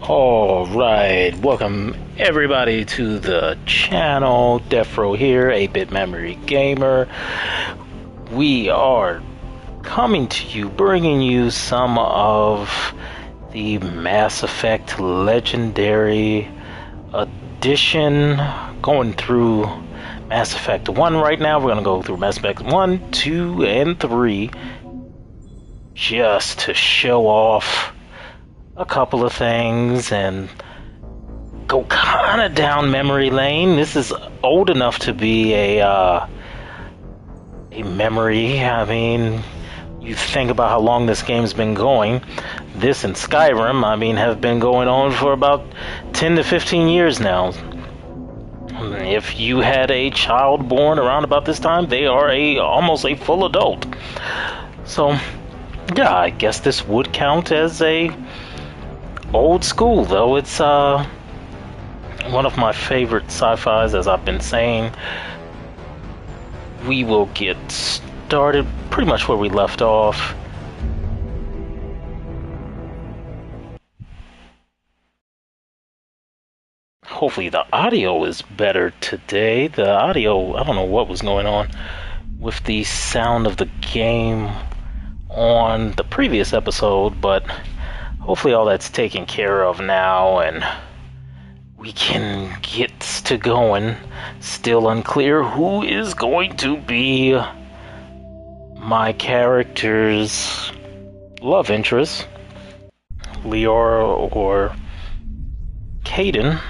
Alright, welcome everybody to the channel. Defro here, 8-bit memory gamer. We are coming to you, bringing you some of the Mass Effect Legendary Edition. Going through Mass Effect 1 right now. We're going to go through Mass Effect 1, 2, and 3 just to show off a couple of things and go kind of down memory lane. This is old enough to be a memory. I mean, you think about how long this game's been going. This and Skyrim, I mean, have been going on for about 10 to 15 years now. If you had a child born around about this time, they are almost a full adult. So, yeah, I guess this would count as a old school, though. It's one of my favorite sci-fis, as I've been saying. We will get started pretty much where we left off. Hopefully the audio is better today. The audio, I don't know what was going on with the sound of the game on the previous episode, but hopefully all that's taken care of now and we can get to going. Still unclear who is going to be my character's love interest, Liara or Kaidan.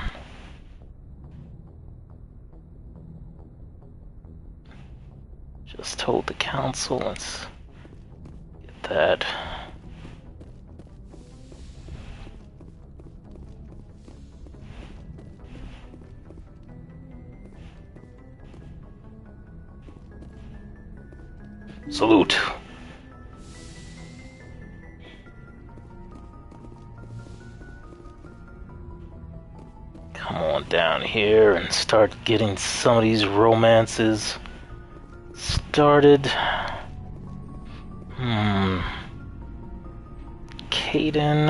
Just told the council, let's get that. Salute. Come on down here and start getting some of these romances started. Kaidan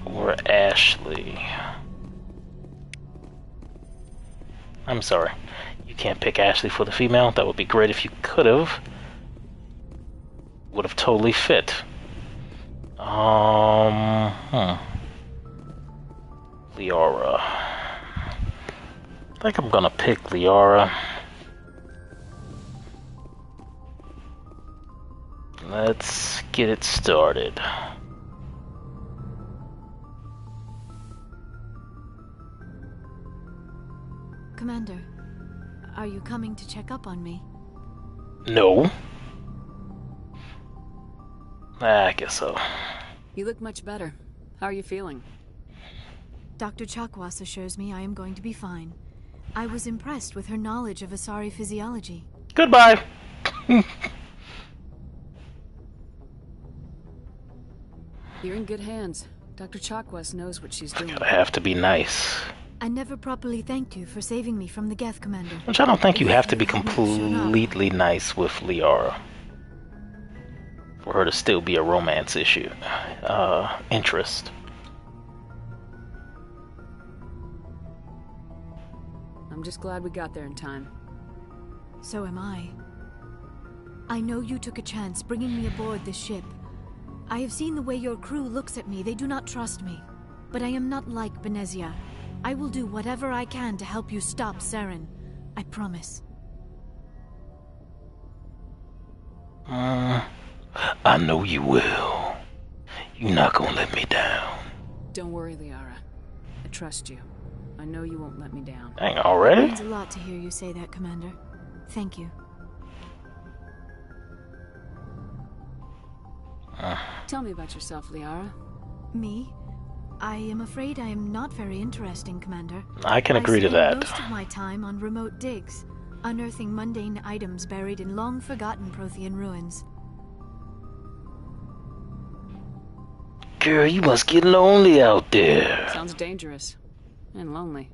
or Ashley? I'm sorry. You can't pick Ashley for the female. That would be great if you could have. Would have totally fit. Liara. I think I'm gonna pick Liara. Let's get it started. Commander, are you coming to check up on me? No. I guess so. You look much better. How are you feeling? Dr. Chakwas assures me I am going to be fine. I was impressed with her knowledge of Asari physiology. Goodbye. You're in good hands. Dr. Chakwas knows what she's doing. I have to be nice. I never properly thanked you for saving me from the Geth, Commander. Which I don't think you have to be completely nice with Liara for her to still be a romance issue. Interest. I'm just glad we got there in time. So am I. I know you took a chance bringing me aboard this ship. I have seen the way your crew looks at me. They do not trust me. But I am not like Benezia. I will do whatever I can to help you stop Saren. I promise. I know you will. You're not gonna let me down. Don't worry, Liara. I trust you. I know you won't let me down. Dang, already? It means a lot to hear you say that, Commander. Thank you. Tell me about yourself, Liara. Me? I am afraid I am not very interesting, Commander. I can agree to I that. spend most of my time on remote digs, unearthing mundane items buried in long-forgotten Prothean ruins. Girl, you must get lonely out there. Sounds dangerous. And lonely.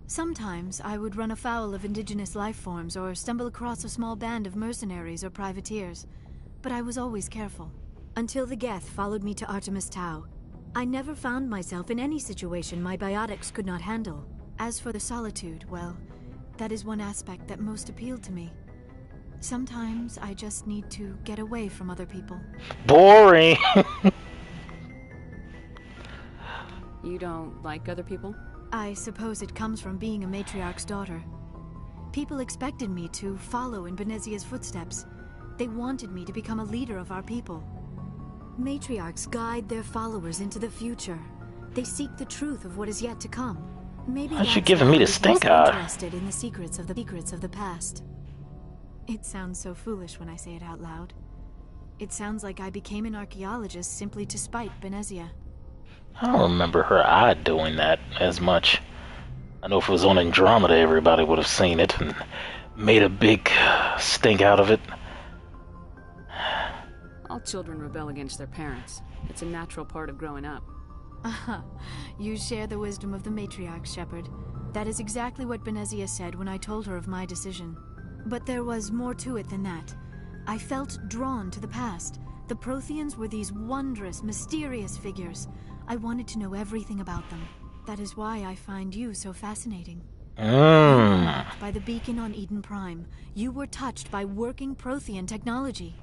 Sometimes I would run afoul of indigenous life forms or stumble across a small band of mercenaries or privateers, but I was always careful. until the Geth followed me to Artemis Tau. I never found myself in any situation my biotics could not handle. As for the solitude, well, that is one aspect that most appealed to me. Sometimes I just need to get away from other people. Boring. You don't like other people? I suppose it comes from being a matriarch's daughter. People expected me to follow in Benezia's footsteps. They wanted me to become a leader of our people. Matriarchs guide their followers into the future. They seek the truth of what is yet to come. Maybe Aren't you that's giving why me the I was stink most eye? interested in the secrets of the past. It sounds so foolish when I say it out loud. It sounds like I became an archaeologist simply to spite Benezia. I don't remember her eye doing that as much. I know if it was on Andromeda, everybody would have seen it and made a big stink out of it. All children rebel against their parents. It's a natural part of growing up. You share the wisdom of the matriarch, Shepard. That is exactly what Benezia said when I told her of my decision. But there was more to it than that. I felt drawn to the past. The Protheans were these wondrous, mysterious figures. I wanted to know everything about them. That is why I find you so fascinating. By the beacon on Eden Prime, you were touched by working Prothean technology.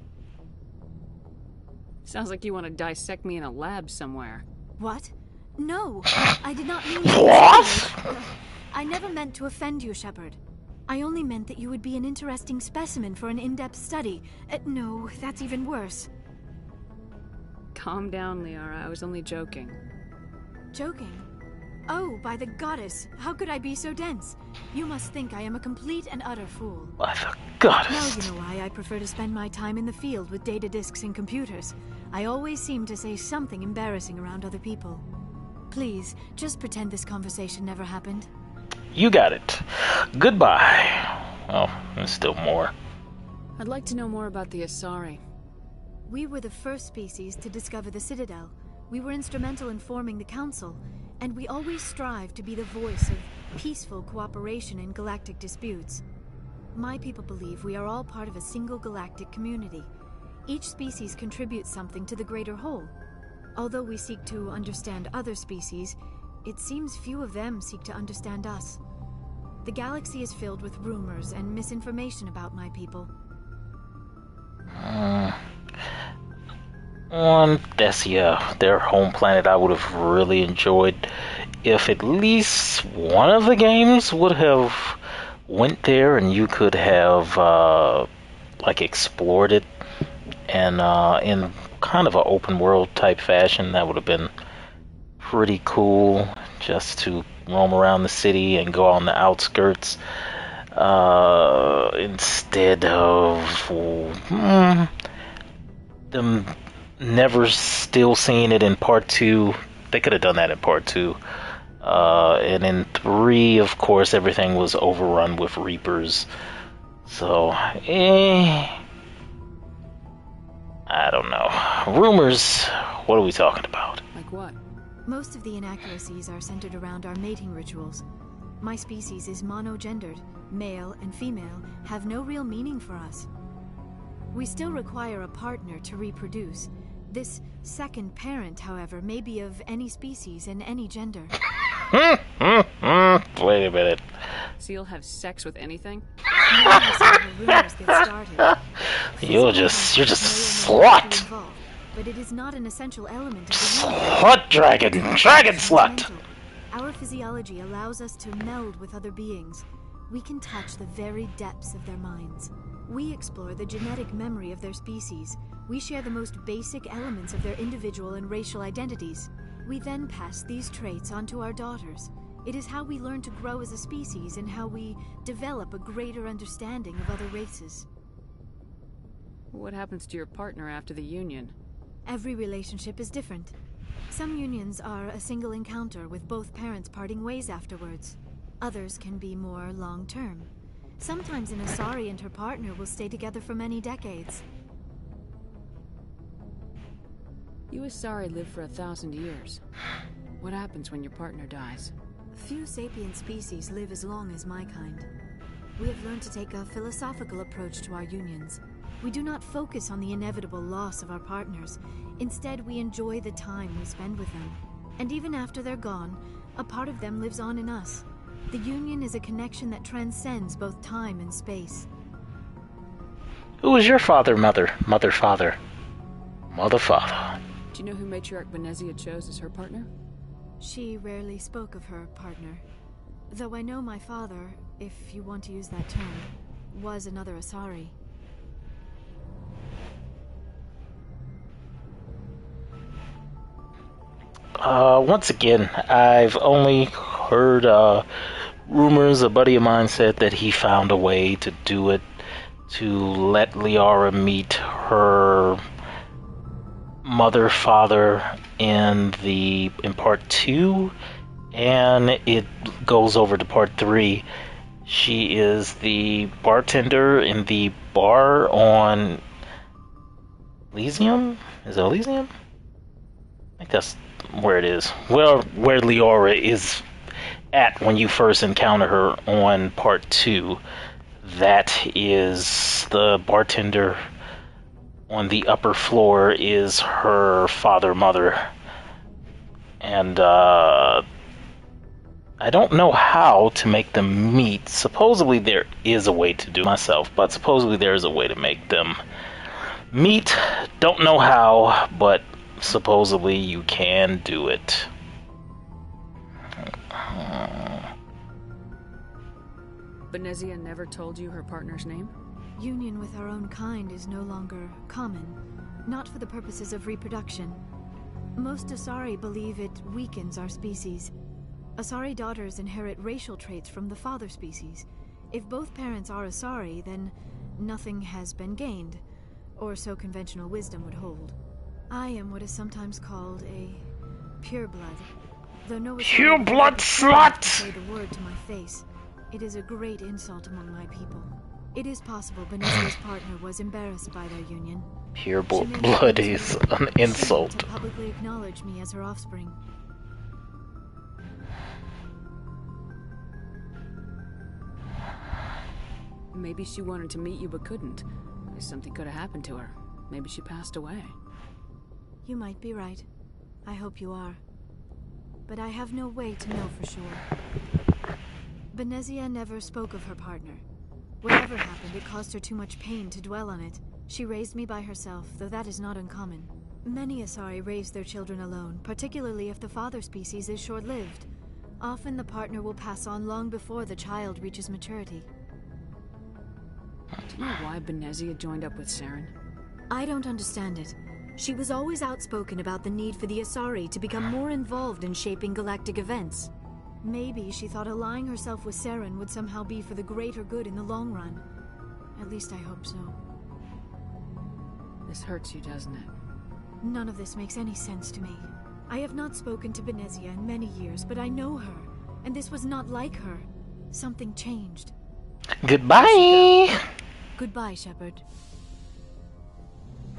Sounds like you want to dissect me in a lab somewhere. What? No, I did not mean to. What? I never meant to offend you, Shepard. I only meant that you would be an interesting specimen for an in-depth study. No, that's even worse. Calm down, Liara. I was only joking. Joking? Oh, by the goddess, how could I be so dense? You must think I am a complete and utter fool. By the Now goddess. you know why I prefer to spend my time in the field with data disks and computers. I always seem to say something embarrassing around other people. Please, just pretend this conversation never happened. You got it. Goodbye. Oh, there's still more. I'd like to know more about the Asari. We were the first species to discover the Citadel. We were instrumental in forming the Council, and we always strive to be the voice of peaceful cooperation in galactic disputes. My people believe we are all part of a single galactic community. Each species contributes something to the greater whole. Although we seek to understand other species, it seems few of them seek to understand us. The galaxy is filled with rumors and misinformation about my people. On Thessia, their home planet, I would have really enjoyed if at least one of the games would have went there and you could have like explored it and in kind of an open world type fashion. That would have been pretty cool, just to roam around the city and go on the outskirts instead of them never still seeing it in part 2. They could have done that in part 2. And in 3, of course, everything was overrun with Reapers. So, I don't know. Rumors, what are we talking about? Like what? Most of the inaccuracies are centered around our mating rituals. My species is monogendered. Male and female have no real meaning for us. We still require a partner to reproduce. This second parent, however, may be of any species and any gender. Wait a minute. So you'll have sex with anything? Rumors get started. You're just a May or may not be slut. involved, but it is not an essential element of the union. Slut dragon slut. Our physiology allows us to meld with other beings. We can touch the very depths of their minds. We explore the genetic memory of their species. We share the most basic elements of their individual and racial identities. We then pass these traits on to our daughters. It is how we learn to grow as a species and how we develop a greater understanding of other races. What happens to your partner after the union? Every relationship is different. Some unions are a single encounter with both parents parting ways afterwards. Others can be more long-term. Sometimes an Asari and her partner will stay together for many decades. You Asari live for 1,000 years. What happens when your partner dies? Few sapient species live as long as my kind. We have learned to take a philosophical approach to our unions. We do not focus on the inevitable loss of our partners. Instead, we enjoy the time we spend with them. And even after they're gone, a part of them lives on in us. The union is a connection that transcends both time and space. Who was your father, mother, father? Mother, father. Do you know who Matriarch Benezia chose as her partner? She rarely spoke of her partner. Though I know my father, if you want to use that term, was another Asari. Once again, I've only heard rumors. A buddy of mine said that he found a way to do it, to let Liara meet her mother, father in part 2, and it goes over to part 3. She is the bartender in the bar on Elysium? Is it Elysium? I think that's where it is. Well, where Liara is at when you first encounter her on part 2. That is the bartender on the upper floor is her father, mother. And I don't know how to make them meet. Supposedly there is a way to do it myself, but supposedly there is a way to make them meet. Don't know how, but supposedly you can do it. Benezia never told you her partner's name? Union with our own kind is no longer common, not for the purposes of reproduction. Most Asari believe it weakens our species. Asari daughters inherit racial traits from the father species. If both parents are Asari, then nothing has been gained, or so conventional wisdom would hold. I am what is sometimes called a pureblood. Though no Pureblood slut! Say the word to my face. It is a great insult among my people. It is possible Benezia's partner was embarrassed by their union. Pure blood is an insult. To publicly acknowledge me as her offspring. Maybe she wanted to meet you but couldn't. Something could have happened to her. Maybe she passed away. You might be right. I hope you are. But I have no way to know for sure. Benezia never spoke of her partner. Whatever happened, it caused her too much pain to dwell on it. She raised me by herself, though that is not uncommon. Many Asari raise their children alone, particularly if the father species is short-lived. Often the partner will pass on long before the child reaches maturity. Do you know why Benezia joined up with Saren? I don't understand it. She was always outspoken about the need for the Asari to become more involved in shaping galactic events. Maybe she thought allying herself with Saren would somehow be for the greater good in the long run. At least I hope so. This hurts you, doesn't it? None of this makes any sense to me. I have not spoken to Benezia in many years, but I know her, and this was not like her. Something changed. Goodbye! Goodbye, Shepard.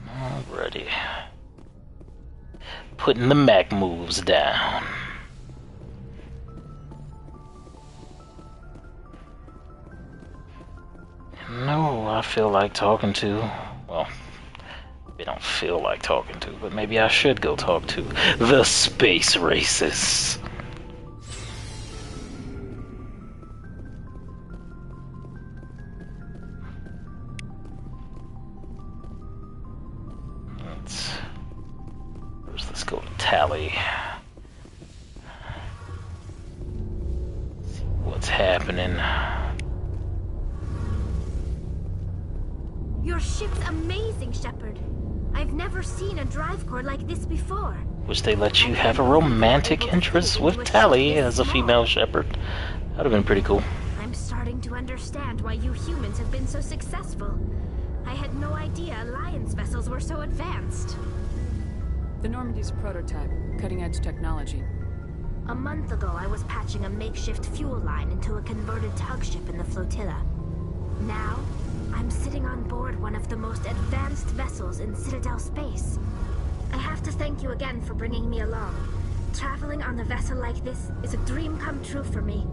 Alrighty. Putting the Mac moves down. No, I feel like talking to. Well, I don't feel like talking to, but maybe I should go talk to the space racists. Let's go to Tally. See what's happening. Your ship's amazing, Shepard. I've never seen a drive core like this before. Wish they let you have a romantic interest with Tally as a female Shepard. That'd have been pretty cool. I'm starting to understand why you humans have been so successful. I had no idea Alliance vessels were so advanced. The Normandy's a prototype, cutting-edge technology. A month ago, I was patching a makeshift fuel line into a converted tug ship in the flotilla. Now, I'm sitting on board one of the most advanced vessels in Citadel space. I have to thank you again for bringing me along. Traveling on a vessel like this is a dream come true for me.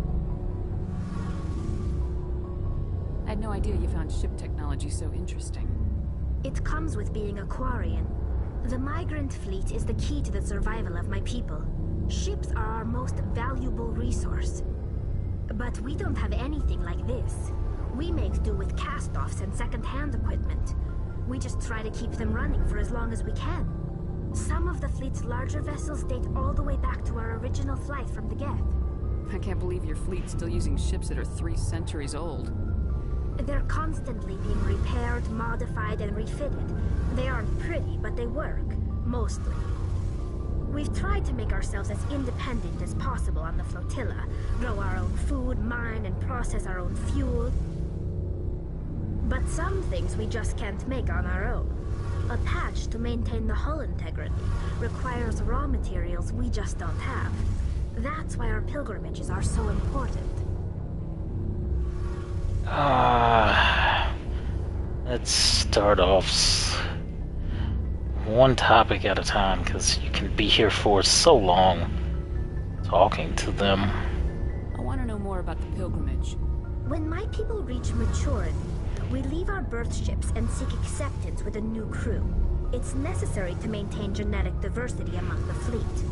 I had no idea you found ship technology so interesting. It comes with being a Quarian. The migrant fleet is the key to the survival of my people. Ships are our most valuable resource. But we don't have anything like this. We make do with cast-offs and second-hand equipment. We just try to keep them running for as long as we can. Some of the fleet's larger vessels date all the way back to our original flight from the Geth. I can't believe your fleet's still using ships that are 3 centuries old. They're constantly being repaired, modified, and refitted. They aren't pretty, but they work. Mostly. We've tried to make ourselves as independent as possible on the flotilla. Grow our own food, mine, and process our own fuel. But some things we just can't make on our own. A patch to maintain the hull integrity requires raw materials we just don't have. That's why our pilgrimages are so important. Let's start off one topic at a time, because you can be here for so long talking to them. I want to know more about the pilgrimage. When my people reach maturity, we leave our birth ships and seek acceptance with a new crew. It's necessary to maintain genetic diversity among the fleet.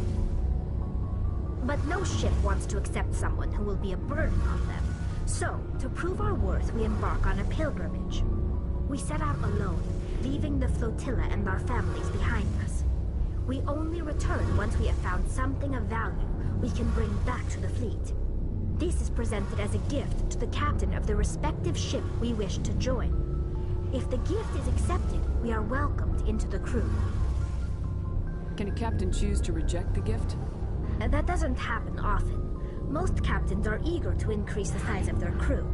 But no ship wants to accept someone who will be a burden on them. So, to prove our worth, we embark on a pilgrimage. We set out alone, leaving the flotilla and our families behind us. We only return once we have found something of value we can bring back to the fleet. This is presented as a gift to the captain of the respective ship we wish to join. If the gift is accepted, we are welcomed into the crew. Can a captain choose to reject the gift? That doesn't happen often. Most captains are eager to increase the size of their crew.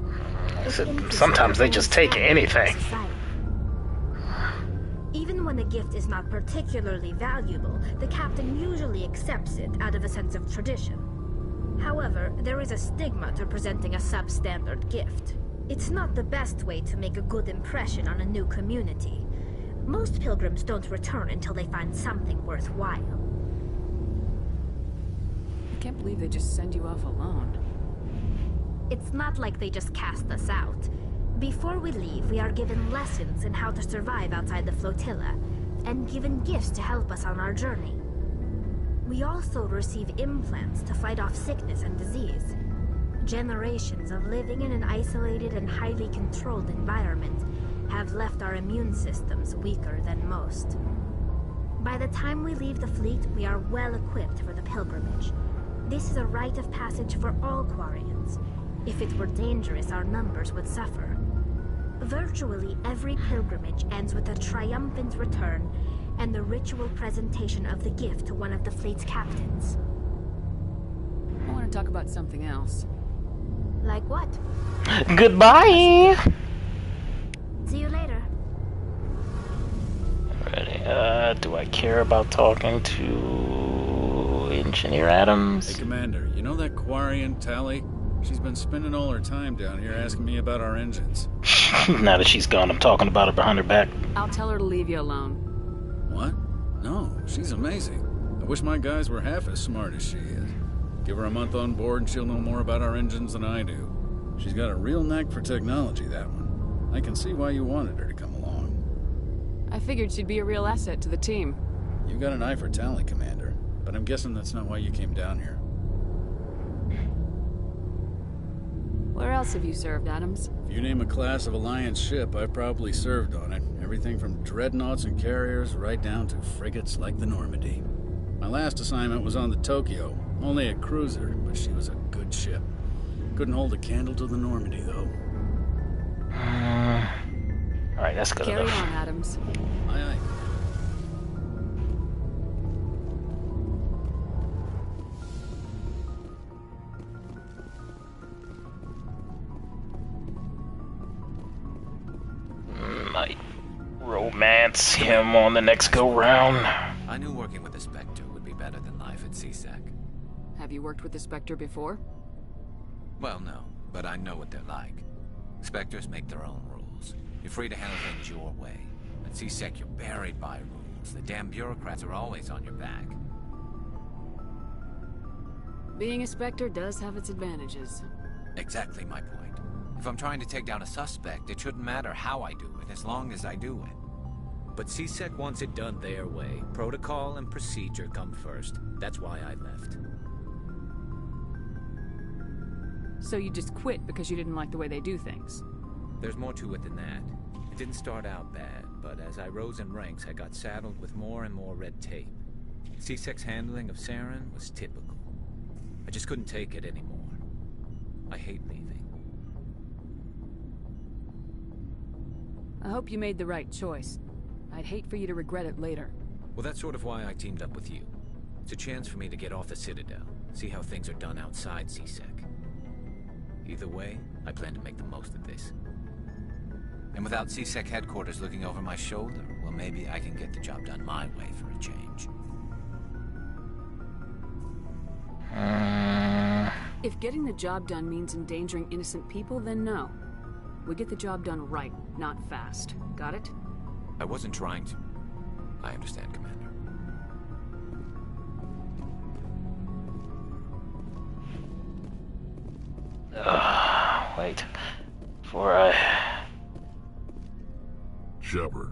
Sometimes they just take anything. Even when a gift is not particularly valuable, the captain usually accepts it out of a sense of tradition. However, there is a stigma to presenting a substandard gift. It's not the best way to make a good impression on a new community. Most pilgrims don't return until they find something worthwhile. I can't believe they just send you off alone. It's not like they just cast us out. Before we leave, we are given lessons in how to survive outside the flotilla, and given gifts to help us on our journey. We also receive implants to fight off sickness and disease. Generations of living in an isolated and highly controlled environment have left our immune systems weaker than most. By the time we leave the fleet, we are well equipped for the pilgrimage. This is a rite of passage for all Quarians. If it were dangerous, our numbers would suffer. Virtually every pilgrimage ends with a triumphant return and the ritual presentation of the gift to one of the fleet's captains. I want to talk about something else. Like what? Goodbye! See you later. Alrighty, do I care about talking to Engineer Adams? Hey, Commander, you know that Quarian Tally? She's been spending all her time down here asking me about our engines. Now that she's gone, I'm talking about her behind her back. I'll tell her to leave you alone. What? No, she's amazing. I wish my guys were half as smart as she is. Give her a month on board and she'll know more about our engines than I do. She's got a real knack for technology, that one. I can see why you wanted her to come along. I figured she'd be a real asset to the team. You got an eye for talent, Commander, but I'm guessing that's not why you came down here. Where else have you served, Adams? If you name a class of Alliance ship, I've probably served on it. Everything from dreadnoughts and carriers right down to frigates like the Normandy. My last assignment was on the Tokyo, only a cruiser, but she was a good ship. Couldn't hold a candle to the Normandy, though. Alright, that's good Carry enough. on, Adams. Aye, aye. Might romance him on the next go-round. I knew working with the Spectre would be better than life at CSEC. Have you worked with the Spectre before? Well, no, but I know what they're like. Spectres make their own rules. You're free to handle things your way. At CSEC, you're buried by rules. The damn bureaucrats are always on your back. Being a Spectre does have its advantages. Exactly my point. If I'm trying to take down a suspect, it shouldn't matter how I do it, as long as I do it. But C-Sec wants it done their way. Protocol and procedure come first. That's why I left. So you just quit because you didn't like the way they do things? There's more to it than that. It didn't start out bad, but as I rose in ranks, I got saddled with more and more red tape. C-Sec's handling of Saren was typical. I just couldn't take it anymore. I hate leaving. I hope you made the right choice. I'd hate for you to regret it later. Well, that's sort of why I teamed up with you. It's a chance for me to get off the Citadel, see how things are done outside C-Sec. Either way, I plan to make the most of this. And without C-Sec headquarters looking over my shoulder, well, maybe I can get the job done my way for a change. If getting the job done means endangering innocent people, then no. We get the job done right, not fast. Got it? I wasn't trying to... I understand, Commander. Wait. Before I... Shepard,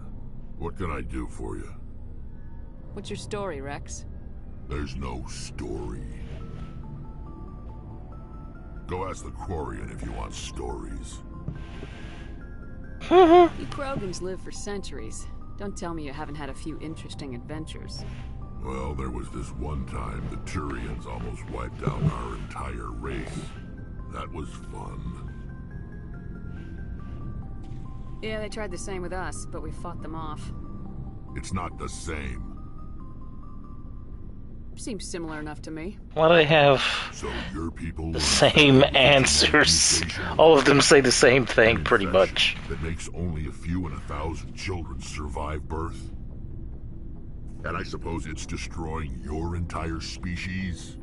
what can I do for you? What's your story, Rex? There's no story. Go ask the Quarian if you want stories. You Krogans live for centuries. Don't tell me you haven't had a few interesting adventures. Well, there was this one time the Turians almost wiped out our entire race. That was fun. Yeah, they tried the same with us, but we fought them off. It's not the same. Seems similar enough to me. Why do they have So your people the same answers? All of them say the same thing, pretty much. That makes only a few in 1,000 children survive birth? And I suppose it's destroying your entire species?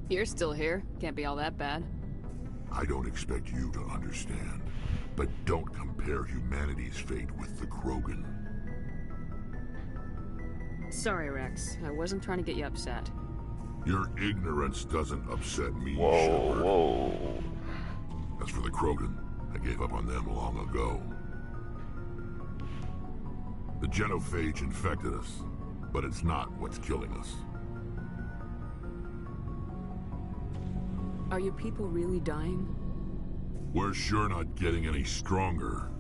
You're still here. Can't be all that bad. I don't expect you to understand, but don't compare humanity's fate with the Krogan. Sorry, Rex. I wasn't trying to get you upset. Your ignorance doesn't upset me, Whoa, Shepard. whoa. As for the Krogan, I gave up on them long ago. The genophage infected us, but it's not what's killing us. Are your people really dying? We're sure not getting any stronger.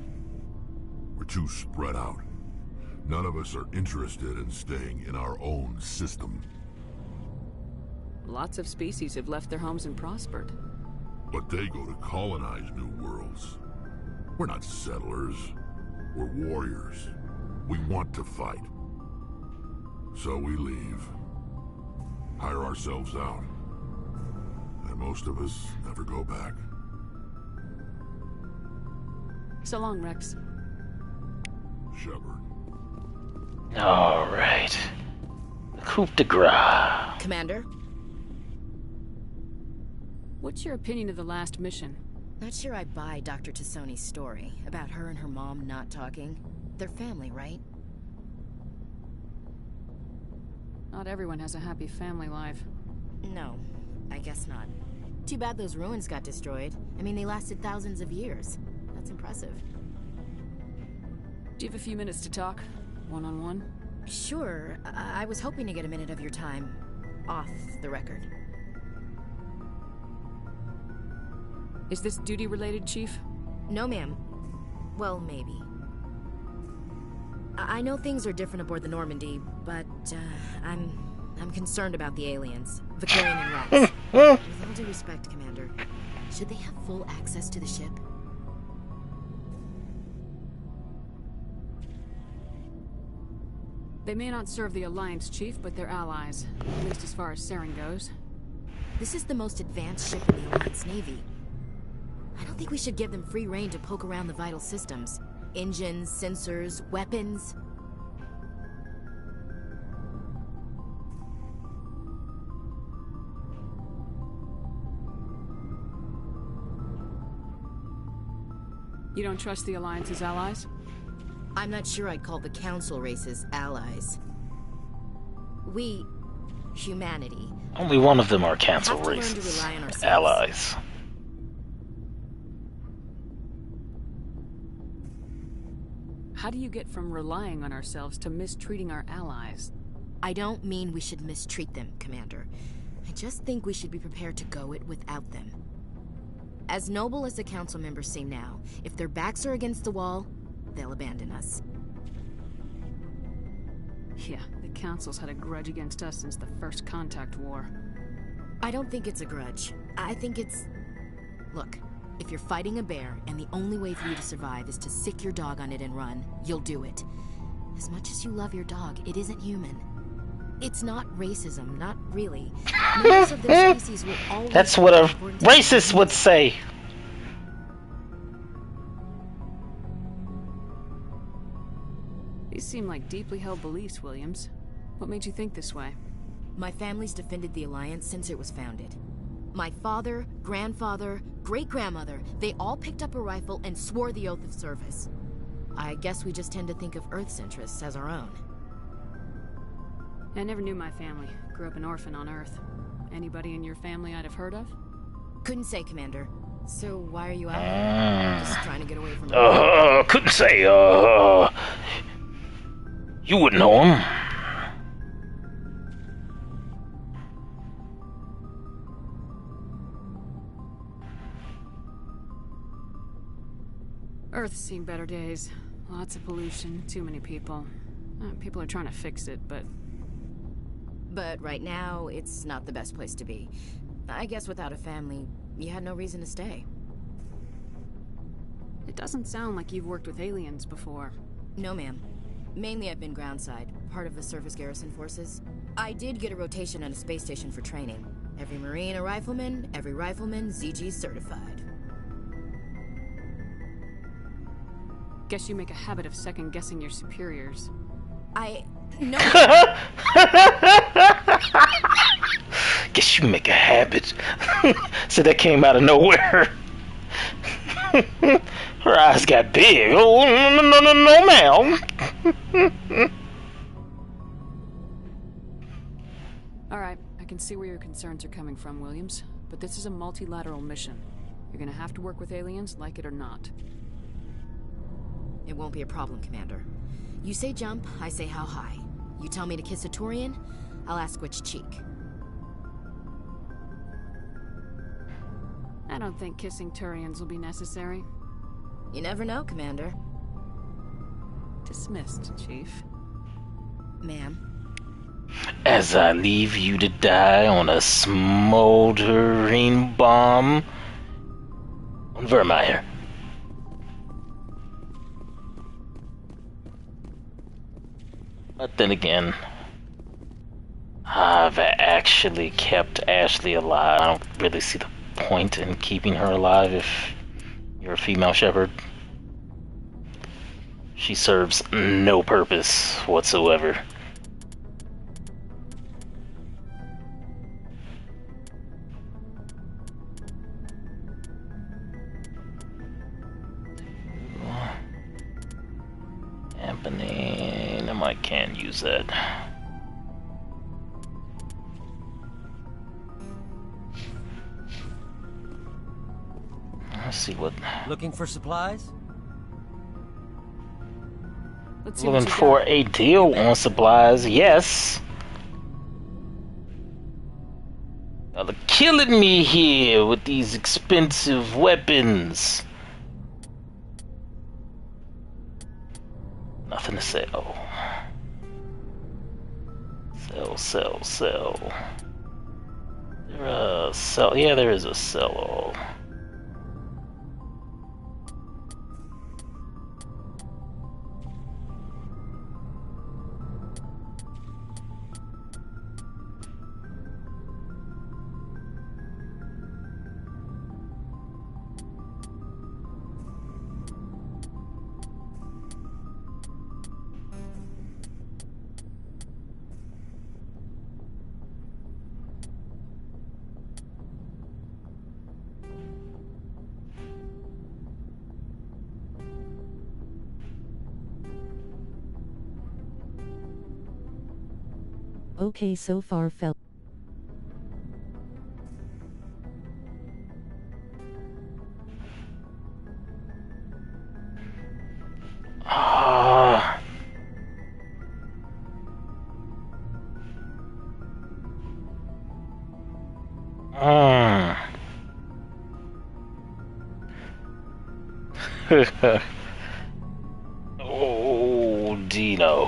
We're too spread out. None of us are interested in staying in our own system. Lots of species have left their homes and prospered. But they go to colonize new worlds. We're not settlers. We're warriors. We want to fight. So we leave. Hire ourselves out. And most of us never go back. So long, Rex. Shepard. Alright. Coup de grace. Commander? What's your opinion of the last mission? Not sure I buy Dr. Tassoni's story about her and her mom not talking. They're family, right? Not everyone has a happy family life. No, I guess not. Too bad those ruins got destroyed. I mean, they lasted thousands of years. That's impressive. Do you have a few minutes to talk? One-on-one? Sure. I was hoping to get a minute of your time off the record. Is this duty-related, Chief? No, ma'am. Well, maybe. I know things are different aboard the Normandy, but I'm concerned about the aliens, Victorian and Rex. With all due respect, Commander, should they have full access to the ship? They may not serve the Alliance, Chief, but they're allies. At least as far as Saren goes. This is the most advanced ship in the Alliance Navy. I don't think we should give them free rein to poke around the vital systems. Engines, sensors, weapons. You don't trust the Alliance's allies? I'm not sure I'd call the Council races allies. We, humanity, Only one of them are cancel have to learn to races. rely on ourselves. Allies. How do you get from relying on ourselves to mistreating our allies? I don't mean we should mistreat them, Commander. I just think we should be prepared to go it without them. As noble as the council members seem now, if their backs are against the wall, they'll abandon us. Yeah, the council's had a grudge against us since the first contact war. I don't think it's a grudge. I think it's... Look, if you're fighting a bear and the only way for you to survive is to sick your dog on it and run, you'll do it. As much as you love your dog, it isn't human. It's not racism, not really. Members of their species will always... That's what a racist would say. These seem like deeply held beliefs, Williams. What made you think this way? My family's defended the Alliance since it was founded. My father, grandfather, great-grandmother, they all picked up a rifle and swore the oath of service. I guess we just tend to think of Earth's interests as our own. I never knew my family. Grew up an orphan on Earth. Anybody in your family I'd have heard of? Couldn't say, Commander. So why are you out? Just trying to get away from... Couldn't say, You wouldn't know him. Earth's seen better days. Lots of pollution, too many people. People are trying to fix it, but... But right now, it's not the best place to be. I guess without a family, you had no reason to stay. It doesn't sound like you've worked with aliens before. No, ma'am. Mainly I've been groundside, part of the surface garrison forces. I did get a rotation on a space station for training. Every Marine a rifleman, every rifleman ZG certified. Guess you make a habit of second-guessing your superiors. No. Guess you make a habit. So that came out of nowhere. Her eyes got big. Oh, no, ma'am. Alright, I can see where your concerns are coming from, Williams. But this is a multilateral mission. You're gonna have to work with aliens, like it or not. It won't be a problem, Commander. You say jump, I say how high. You tell me to kiss a Turian, I'll ask which cheek. I don't think kissing Turians will be necessary. You never know, Commander. Dismissed, Chief. Ma'am. As I leave you to die on a smoldering bomb on Vermeer. But then again, I've actually kept Ashley alive. I don't really see the point in keeping her alive if you're a female shepherd. She serves no purpose whatsoever. Happening. I can't use that. Let's see what. Looking for supplies? Let's see Looking what you for got. a deal on supplies, yes. Y'all are killing me here with these expensive weapons. Nothing to sell. Sell. Yeah, there is a sell-all. Okay, so far, fell. Mm. Oh, Dino.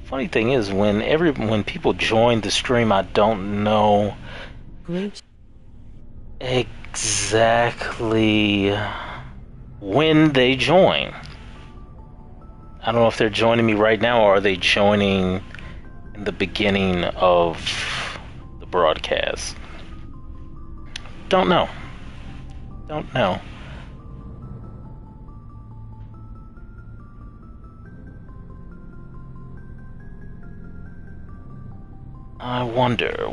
Funny thing is, when people join the stream, I don't know Great. exactly when they join. I don't know if they're joining me right now or are they joining in the beginning of the broadcast. Don't know. Don't know. I wonder.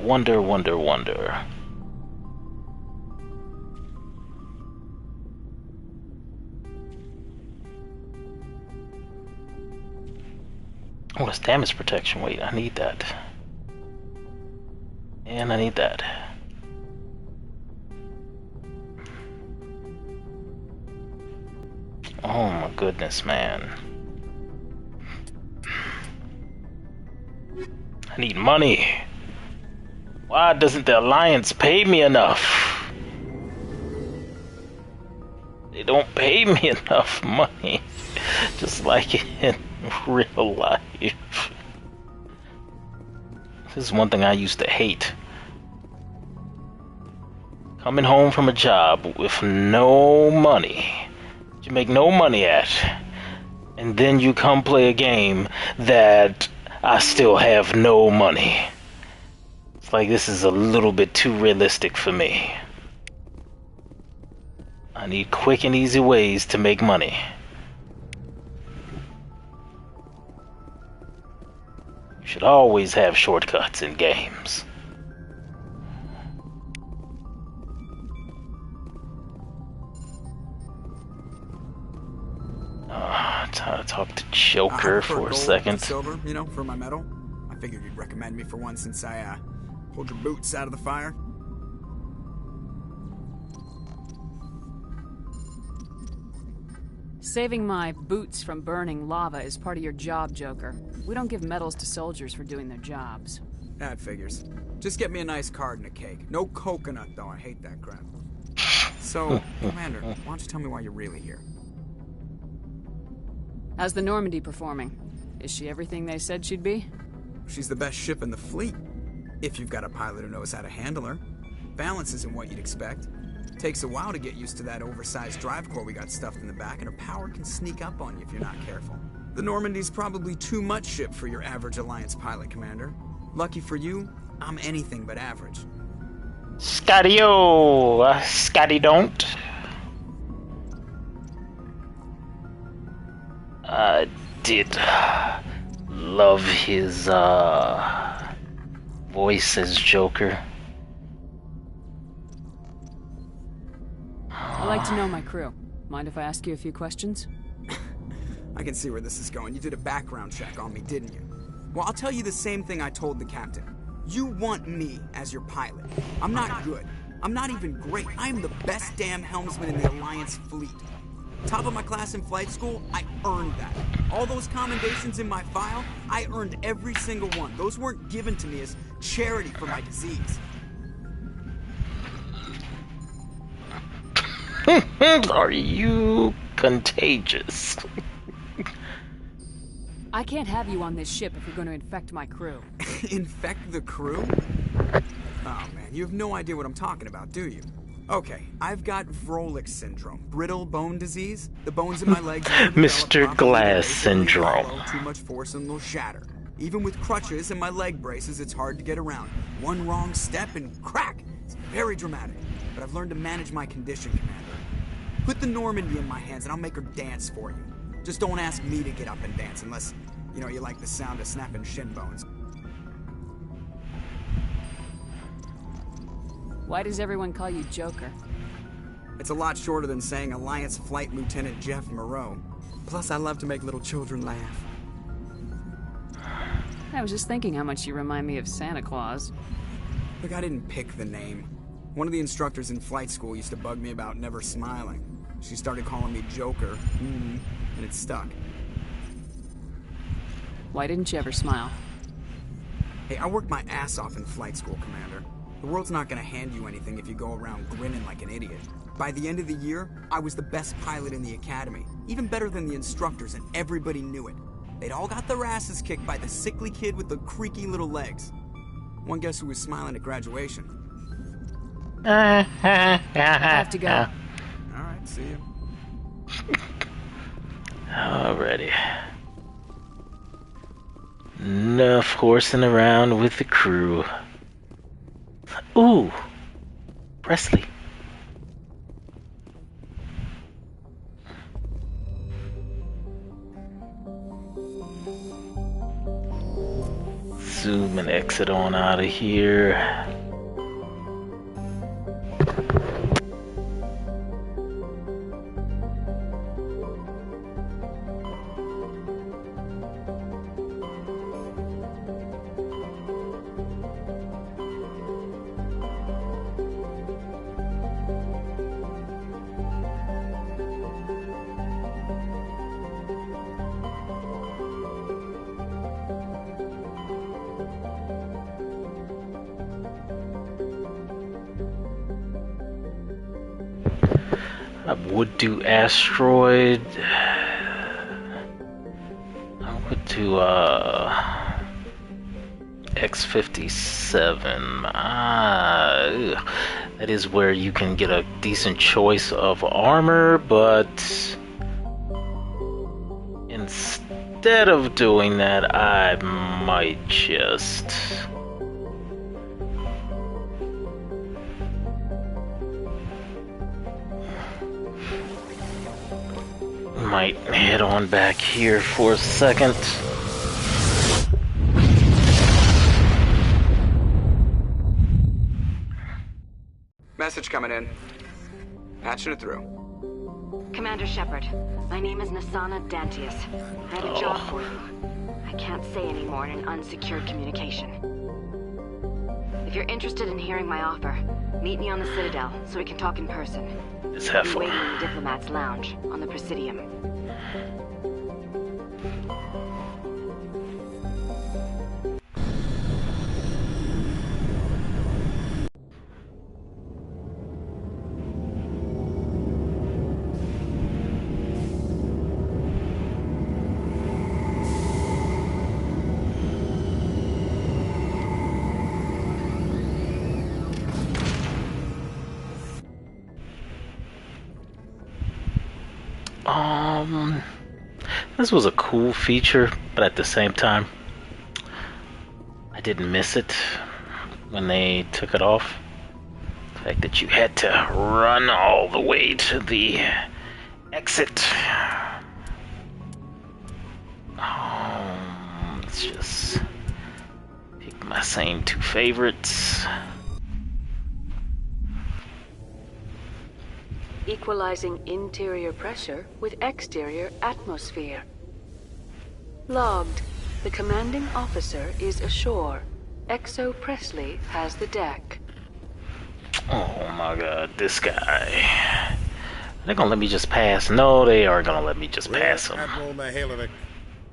Oh, it's damage protection. Wait, I need that. And I need that. Oh my goodness, man. I need money. Why doesn't the Alliance pay me enough? They don't pay me enough money. Just like in real life. This is one thing I used to hate. Coming home from a job with no money. You make no money at. And then you come play a game that I still have no money. It's like this is a little bit too realistic for me. I need quick and easy ways to make money. You should always have shortcuts in games. Time to talk to Joker for a second. Silver, you know, for my medal. I figured you'd recommend me for one since I pulled your boots out of the fire. Saving my boots from burning lava is part of your job, Joker. We don't give medals to soldiers for doing their jobs. That figures. Just get me a nice card and a cake. No coconut, though. I hate that crap. So, Commander, why don't you tell me why you're really here? How's the Normandy performing? Is she everything they said she'd be? She's the best ship in the fleet. If you've got a pilot who knows how to handle her. Balance isn't what you'd expect. Takes a while to get used to that oversized drive core we got stuffed in the back, and her power can sneak up on you if you're not careful. The Normandy's probably too much ship for your average Alliance pilot, Commander. Lucky for you, I'm anything but average. Scotty-o! Scotty don't. I did love his voice as Joker. I like to know my crew. Mind if I ask you a few questions? I can see where this is going. You did a background check on me, didn't you? Well, I'll tell you the same thing I told the captain. You want me as your pilot. I'm not good. I'm not even great. I'm the best damn helmsman in the Alliance fleet. Top of my class in flight school, I earned that. All those commendations in my file, I earned every single one. Those weren't given to me as charity for my disease. Are you contagious? I can't have you on this ship if you're going to infect my crew. Infect the crew? Oh man, you have no idea what I'm talking about, do you? Okay, I've got Vrolik syndrome, brittle bone disease. The bones in my legs Mr. Glass syndrome. Too much force and they'll shatter. Even with crutches and my leg braces, it's hard to get around. One wrong step and crack! It's very dramatic. But I've learned to manage my condition, Commander. Put the Normandy in my hands and I'll make her dance for you. Just don't ask me to get up and dance unless, you know, you like the sound of snapping shin bones. Why does everyone call you Joker? It's a lot shorter than saying Alliance Flight Lieutenant Jeff Moreau. Plus, I love to make little children laugh. I was just thinking how much you remind me of Santa Claus. Look, I didn't pick the name. One of the instructors in flight school used to bug me about never smiling. She started calling me Joker, and it stuck. Why didn't you ever smile? Hey, I worked my ass off in flight school, Commander. The world's not gonna hand you anything if you go around grinning like an idiot. By the end of the year, I was the best pilot in the academy. Even better than the instructors, and everybody knew it. They'd all got their asses kicked by the sickly kid with the creaky little legs. One guess who was smiling at graduation? I have to go. Alright, see you. Alrighty. Enough horsing around with the crew. Ooh, Presley. Zoom and exit on out of here. I would do asteroid. I would do X-57. That is where you can get a decent choice of armor, but instead of doing that, I might just head on back here for a second. Message coming in. Patching it through. Commander Shepard, my name is Nasana Dantius. I have a job for you. I can't say any more in an unsecured communication. If you're interested in hearing my offer, meet me on the Citadel so we can talk in person. It's I'll be helpful. waiting in the Diplomat's Lounge on the Presidium. This was a cool feature, but at the same time, I didn't miss it when they took it off. The fact that you had to run all the way to the exit. Let's just pick my same two favorites. Equalizing interior pressure with exterior atmosphere. Logged. The commanding officer is ashore. Exo Presley has the deck. Oh my god, this guy. They're gonna let me just pass. No, they are gonna let me just pass him. Admiral Mihailovic,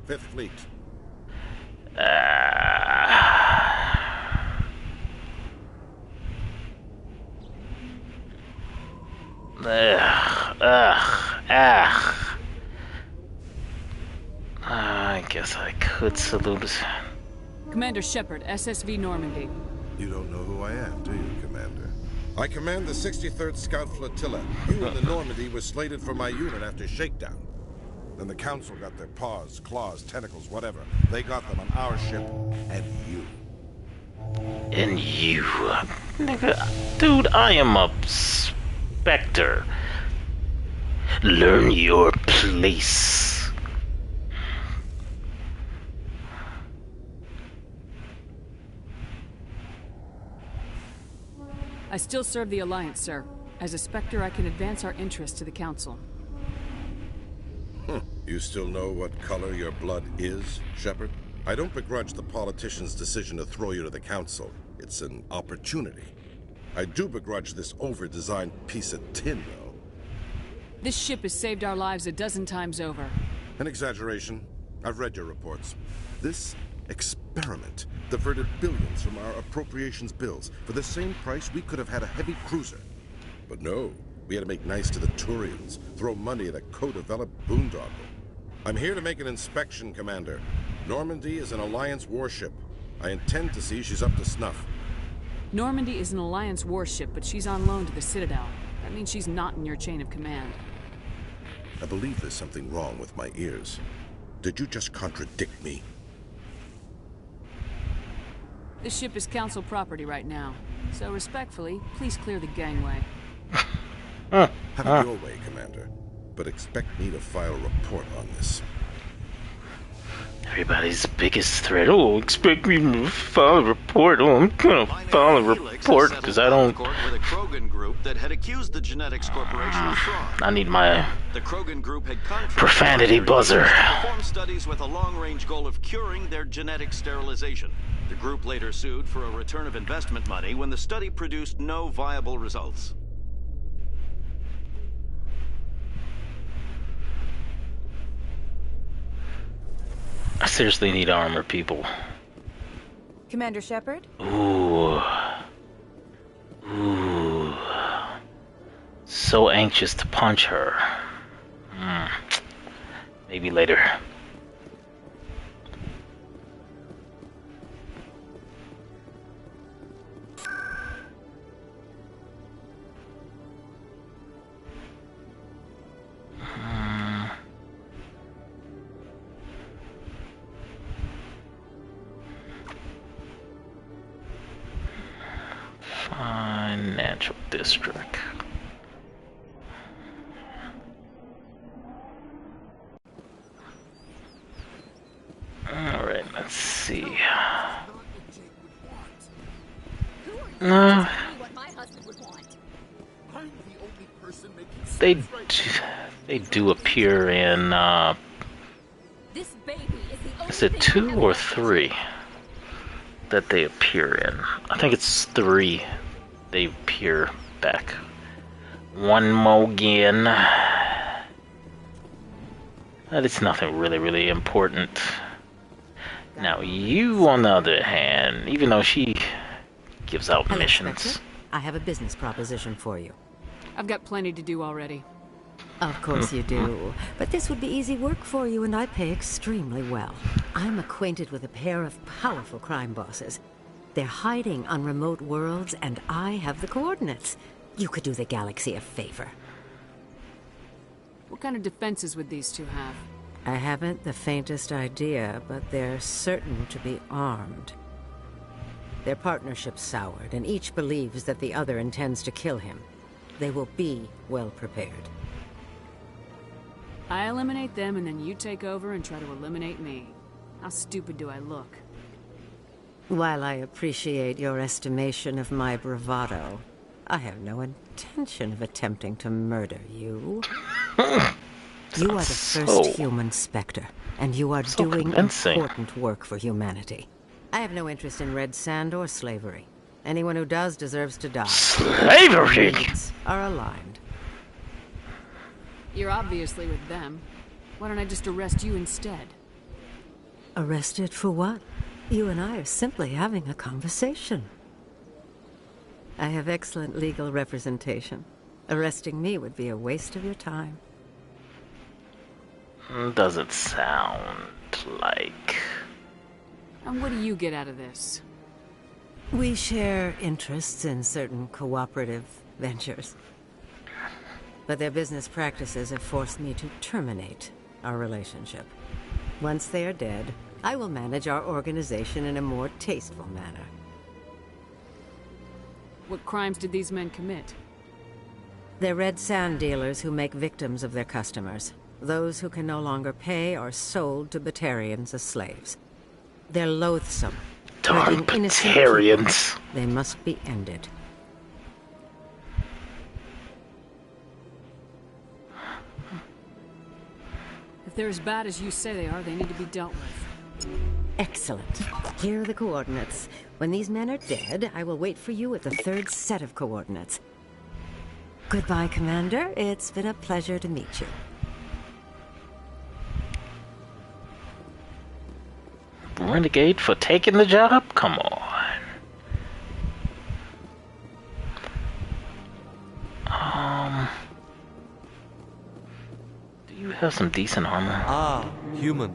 5th Fleet. I guess I could salute. Commander Shepard, SSV Normandy. You don't know who I am, do you, Commander? I command the 63rd Scout Flotilla. You and the Normandy were slated for my unit after shakedown. Then the Council got their paws, claws, tentacles, whatever. They got them on our ship, and you. And you. Nigga, dude, I am a Spectre. Learn your place. I still serve the Alliance, sir. As a Spectre, I can advance our interests to the Council. You still know what color your blood is, Shepard? I don't begrudge the politician's decision to throw you to the Council. It's an opportunity. I do begrudge this over-designed piece of tin, though. This ship has saved our lives a dozen times over. An exaggeration. I've read your reports. This experiment diverted billions from our appropriations bills. For the same price, we could have had a heavy cruiser. But no, we had to make nice to the Turians, throw money at a co-developed boondoggle. I'm here to make an inspection, Commander. Normandy is an Alliance warship. I intend to see she's up to snuff. Normandy is an Alliance warship, but she's on loan to the Citadel. That means she's not in your chain of command. I believe there's something wrong with my ears. Did you just contradict me? This ship is Council property right now. So respectfully, please clear the gangway. Have it your way, Commander. But expect me to file a report on this. Everybody's biggest threat. Oh, expect me to file a report. Oh, I'm gonna file a report because I don't. With a Krogan group that had accused the Genetics Corporation of fraud. I need my The Krogan group had contracted profanity buzzer. to perform studies with a long-range goal of curing their genetic sterilization. The group later sued for a return of investment money when the study produced no viable results. I seriously need armor, people. Commander Shepard? Ooh. Ooh. So anxious to punch her. Maybe later. Financial district. Alright, let's see. They do appear in is it 2 or 3 that they appear in? I think it's 3 they appear back. One more again. That is nothing really important. Now you, on the other hand, even though she gives out Hello, missions. Spectre. I have a business proposition for you. I've got plenty to do already. Of course you do. But this would be easy work for you, and I pay extremely well. I'm acquainted with a pair of powerful crime bosses. They're hiding on remote worlds, and I have the coordinates. You could do the galaxy a favor. What kind of defenses would these two have? I haven't the faintest idea, but they're certain to be armed. Their partnership's soured, and each believes that the other intends to kill him. They will be well prepared. I eliminate them, and then you take over and try to eliminate me. How stupid do I look? While I appreciate your estimation of my bravado, I have no intention of attempting to murder you. You are the first human Spectre, and you are doing important work for humanity. I have no interest in red sand or slavery. Anyone who does deserves to die. Slavery! Our needs are aligned. You're obviously with them. Why don't I just arrest you instead? Arrested for what? You and I are simply having a conversation. I have excellent legal representation. Arresting me would be a waste of your time. Doesn't sound like... And what do you get out of this? We share interests in certain cooperative ventures. But their business practices have forced me to terminate our relationship. Once they are dead, I will manage our organization in a more tasteful manner. What crimes did these men commit? They're red sand dealers who make victims of their customers. Those who can no longer pay are sold to Batarians as slaves. They're loathsome. Darn Batarians. They must be ended. If they're as bad as you say they are, they need to be dealt with. Excellent. Here are the coordinates. When these men are dead, I will wait for you at the third set of coordinates. Goodbye, Commander. It's been a pleasure to meet you. renegade for taking the job? Come on. Do you have some decent armor? Ah, human.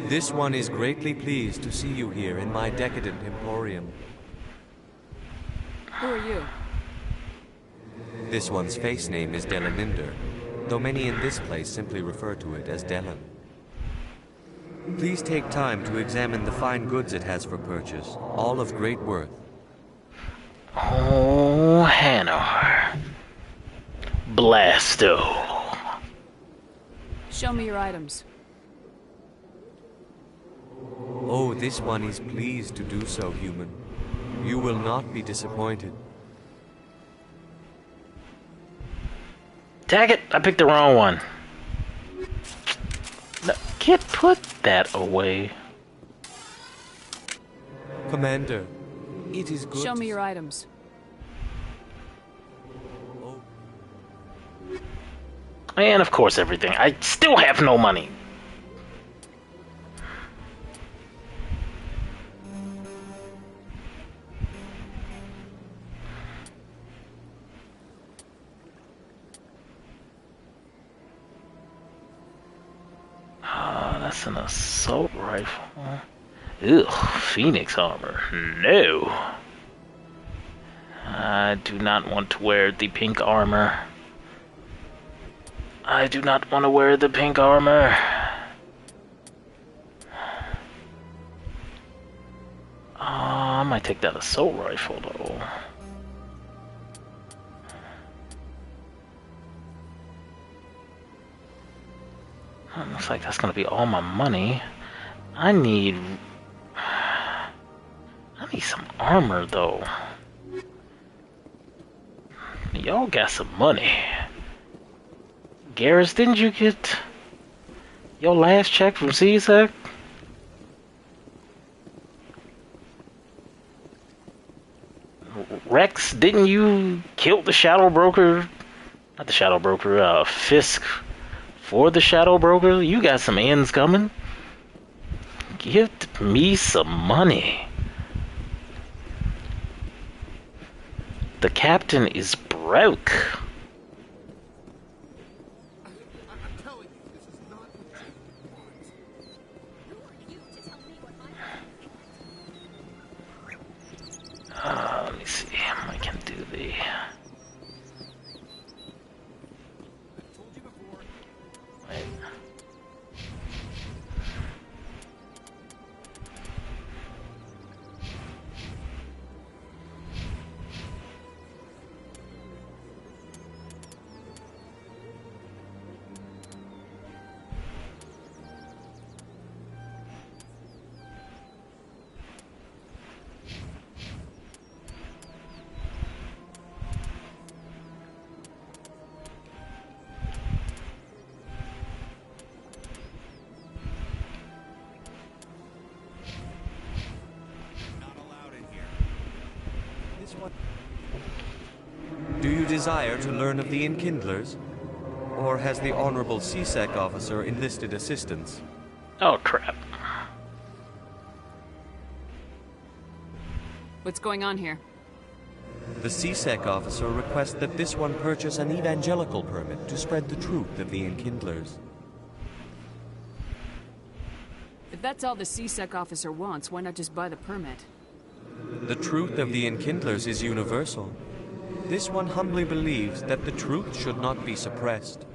This one is greatly pleased to see you here in my decadent emporium. Who are you? This one's face name is Delaninder, though many in this place simply refer to it as Delan. Please take time to examine the fine goods it has for purchase, all of great worth. Oh, Hanar. Blasto. Show me your items. Oh, this one is pleased to do so, human. You will not be disappointed. Tag it! I picked the wrong one. No, kid, put that away. Commander, it is good. Show me your items. And of course everything. I still have no money. That's an assault rifle. Ugh, Phoenix armor. No. I do not want to wear the pink armor. I do not want to wear the pink armor. I might take that assault rifle though. Looks like that's gonna be all my money. I need some armor though. Y'all got some money. Garrus, didn't you get your last check from CSEC? Rex, didn't you kill the Shadow Broker? Not the Shadow Broker, Fisk for the Shadow Broker? You got some ends coming. Give me some money. The captain is broke. Let me see. I can do the... Wait. Do you desire to learn of the Enkindlers? Or has the Honorable CSEC officer enlisted assistance? Oh, crap. What's going on here? The CSEC officer requests that this one purchase an evangelical permit to spread the truth of the Enkindlers. If that's all the CSEC officer wants, why not just buy the permit? The truth of the Enkindlers is universal. This one humbly believes that the truth should not be suppressed.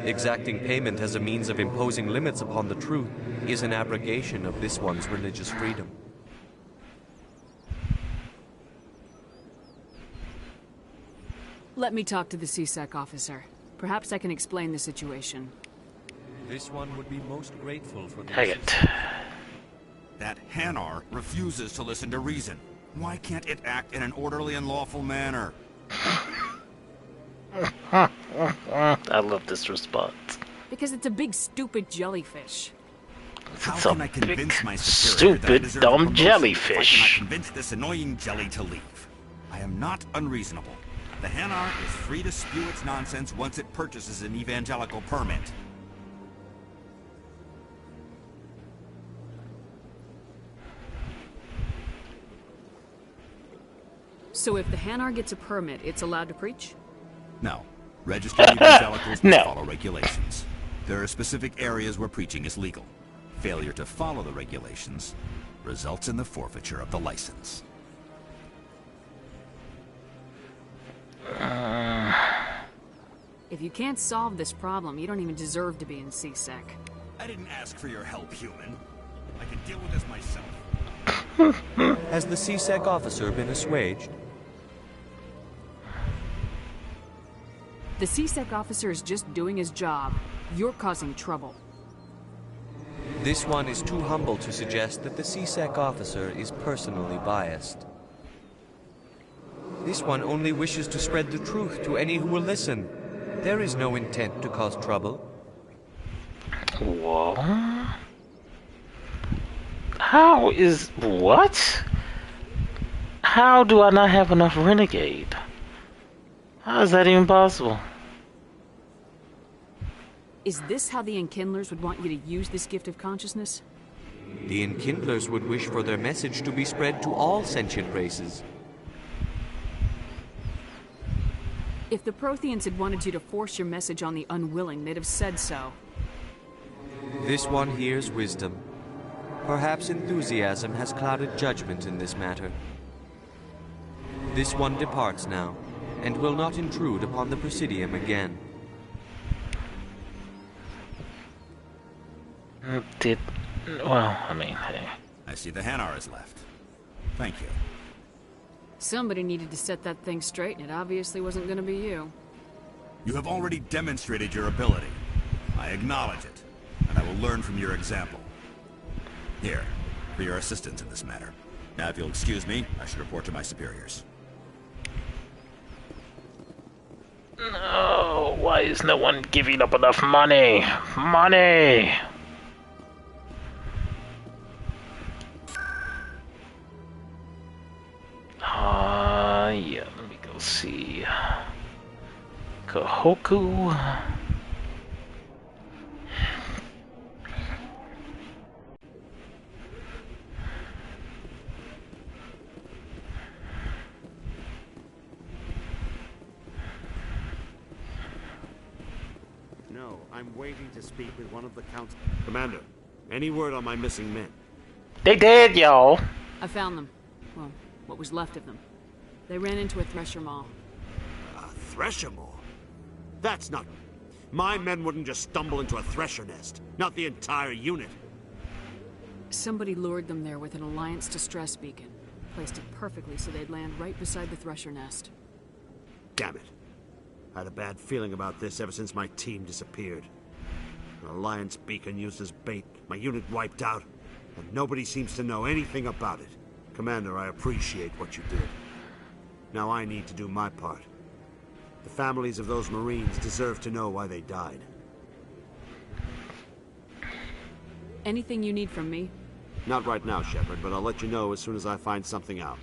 Exacting payment as a means of imposing limits upon the truth is an abrogation of this one's religious freedom. Let me talk to the CSEC officer. Perhaps I can explain the situation. This one would be most grateful for the Take it. That Hanar refuses to listen to reason. Why can't it act in an orderly and lawful manner? I love this response. Because it's a big, stupid jellyfish. How It's can a I convince big, my superior that I stupid, deserve a dumb promotion if I jellyfish. cannot convince this annoying jelly to leave? I am not unreasonable. The Hanar is free to spew its nonsense once it purchases an evangelical permit. So if the Hanar gets a permit, it's allowed to preach? No. Registered evangelicals must No. follow regulations. There are specific areas where preaching is legal. Failure to follow the regulations results in the forfeiture of the license. If you can't solve this problem, you don't even deserve to be in CSEC. I didn't ask for your help, human. I can deal with this myself. Has the CSEC officer been assuaged? The CSEC officer is just doing his job. You're causing trouble. This one is too humble to suggest that the CSEC officer is personally biased. This one only wishes to spread the truth to any who will listen. There is no intent to cause trouble. What? How is... What? How do I not have enough renegade? How is that even possible? Is this how the Enkindlers would want you to use this gift of consciousness? The Enkindlers would wish for their message to be spread to all sentient races. If the Protheans had wanted you to force your message on the unwilling, they'd have said so. This one hears wisdom. Perhaps enthusiasm has clouded judgment in this matter. This one departs now, and will not intrude upon the Presidium again. Well, I mean, hey. I see the Hanar is left. Thank you. Somebody needed to set that thing straight, and it obviously wasn't going to be you. You have already demonstrated your ability. I acknowledge it, and I will learn from your example. Here, for your assistance in this matter. Now, if you'll excuse me, I should report to my superiors. No, why is no one giving up enough money? Money! Yeah, let me go see. Kahoku. No, I'm waiting to speak with one of the council. Commander, any word on my missing men? They dead, y'all. I found them. Well, what was left of them. They ran into a thresher maw. A thresher maw? That's not... My men wouldn't just stumble into a thresher nest. Not the entire unit. Somebody lured them there with an Alliance distress beacon. Placed it perfectly so they'd land right beside the thresher nest. Damn it. I had a bad feeling about this ever since my team disappeared. An Alliance beacon used as bait, my unit wiped out, and nobody seems to know anything about it. Commander, I appreciate what you did. Now I need to do my part. The families of those Marines deserve to know why they died. Anything you need from me? Not right now, Shepard, but I'll let you know as soon as I find something out.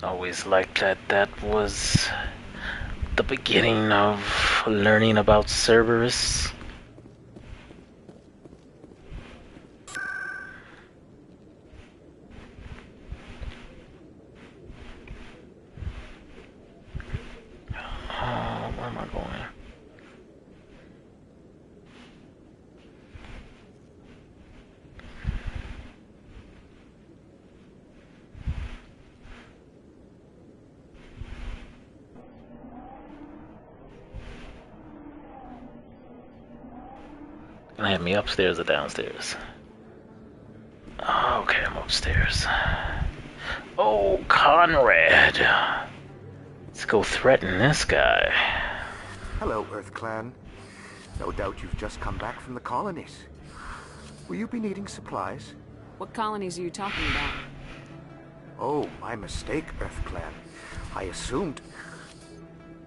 Always liked that. That was the beginning of learning about Cerberus. Where am I going? Gonna have me upstairs or downstairs? Oh, okay, I'm upstairs. Oh, Conrad. Let's go threaten this guy. Hello, Earth Clan. No doubt you've just come back from the colonies. Will you be needing supplies? What colonies are you talking about? Oh, my mistake, Earth Clan. I assumed...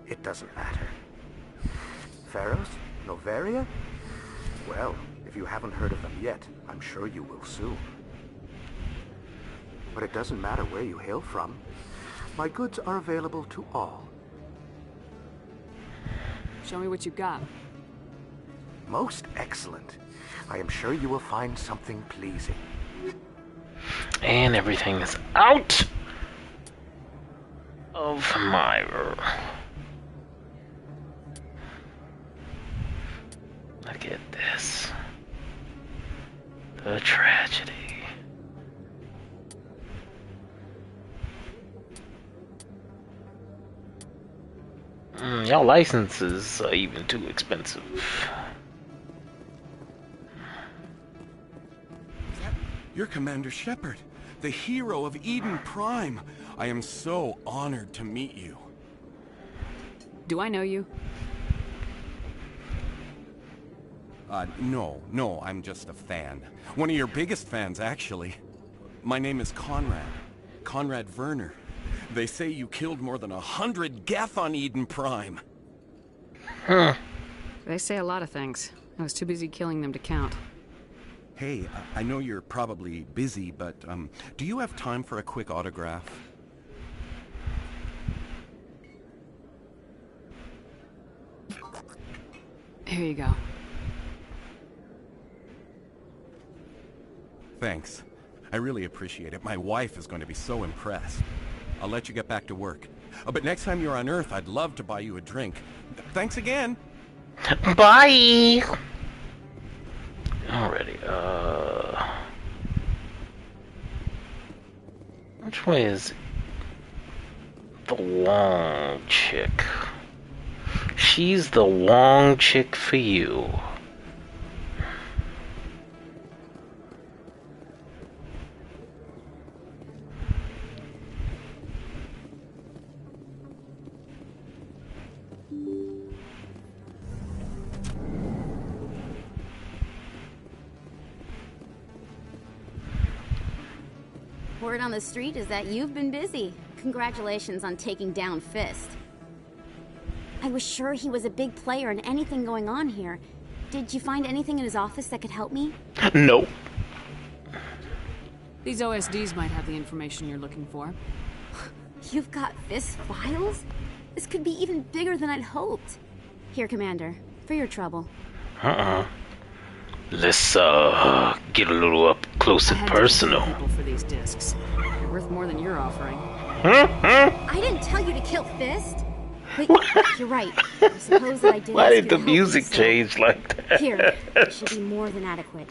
It doesn't matter. Pharaohs? Novaria? Well, if you haven't heard of them yet, I'm sure you will soon. But it doesn't matter where you hail from. My goods are available to all. Show me what you got. Most excellent. I am sure you will find something pleasing. And everything is out of Myra. Look at this. The tragedy. Y'all licenses are even too expensive. You're Commander Shepard, the hero of Eden Prime. I am so honored to meet you. Do I know you? No, I'm just a fan. One of your biggest fans, actually. My name is Conrad Werner. They say you killed more than 100 Geth on Eden Prime. They say a lot of things. I was too busy killing them to count. Hey, I know you're probably busy, but do you have time for a quick autograph? Here you go. Thanks. I really appreciate it. My wife is going to be so impressed. I'll let you get back to work. But next time you're on Earth, I'd love to buy you a drink. Thanks again. Bye. Alrighty, which way is the Wong chick? She's the Wong chick for you. Word on the street is that you've been busy. Congratulations on taking down Fist. I was sure he was a big player in anything going on here. Did you find anything in his office that could help me? No. These OSDs might have the information you're looking for. You've got Fist files? This could be even bigger than I'd hoped. Here, Commander, for your trouble. Let's get a little up close and personal. People for these discs. They're worth more than you're offering. I didn't tell you to kill Fist. But you're right. I suppose that I did. Why did the music change like that? Here, it should be more than adequate.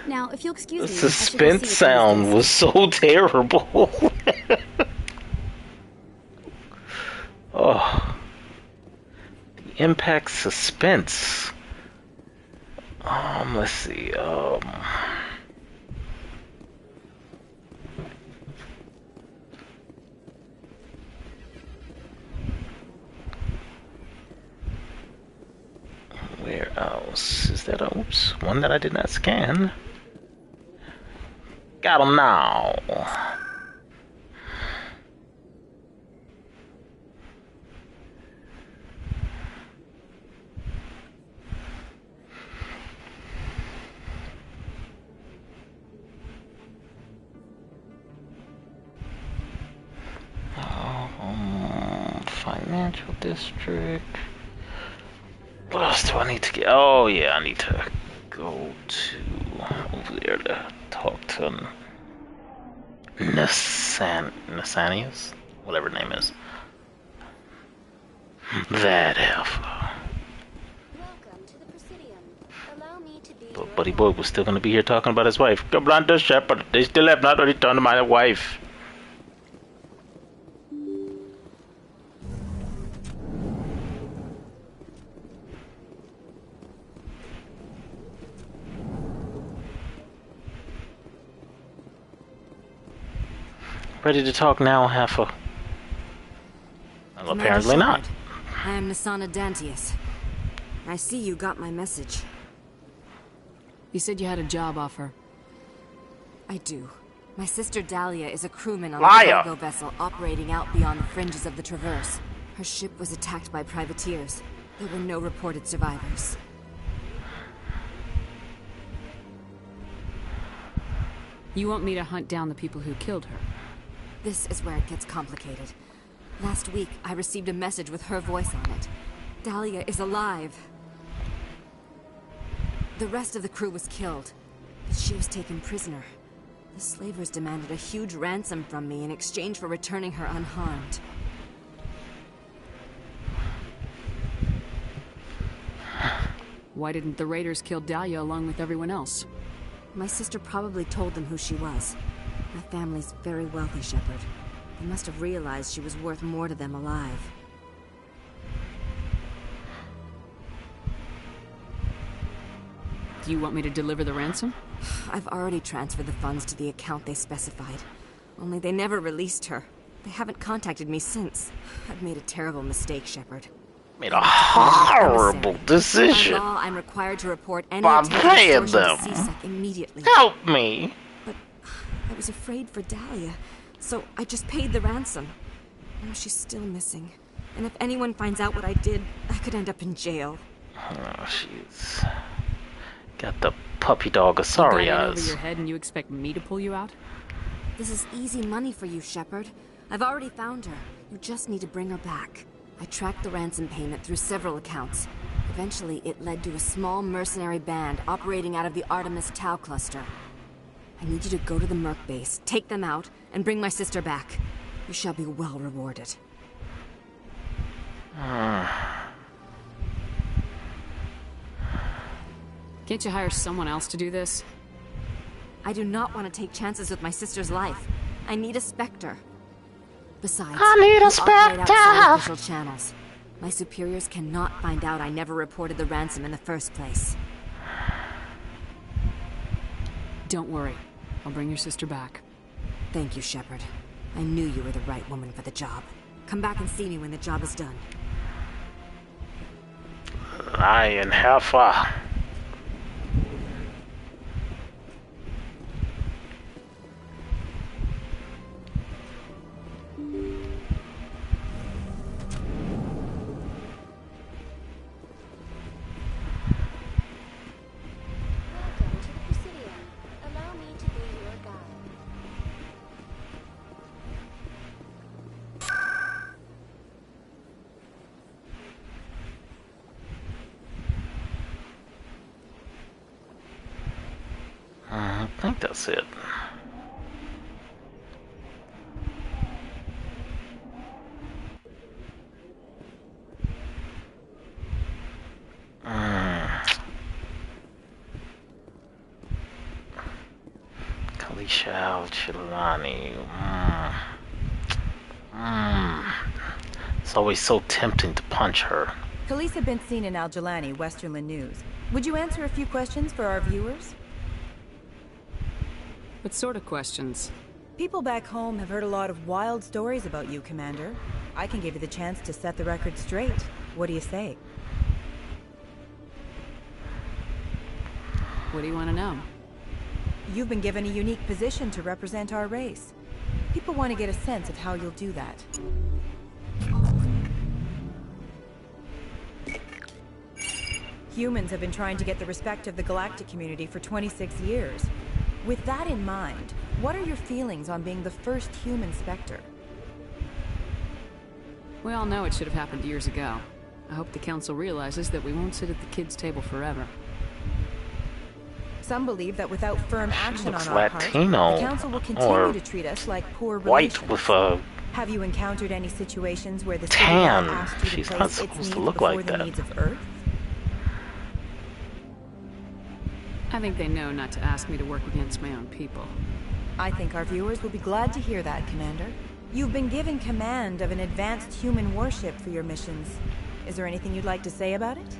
Now, if you'll excuse me, the suspense sound was so terrible. Oh, the impact suspense. Let's see. Where else? Is that oops, one that I did not scan? Got him now. Financial district. What else do I need to get? Oh yeah, I need to go to over there to talk to Nasanius, whatever her name is. That heifer. But Buddy Boy was still gonna be here talking about his wife. Commander Shepard, they still have not returned my wife. Ready to talk now, heifer? Well, apparently not. I am Nasana Dantius. I see you got my message. You said you had a job offer. I do. My sister Dahlia is a crewman on Liar. a cargo vessel operating out beyond the fringes of the Traverse. Her ship was attacked by privateers. There were no reported survivors. You want me to hunt down the people who killed her? This is where it gets complicated. Last week, I received a message with her voice on it. Dahlia is alive. The rest of the crew was killed, but she was taken prisoner. The slavers demanded a huge ransom from me in exchange for returning her unharmed. Why didn't the raiders kill Dahlia along with everyone else? My sister probably told them who she was. My family's very wealthy, Shepard. They must have realized she was worth more to them alive. Do you want me to deliver the ransom? I've already transferred the funds to the account they specified. Only they never released her. They haven't contacted me since. I've made a terrible mistake, Shepard. Made a horrible decision. By law, I'm required to report any by attempt paying to them. C-Sec immediately. Help me. But I was afraid for Dahlia, so I just paid the ransom. Now she's still missing. And if anyone finds out what I did, I could end up in jail. Oh, she's got the puppy dog of sorry Gun over eyes. your head and you expect me to pull you out? This is easy money for you, Shepard. I've already found her. You just need to bring her back. I tracked the ransom payment through several accounts. Eventually, it led to a small mercenary band operating out of the Artemis Tau cluster. I need you to go to the Merc base, take them out, and bring my sister back. You shall be well rewarded. Can't you hire someone else to do this? I do not want to take chances with my sister's life. I need a Spectre. Besides, I need a you operate outside Spectre! official channels. My superiors cannot find out I never reported the ransom in the first place. Don't worry. I'll bring your sister back. Thank you, Shepard. I knew you were the right woman for the job. Come back and see me when the job is done. Lion heifer. I think that's it. Kalisha Al-Chilani. It's always so tempting to punch her. Khaleesa Benzine in Al-Jalani, Westerland News. Would you answer a few questions for our viewers? What sort of questions? People back home have heard a lot of wild stories about you, Commander. I can give you the chance to set the record straight. What do you say? What do you want to know? You've been given a unique position to represent our race. People want to get a sense of how you'll do that. Humans have been trying to get the respect of the galactic community for 26 years. With that in mind, what are your feelings on being the first human Spectre? We all know it should have happened years ago. I hope the Council realizes that we won't sit at the kids' table forever. Some believe that without firm action on our Latino, part, the Council will or continue to treat us like poor white relations. with a Have you encountered any situations where the city tan. asked you She's to not place supposed its to needs look before like the that. needs of Earth? I think they know not to ask me to work against my own people. I think our viewers will be glad to hear that, Commander. You've been given command of an advanced human warship for your missions. Is there anything you'd like to say about it?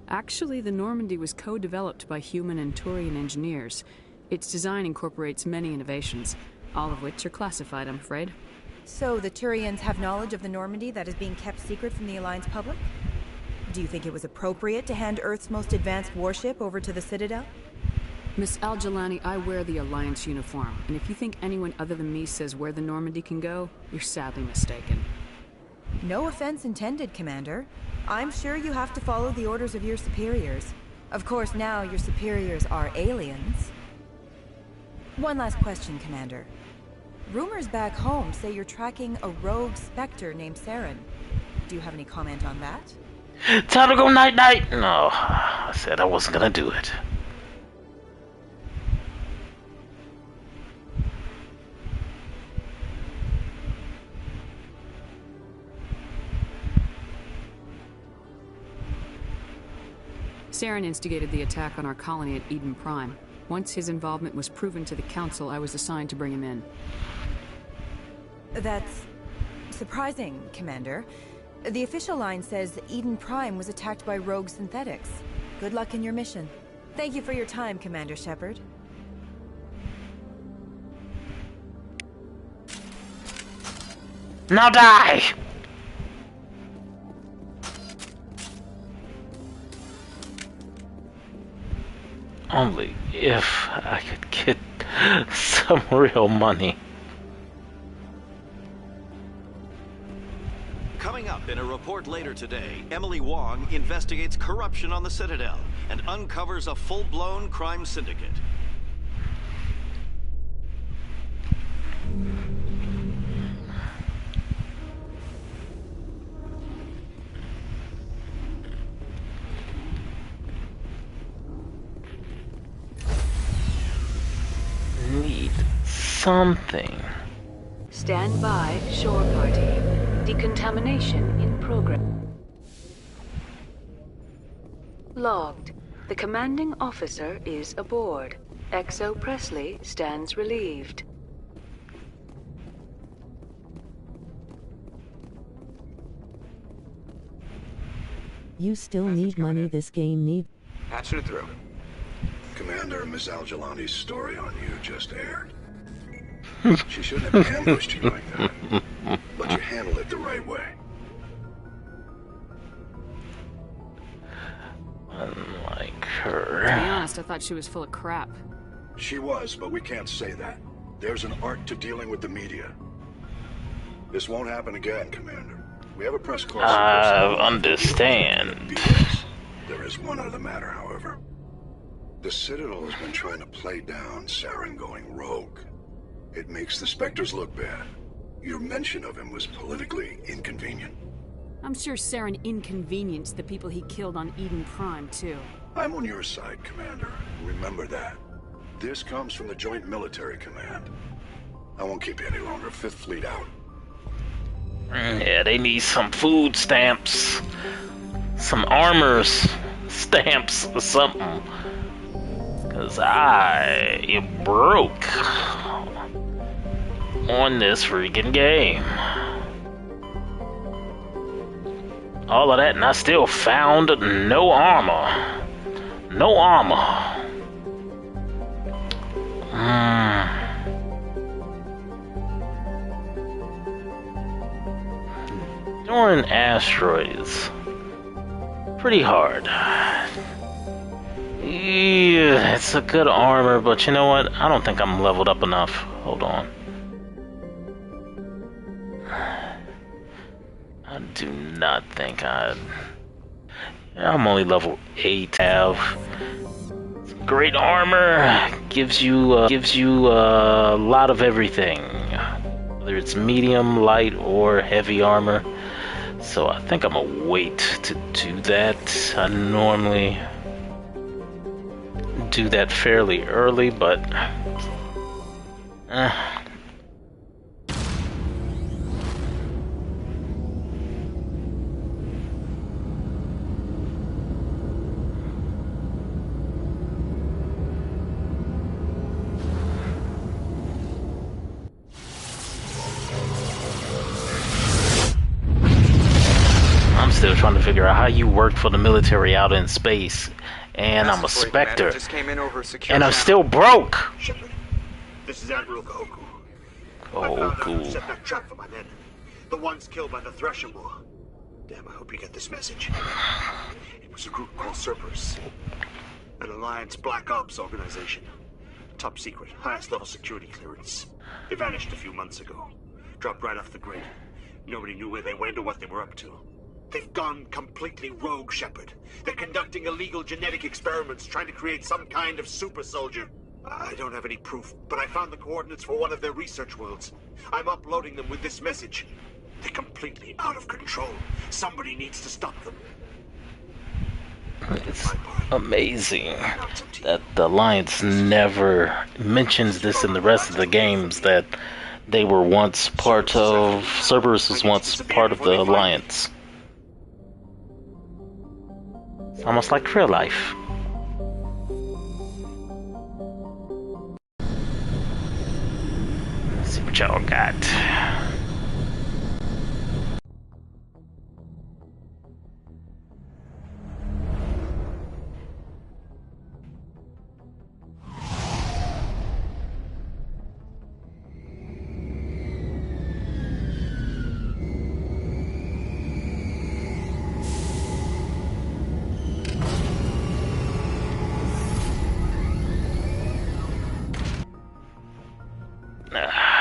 Actually, the Normandy was co-developed by human and Turian engineers. Its design incorporates many innovations, all of which are classified, I'm afraid. So the Turians have knowledge of the Normandy that is being kept secret from the Alliance public? Do you think it was appropriate to hand Earth's most advanced warship over to the Citadel? Miss Al-Jalani, I wear the Alliance uniform, and if you think anyone other than me says where the Normandy can go, you're sadly mistaken. No offense intended, Commander. I'm sure you have to follow the orders of your superiors. Of course, now your superiors are aliens. One last question, Commander. Rumors back home say you're tracking a rogue Spectre named Saren. Do you have any comment on that? Time to go night-night! No, I said I wasn't gonna do it. Saren instigated the attack on our colony at Eden Prime. Once his involvement was proven to the Council, I was assigned to bring him in. That's surprising, Commander. The official line says Eden Prime was attacked by rogue synthetics. Good luck in your mission. Thank you for your time, Commander Shepard. Now die! Only if I could get some real money. Coming up in a report later today, Emily Wong investigates corruption on the Citadel and uncovers a full-blown crime syndicate. Need something. Stand by, shore party. Decontamination in progress. Logged. The commanding officer is aboard. XO Presley stands relieved. You still need money. This game needs. Patching it through. Commander, Miss Al-Jalani's story on you just aired. She shouldn't have ambushed you like that. But you handled it the right way. Unlike her. To be honest, I thought she was full of crap. She was, but we can't say that. There's an art to dealing with the media. This won't happen again, Commander. We have a press corps. I understand. There is one other matter, however. The Citadel has been trying to play down Saren going rogue. It makes the Spectres look bad. Your mention of him was politically inconvenient. I'm sure Saren inconvenienced the people he killed on Eden Prime, too. I'm on your side, Commander. Remember that. This comes from the Joint Military Command. I won't keep you any longer. Fifth Fleet out. Yeah, they need some food stamps. Some armors stamps or something. Cause I broke on this freaking game. All of that and I still found no armor. No armor. Ignoring asteroids. Pretty hard. Yeah, it's a good armor, but you know what? I don't think I'm leveled up enough. Hold on. I do not think I'm only level 8. Have great armor. Gives you a lot of everything. Whether it's medium, light, or heavy armor. So I think I'm gonna wait to do that. I normally do that fairly early, but I'm still trying to figure out how you work for the military out in space. And I'm a Spectre. And I'm still broke. Shepard, this is Admiral Koku. Koku. Set that trap for my men. The ones killed by the Thresher War. Damn, I hope you get this message. It was a group called Cerberus. An Alliance Black Ops organization. Top secret, highest level security clearance. They vanished a few months ago. Dropped right off the grid. Nobody knew where they went or what they were up to. They've gone completely rogue, Shepard. They're conducting illegal genetic experiments, trying to create some kind of super soldier. I don't have any proof, but I found the coordinates for one of their research worlds. I'm uploading them with this message. They're completely out of control. Somebody needs to stop them. It's amazing that the Alliance never mentions this in the rest of the games, that they were once part of... Cerberus was once part of the Alliance. Almost like real life. Let's see what y'all got.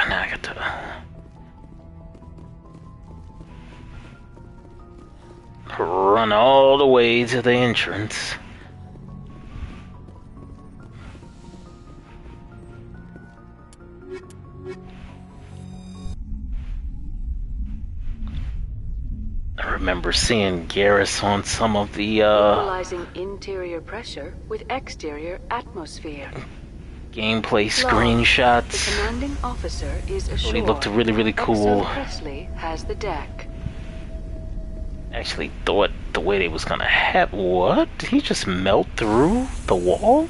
Now I got to run all the way to the entrance. I remember seeing Garrus on some of the Equalizing interior pressure with exterior atmosphere. gameplay screenshots. The commanding officer is ashore. He looked really cool. XO Presley has the deck. Actually thought the way they was gonna have... What? Did he just melt through the wall?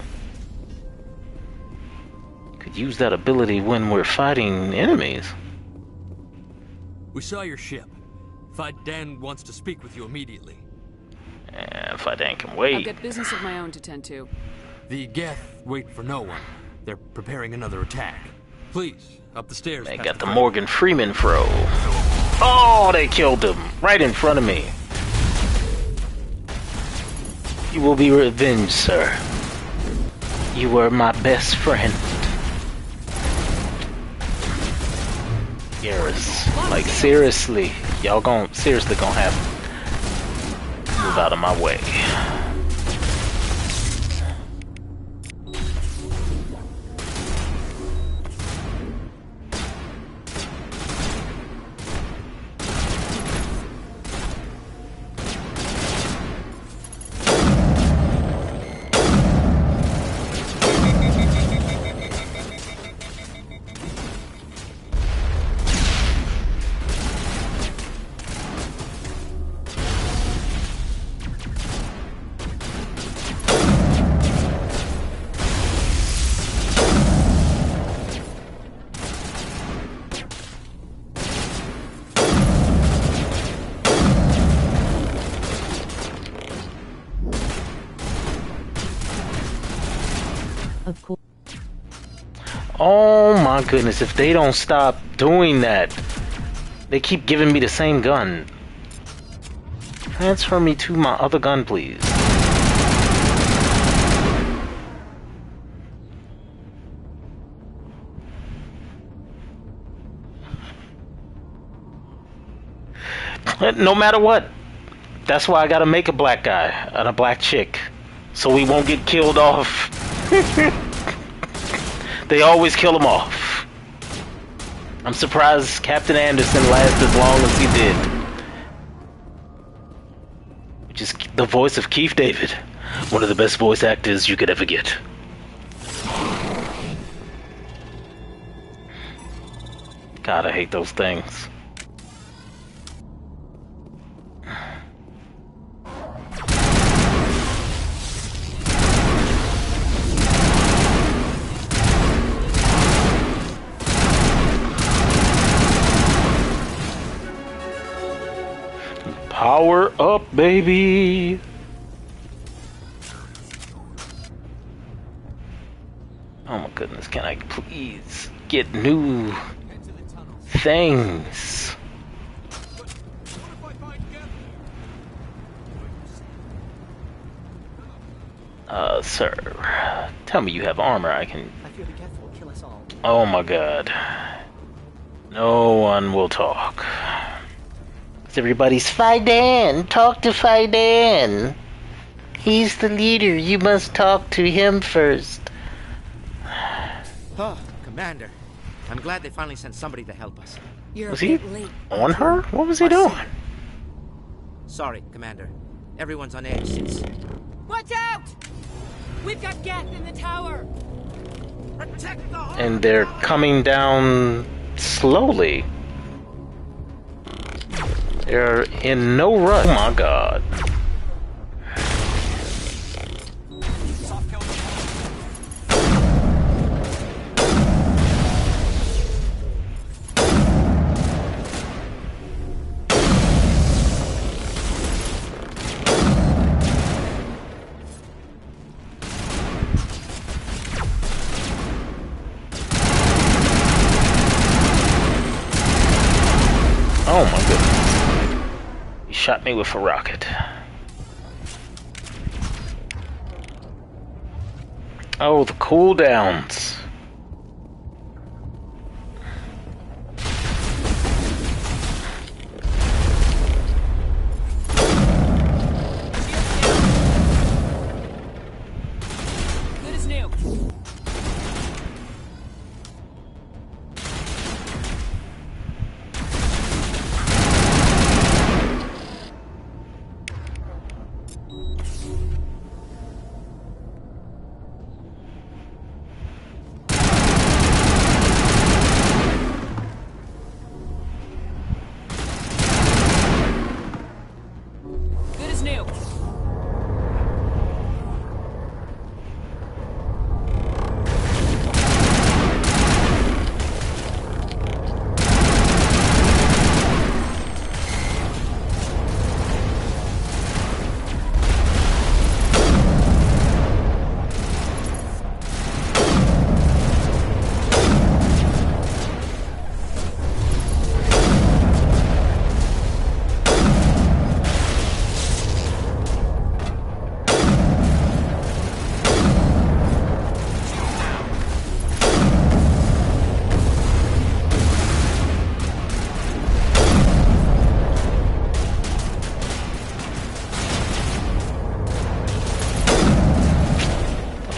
Could use that ability when we're fighting enemies. We saw your ship. Faidan wants to speak with you immediately. And Faidan can wait. I've got business of my own to tend to. The Geth wait for no one. They're preparing another attack. Please, up the stairs. They got the Morgan Freeman fro. Oh, they killed him right in front of me. You will be revenged, sir. You were my best friend. Garrus, like seriously, y'all seriously gonna have to move out of my way. Of course. Oh my goodness, if they don't stop doing that. They keep giving me the same gun. Transfer me to my other gun, please. No matter what. That's why I gotta make a black guy and a black chick. So we won't get killed off. They always kill him off. I'm surprised Captain Anderson lasted as long as he did. Which is the voice of Keith David. One of the best voice actors you could ever get. God, I hate those things. Power up, baby! Oh my goodness, can I please get new things? Sir, tell me you have armor I can... I fear the Geth will kill us all. Oh my god. No one will talk. Everybody's Faidan. Talk to Faidan. He's the leader. You must talk to him first. Oh, Commander. I'm glad they finally sent somebody to help us. Was he on her? What was he doing? Sorry, Commander. Everyone's on edge since... Watch out! We've got Geth in the tower! Protect the whole... And they're coming down slowly. They're in no rush. Oh my god. Oh my goodness. He shot me with a rocket. Oh, the cooldowns. Good as new. Good as new.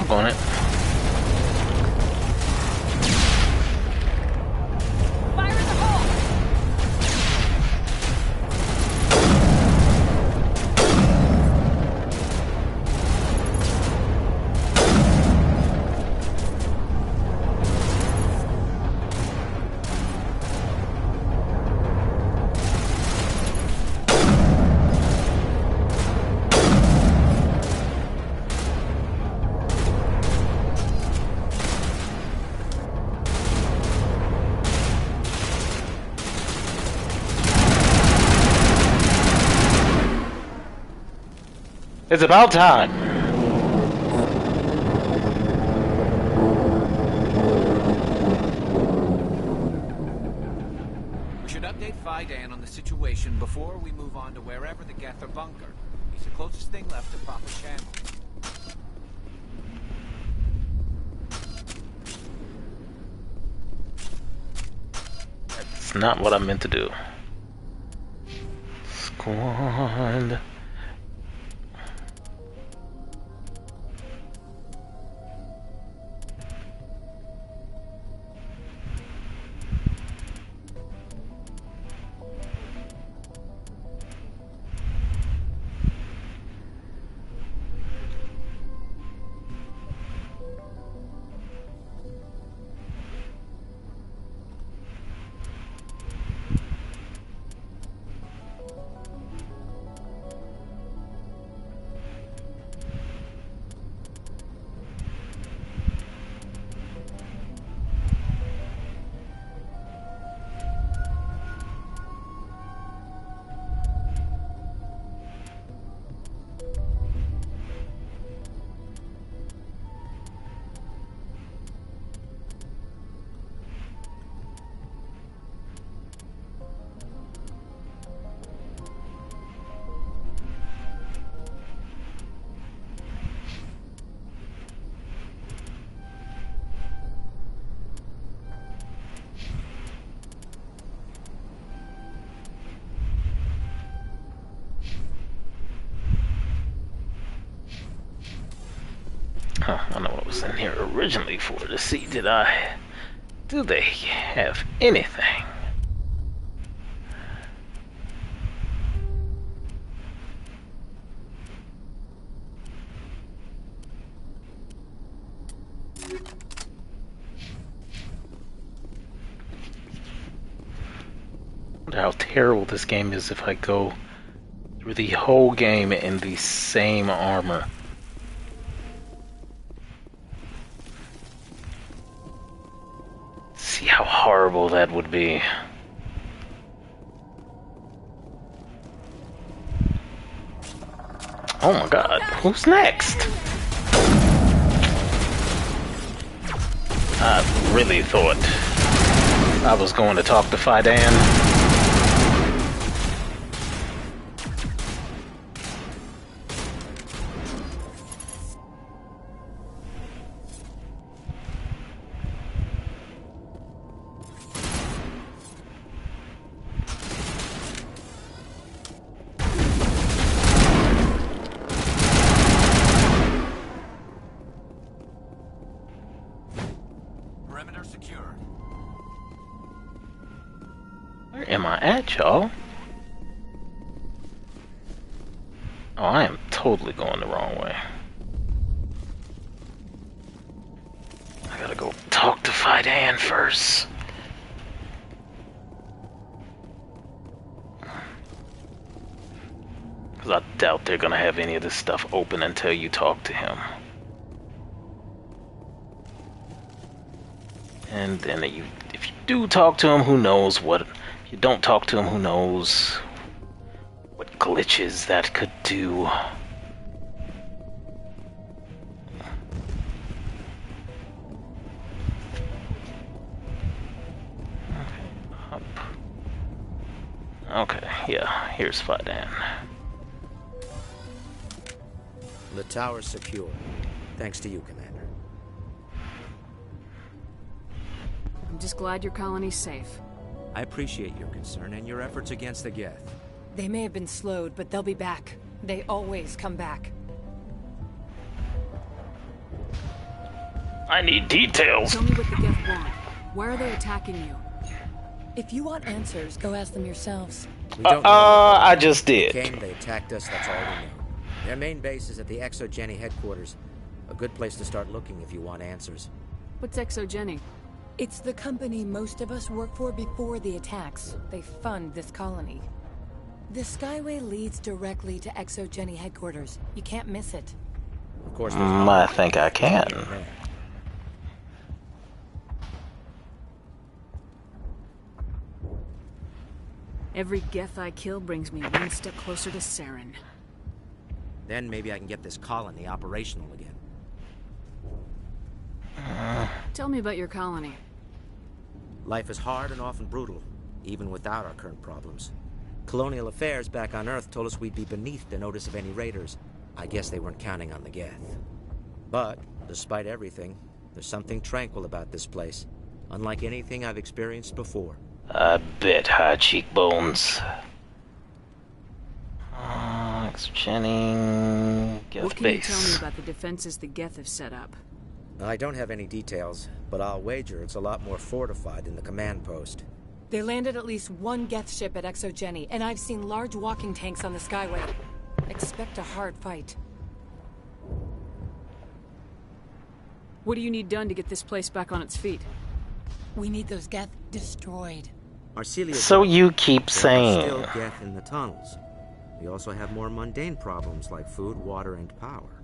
On it. Fire in the hole! It's about time. We should update Fidan on the situation before we move on to wherever the Geth are bunkered. He's the closest thing left to proper channel. That's not what I meant to do. Squad. was in here originally for, to see do they have anything? I wonder how terrible this game is if I go through the whole game in the same armor. See how horrible that would be. Oh my god, who's next? I really thought I was going to talk to Fidan. Perimeter secured. Where am I at, y'all? Oh, I am totally going the wrong way. I gotta go talk to Fidan first. Because I doubt they're gonna have any of this stuff open until you talk to him. And then if you do talk to him, who knows what... If you don't talk to him, who knows what glitches that could do. Okay, yeah, here's Fidan. The tower's secure. Thanks to you, Commander. I'm just glad your colony's safe. I appreciate your concern and your efforts against the Geth. They may have been slowed, but they'll be back. They always come back. I need details. Tell me what the Geth want. Why are they attacking you? If you want answers, go ask them yourselves. We don't know. I just did. They came, they attacked us, that's all we know. Their main base is at the Exogeny headquarters. A good place to start looking if you want answers. What's Exogeny? It's the company most of us worked for before the attacks. They fund this colony. The Skyway leads directly to Exogeny headquarters. You can't miss it. Of course, I think I can. Every Geth I kill brings me one step closer to Saren. Then maybe I can get this colony operational again. Tell me about your colony. Life is hard and often brutal, even without our current problems. Colonial affairs back on Earth told us we'd be beneath the notice of any raiders. I guess they weren't counting on the Geth. But, despite everything, there's something tranquil about this place. Unlike anything I've experienced before. I bet high cheekbones. Exogeny, Geth What can base. you tell me about the defenses the Geth have set up? I don't have any details, but I'll wager it's a lot more fortified than the command post. They landed at least one Geth ship at Exogeny, and I've seen large walking tanks on the Skyway. Expect a hard fight. What do you need done to get this place back on its feet? We need those Geth destroyed. So you keep There are saying. still Geth in the tunnels. We also have more mundane problems like food, water, and power.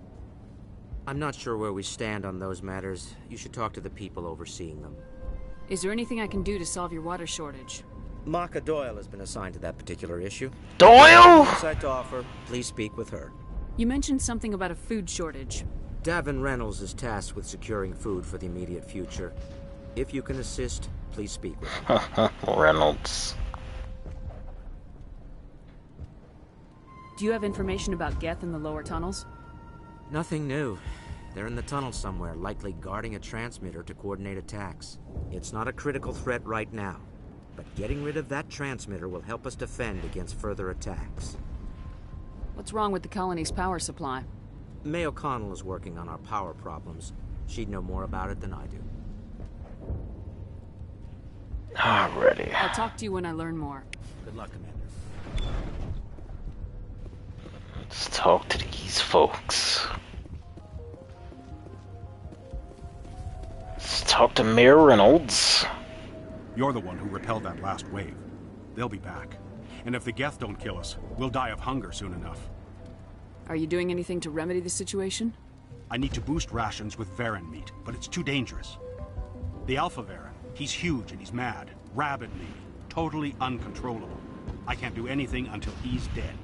I'm not sure where we stand on those matters. You should talk to the people overseeing them. Is there anything I can do to solve your water shortage? Maka Doyle has been assigned to that particular issue. Doyle? Insight to offer. Please speak with her. You mentioned something about a food shortage. Davin Reynolds is tasked with securing food for the immediate future. If you can assist, please speak with her. Reynolds. Do you have information about Geth in the lower tunnels? Nothing new. They're in the tunnel somewhere, likely guarding a transmitter to coordinate attacks. It's not a critical threat right now, but getting rid of that transmitter will help us defend against further attacks. What's wrong with the colony's power supply? May O'Connell is working on our power problems. She'd know more about it than I do. Alrighty. I'll talk to you when I learn more. Good luck, Commander. Let's talk to these folks. Let's talk to Mayor Reynolds. You're the one who repelled that last wave. They'll be back. And if the Geth don't kill us, we'll die of hunger soon enough. Are you doing anything to remedy the situation? I need to boost rations with Varen meat, but it's too dangerous. The Alpha Varen, he's huge and he's mad, rabid meat, totally uncontrollable. I can't do anything until he's dead.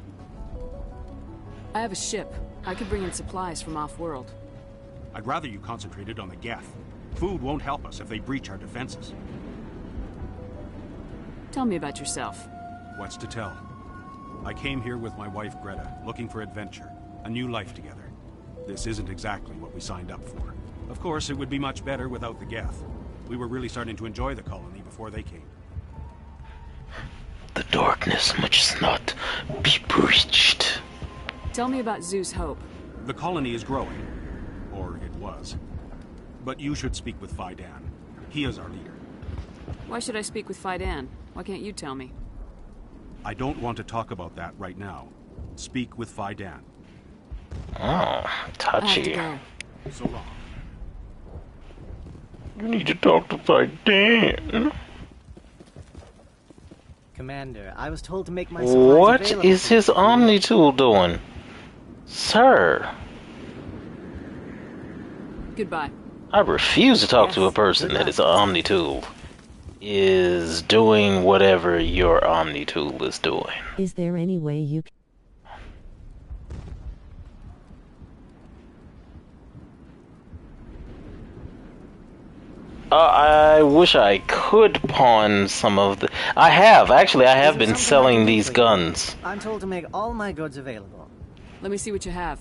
I have a ship. I could bring in supplies from off-world. I'd rather you concentrated on the Geth. Food won't help us if they breach our defenses. Tell me about yourself. What's to tell? I came here with my wife Greta, looking for adventure, a new life together. This isn't exactly what we signed up for. Of course, it would be much better without the Geth. We were really starting to enjoy the colony before they came. The darkness must not be breached. Tell me about Zeus Hope. The colony is growing. Or it was. But you should speak with Fidan. He is our leader. Why should I speak with Fidan? Why can't you tell me? I don't want to talk about that right now. Speak with Fidan. Oh, touchy. So long. You need to talk to Fidan. Commander, I was told to make my supplies What available. is his Omni tool doing? Sir. Goodbye. I refuse to talk to a person that is Omni tool is doing whatever your Omni tool is doing. Is there any way you can... I wish I could pawn some of the... I have been selling these guns. I'm told to make all my goods available. Let me see what you have.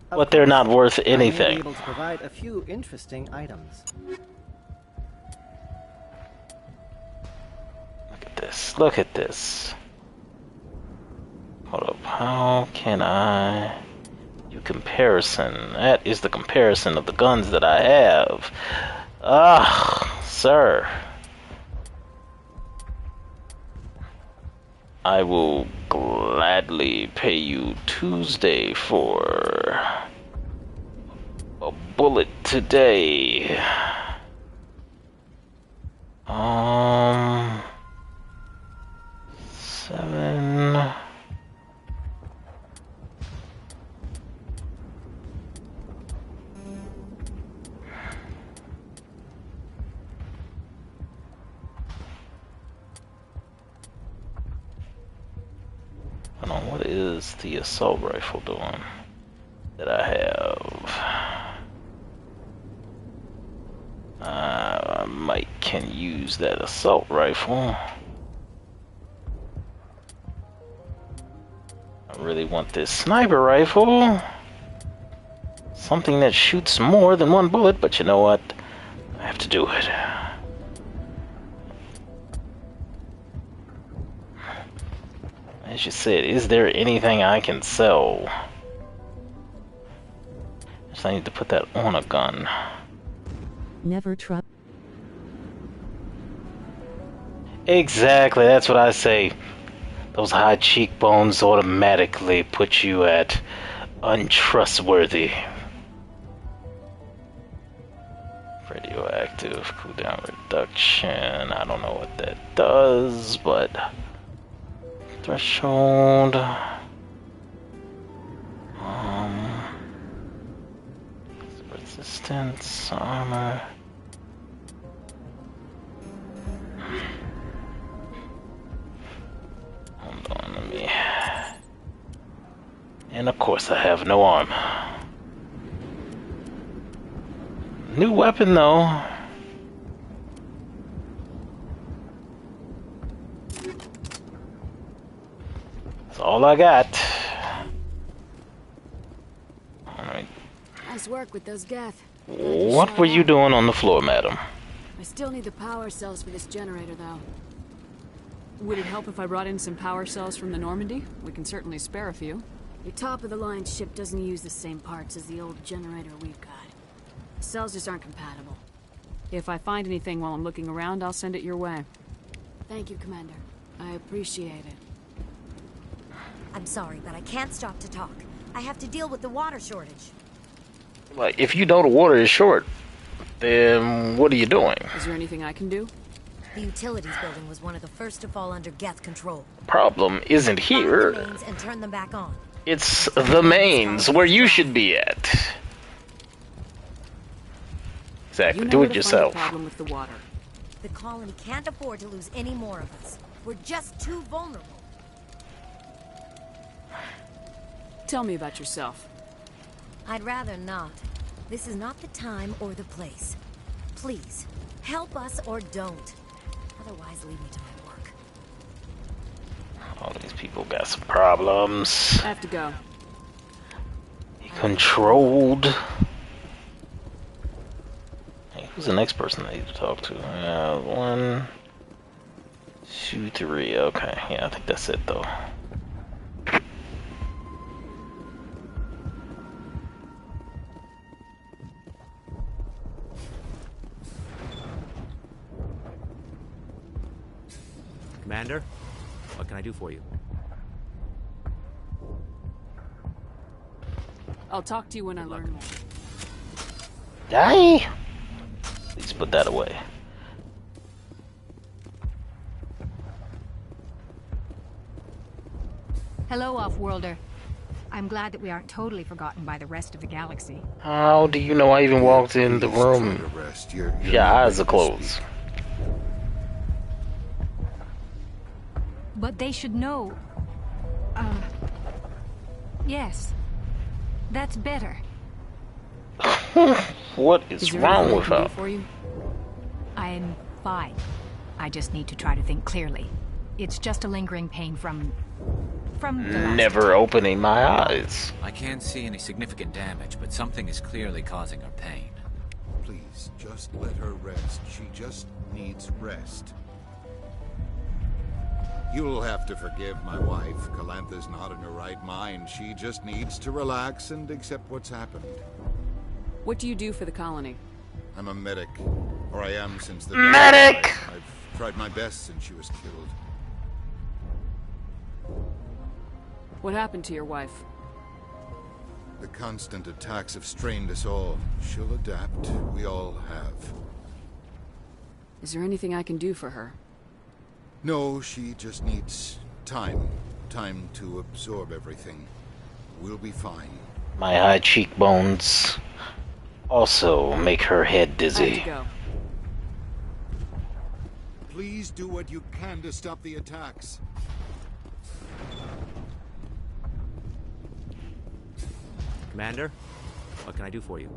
But they're not worth I may anything. be able to provide a few interesting items. Look at this. Look at this. Hold up. How can I... do comparison? That is the comparison of the guns that I have. Ah, sir. I will gladly pay you Tuesday for a bullet today. 7. Hold on, what is the assault rifle doing that I have? I might can use that assault rifle. I really want this sniper rifle. Something that shoots more than one bullet, but you know what? I have to do it. As you said, is there anything I can sell? Just I need to put that on a gun. Never trust. Exactly, that's what I say. Those high cheekbones automatically put you at untrustworthy. Radioactive cooldown reduction. I don't know what that does, but threshold. Resistance, armor. Hold on, let me. And of course, I have no arm. New weapon, though. That's all I got. Alright. Nice work with those Geth. What were you doing on the floor, madam? I still need the power cells for this generator, though. Would it help if I brought in some power cells from the Normandy? We can certainly spare a few. Your top-of-the-line ship doesn't use the same parts as the old generator we've got. Cells just aren't compatible. If I find anything while I'm looking around, I'll send it your way. Thank you, Commander. I appreciate it. I'm sorry, but I can't stop to talk. I have to deal with the water shortage. Like, if you know the water is short, then what are you doing? Is there anything I can do? The utilities building was one of the first to fall under Geth control. Problem isn't here. Find the mains and turn them back on. It's the mains, where you should be at. Exactly, do it yourself. Problem with the water. The colony can't afford to lose any more of us. We're just too vulnerable. Tell me about yourself. I'd rather not. This is not the time or the place. Please, help us or don't. Otherwise, leave me to my work. All these people got some problems. I have to go. Controlled. Hey, who's the next person I need to talk to? 1, 2, 3. Okay, yeah, I think that's it though. Commander, what can I do for you? I'll talk to you when I learn more. Die! Please put that away. Hello, Off-Worlder. I'm glad that we aren't totally forgotten by the rest of the galaxy. How do you know I even walked in the room? Your eyes are closed. But they should know. Yes. That's better. What is wrong with her? I'm fine. I just need to try to think clearly. It's just a lingering pain from the last Never opening my eyes. I can't see any significant damage, but something is clearly causing her pain. Please, just let her rest. She just needs rest. You'll have to forgive my wife. Calantha's not in her right mind. She just needs to relax and accept what's happened. What do you do for the colony? I'm a medic. Or I am since the medic! day I've tried my best since she was killed. What happened to your wife? The constant attacks have strained us all. She'll adapt. We all have. Is there anything I can do for her? No, she just needs time. Time to absorb everything. We'll be fine. My high cheekbones also make her head dizzy. I have to go. Please do what you can to stop the attacks. Commander, what can I do for you?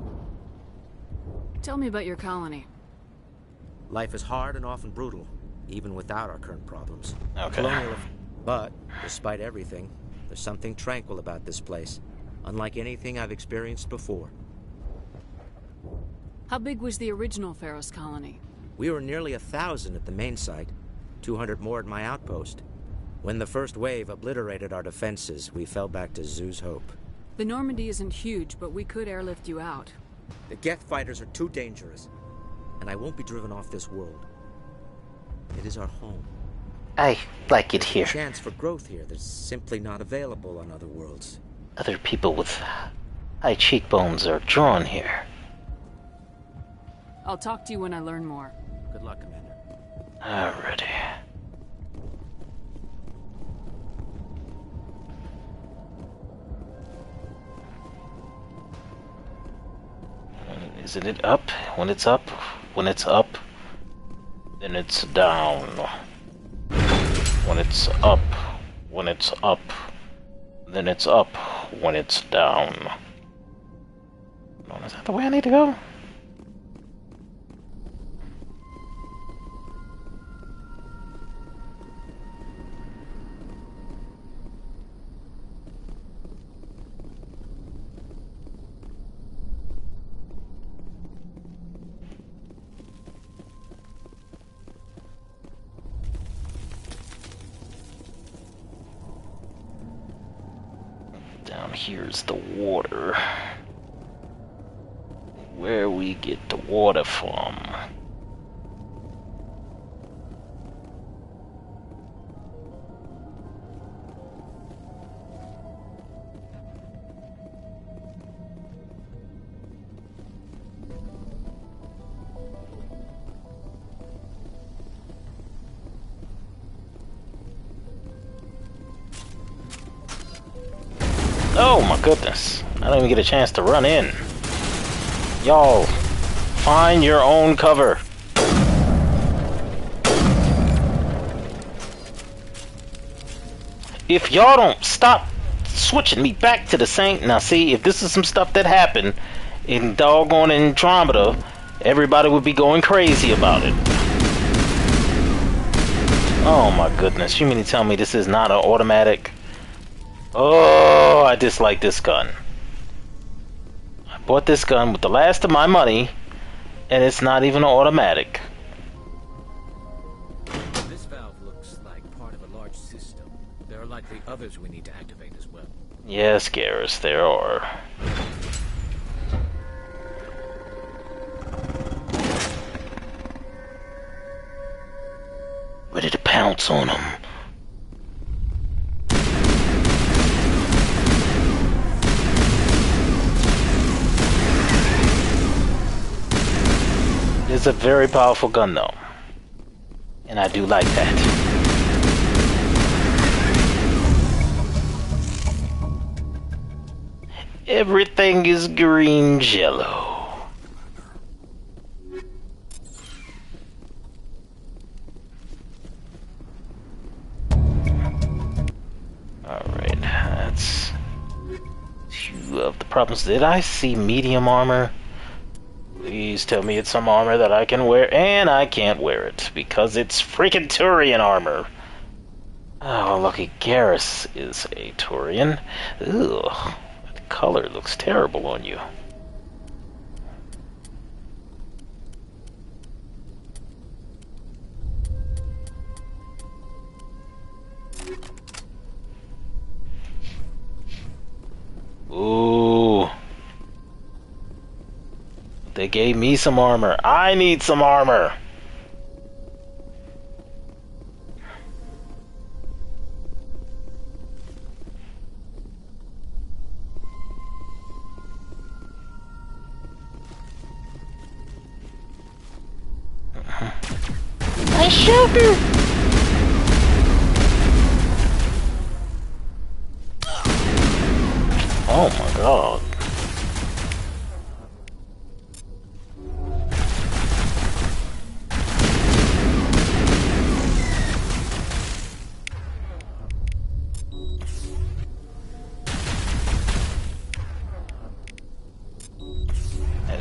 Tell me about your colony. Life is hard and often brutal, even without our current problems. Okay. But, despite everything, there's something tranquil about this place, unlike anything I've experienced before. How big was the original Pharaoh's colony? We were nearly 1,000 at the main site, 200 more at my outpost. When the first wave obliterated our defenses, we fell back to Zoo's Hope. The Normandy isn't huge, but we could airlift you out. The Geth fighters are too dangerous, and I won't be driven off this world. It is our home. I like it here. A chance for growth here that's simply not available on other worlds. Other people with high cheekbones are drawn here. I'll talk to you when I learn more. Good luck, Commander. Alrighty. Isn't it up? When it's up? When it's up, then it's down. When it's up, when it's up, then it's up. When it's down. Is that the way I need to go? Down here's the water. where we get the water from. Oh my goodness. I don't even get a chance to run in. Y'all, find your own cover. If y'all don't stop switching me back to the same... Now see, if this is some stuff that happened in doggone Andromeda, everybody would be going crazy about it. Oh my goodness, you mean to tell me this is not an automatic? Oh, I dislike this gun. I bought this gun with the last of my money, and it's not even an automatic. This valve looks like part of a large system. There are likely others we need to activate as well. Yes, Garrus, there are. Ready to pounce on them. It's a very powerful gun though, and I do like that. Everything is green jello. Alright, that's two of the problems. Did I see medium armor? Please tell me it's some armor that I can wear, and I can't wear it because it's freaking Turian armor. Oh, lucky Garrus is a Turian. Ugh, that color looks terrible on you. Ooh. They gave me some armor. I need some armor. My shelter. Oh my god.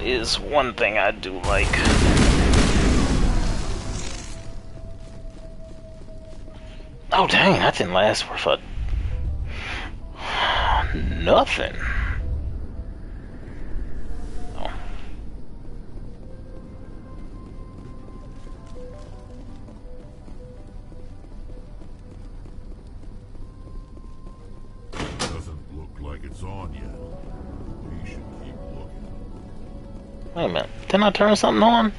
Is one thing I do like. Oh dang, that didn't last for nothing. Oh. Doesn't look like it's on yet. We should keep looking. Wait a minute, didn't I turn something on?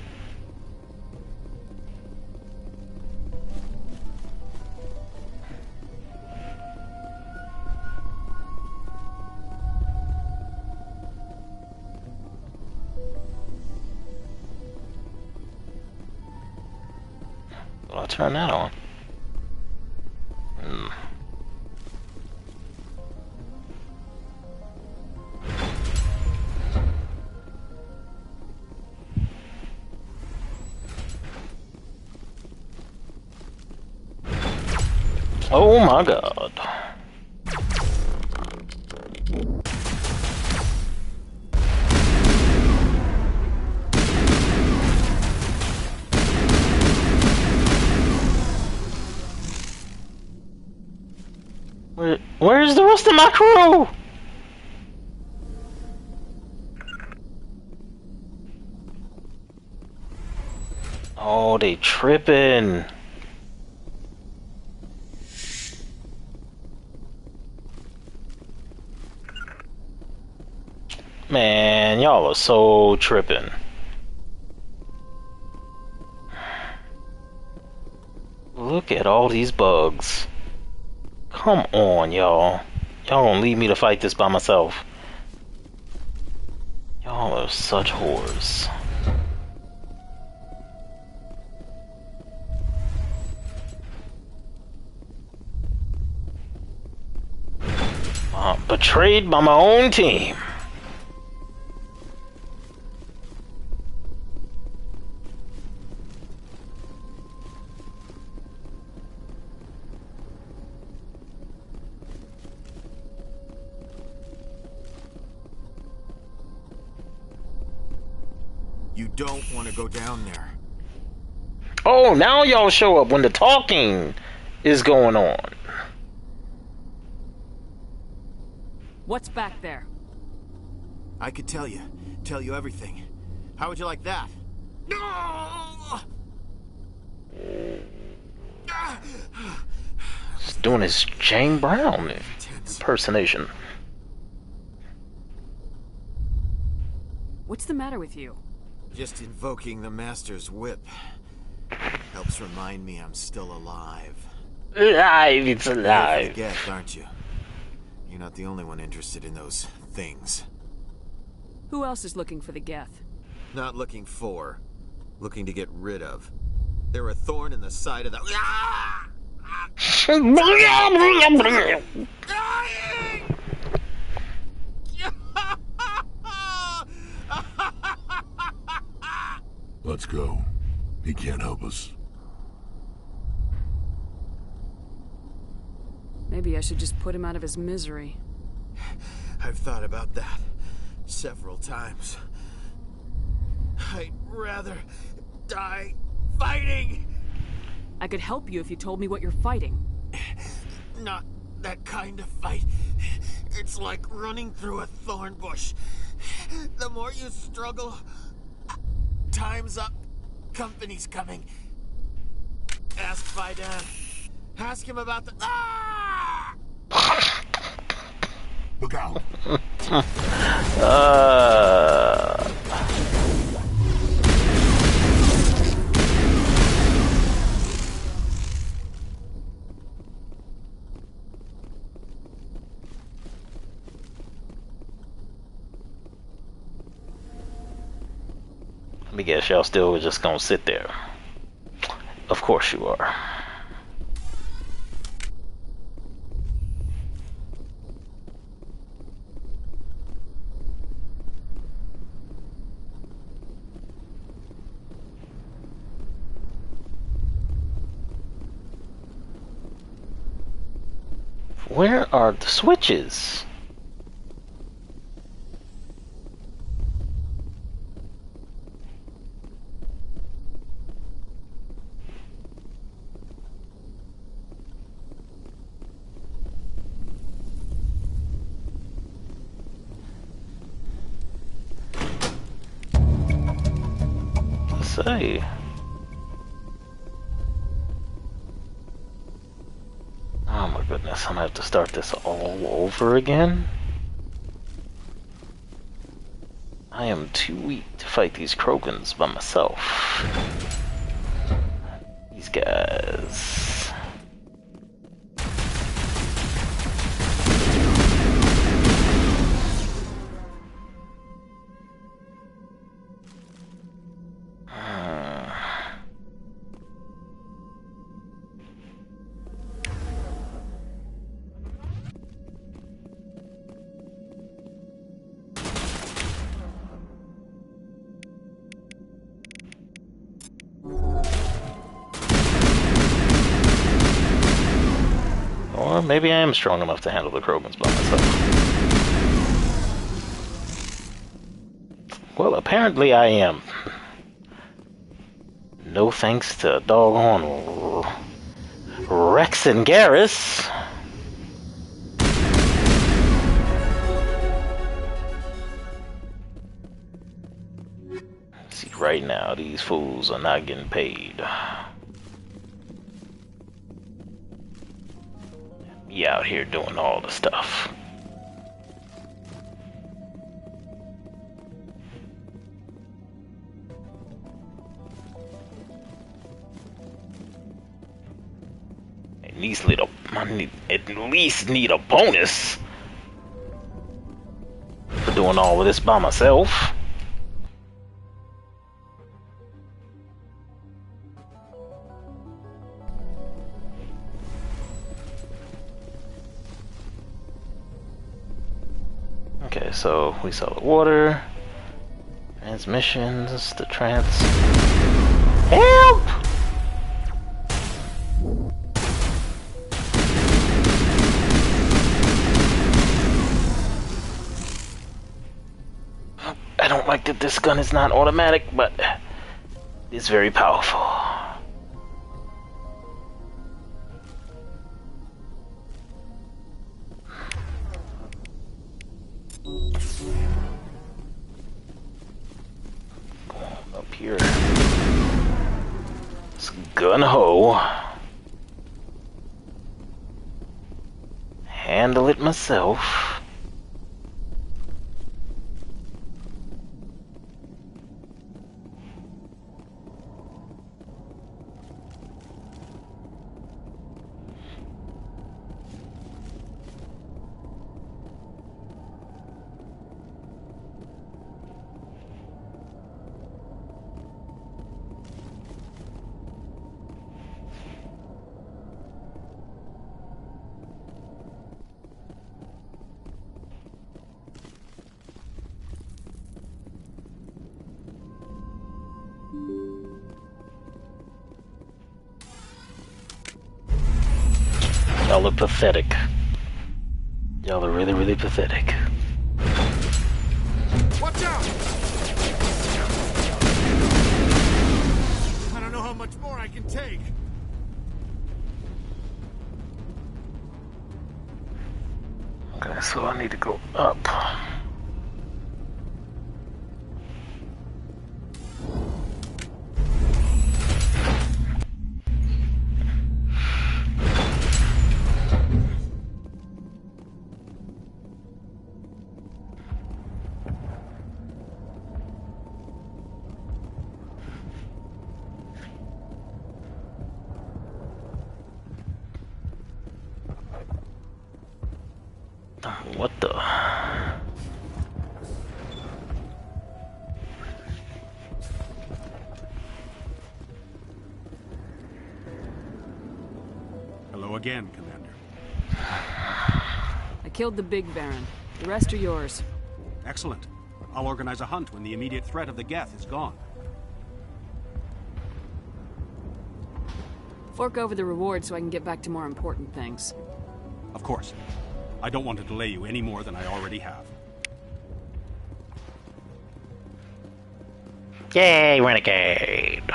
I'll turn that on. Oh my god. Where's the rest of my crew? Oh, they tripping. Man, y'all are so tripping. Look at all these bugs. Come on, y'all. Y'all gonna leave me to fight this by myself. Y'all are such whores. I'm betrayed by my own team. You don't want to go down there. Oh, now y'all show up when the talking is going on. What's back there? I could tell you everything. How would you like that? He's doing his Jane Brown impersonation. What's the matter with you? Just invoking the Master's whip helps remind me I'm still alive. Alive, it's You're alive. for the Geth, aren't you? You're not the only one interested in those things. Who else is looking for the Geth? Not looking for, looking to get rid of. They're a thorn in the side of the... Let's go. He can't help us. Maybe I should just put him out of his misery. I've thought about that several times. I'd rather die fighting. I could help you if you told me what you're fighting. Not that kind of fight. It's like running through a thorn bush. The more you struggle, time's up. Company's coming. Ask Vidan. Ask him about the... Ah! Look out. Let me guess, y'all still just gonna sit there. Of course you are. Where are the switches? Say. Oh my goodness, I'm gonna have to start this all over again. I am too weak to fight these Krogans by myself. These guys. Or maybe I am strong enough to handle the Krogans by myself. Well, apparently I am. No thanks to doggone Rex and Garrus. See, right now, these fools are not getting paid. Me out here doing all the stuff. At least need a bonus for doing all of this by myself. Okay, so we saw the water, transmissions, the Help! I don't like that this gun is not automatic, but it's very powerful. Up here. It's gun-ho. Handle it myself. Y'all are pathetic. Y'all are really, really pathetic. Watch out! I don't know how much more I can take. Okay, so I need to go up. What the? Hello again, Commander. I killed the big Baron. The rest are yours. Excellent. I'll organize a hunt when the immediate threat of the Geth is gone. Fork over the reward so I can get back to more important things. Of course. I don't want to delay you any more than I already have. Yay, renegade!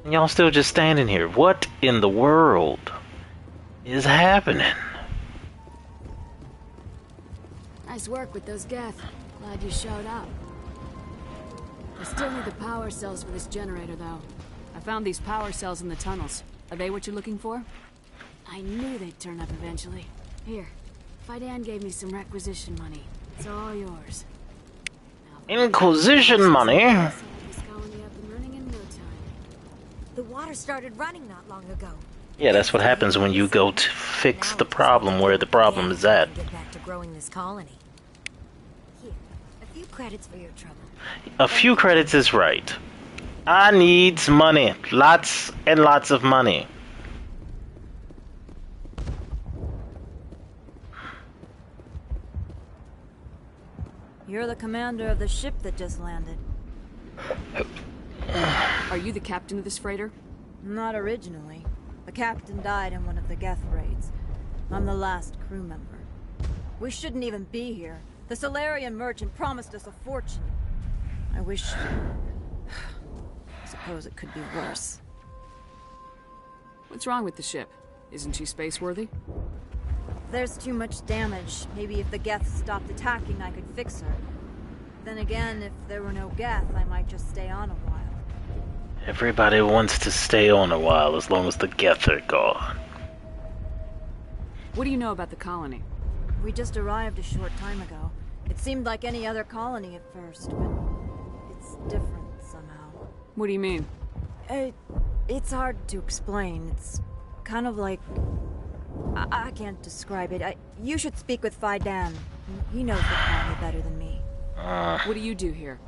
Y'all still just standing here. What in the world is happening? Nice work with those Geth. Glad you showed up. I still need the power cells for this generator, though. I found these power cells in the tunnels. Are they what you're looking for? I knew they'd turn up eventually. Here, Fidan gave me some requisition money. It's all yours. Inquisition money? The water started running not long ago. Yeah, that's what happens when you go to fix the problem where the problem is at. Get back to growing this colony. Here, a few credits for your trouble. A few credits is right. I needs money. Lots and lots of money. You're the commander of the ship that just landed. Are you the captain of this freighter? Not originally. The captain died in one of the Geth raids. I'm the last crew member. We shouldn't even be here. The Solarian merchant promised us a fortune. I wish... I suppose it could be worse. What's wrong with the ship? Isn't she space-worthy? There's too much damage. Maybe if the Geth stopped attacking, I could fix her. Then again, if there were no Geth, I might just stay on a while. Everybody wants to stay on a while as long as the Geth are gone. What do you know about the colony? We just arrived a short time ago. It seemed like any other colony at first, but it's different somehow. What do you mean? It's hard to explain. It's kind of like... I can't describe it. You should speak with Phi Dan. He knows the colony better than me. What do you do here?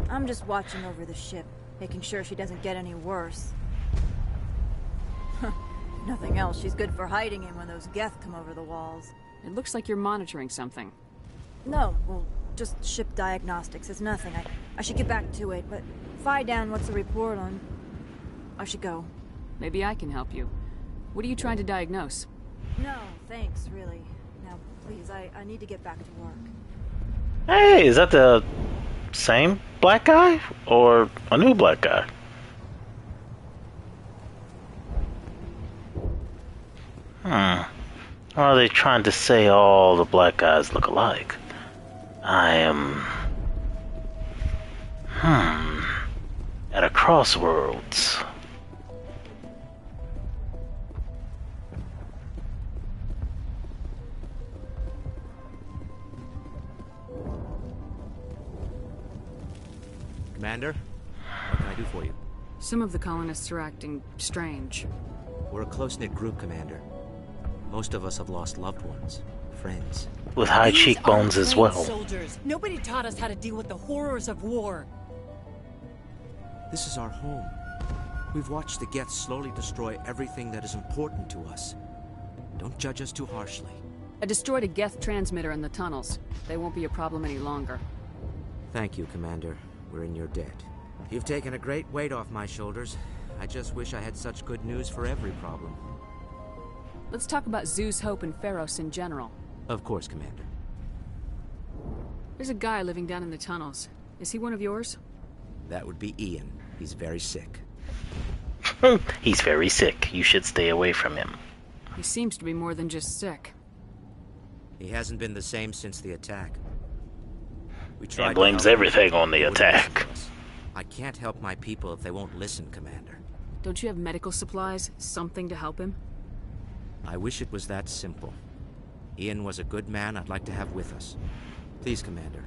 I'm just watching over the ship, making sure she doesn't get any worse. Nothing else. She's good for hiding in when those Geth come over the walls. It looks like you're monitoring something. No, well, just ship diagnostics. It's nothing. I should get back to it, but Phi Dan, what's the report on? I should go. Maybe I can help you. What are you trying to diagnose? No, thanks, really. Now, please, I need to get back to work. Hey, is that the same black guy? Or a new black guy? Or are they trying to say all the black guys look alike? I am... at a crossroads. Commander, what can I do for you? Some of the colonists are acting strange. We're a close-knit group, Commander. Most of us have lost loved ones, friends. With high cheekbones as well. Soldiers. Nobody taught us how to deal with the horrors of war. This is our home. We've watched the Geth slowly destroy everything that is important to us. Don't judge us too harshly. I destroyed a Geth transmitter in the tunnels. They won't be a problem any longer. Thank you, Commander. We're in your debt. You've taken a great weight off my shoulders. I just wish I had such good news for every problem. Let's talk about Zeus, Hope, and Pharos in general. Of course, Commander. There's a guy living down in the tunnels. Is he one of yours? That would be Ian. He's very sick. He's very sick. You should stay away from him. He seems to be more than just sick. He hasn't been the same since the attack. We tried and blames everything on the attack. I can't help my people if they won't listen, Commander. Don't you have medical supplies? Something to help him? I wish it was that simple. Ian was a good man I'd like to have with us. Please, Commander.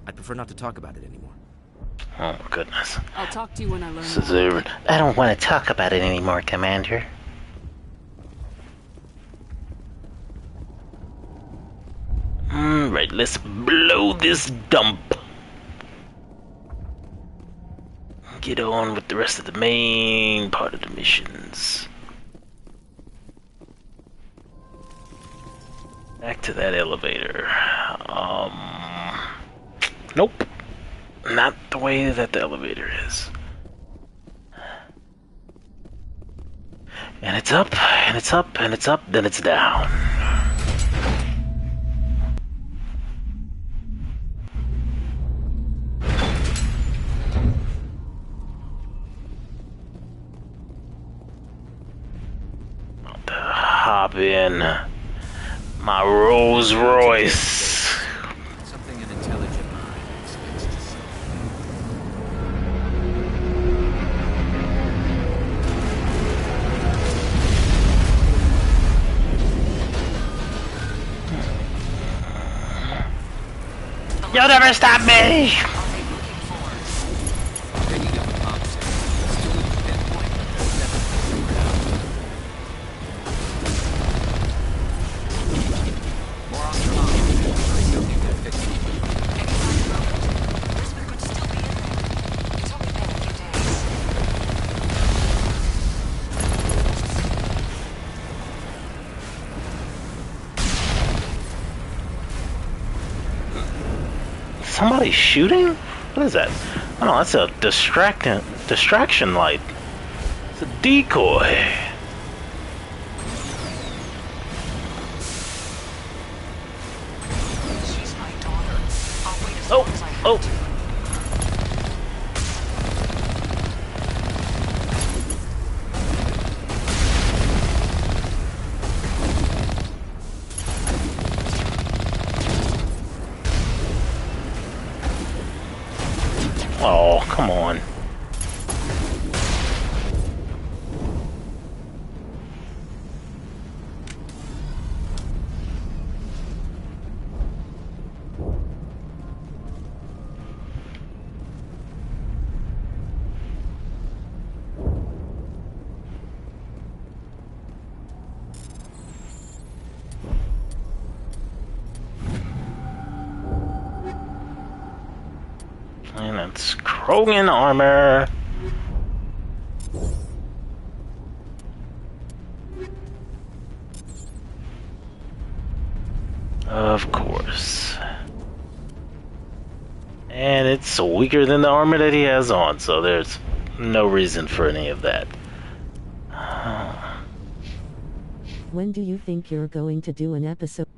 I'd prefer not to talk about it anymore. Oh, my goodness. I'll talk to you when I learn more. I don't want to talk about it anymore, Commander. Right, let's blow this dump. Get on with the rest of the main part of the missions. Back to that elevator. Nope. Not the way that the elevator is. And it's up, and it's up, and it's up, then it's down. Hop in my Rolls Royce. Something an intelligent mind expects to see. You'll never stop me! Somebody shooting? What is that? Oh no, that's a distraction light. It's a decoy. She's my daughter. I'll wait as long as I have to. Oh, come on. And it's Krogan armor. Of course. And it's weaker than the armor that he has on, so there's no reason for any of that. When do you think you're going to do an episode?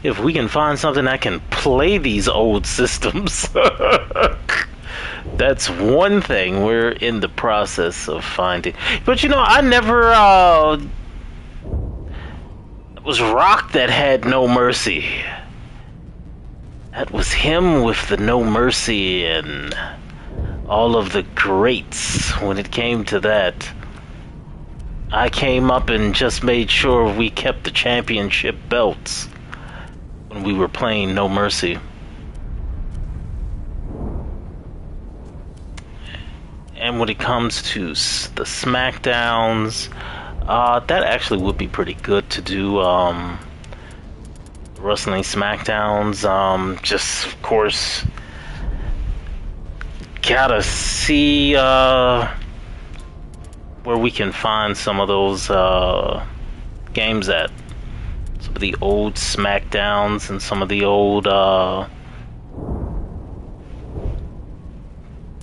If we can find something that can play these old systems, that's one thing we're in the process of finding. But you know, I never it was Rock that had No Mercy. That was him with the No Mercy and all of the greats when it came to that. I came up and just made sure we kept the championship belts when we were playing No Mercy. And when it comes to the SmackDowns, that actually would be pretty good to do. Wrestling SmackDowns, just of course gotta see where we can find some of those games at. Some of the old SmackDowns and some of the old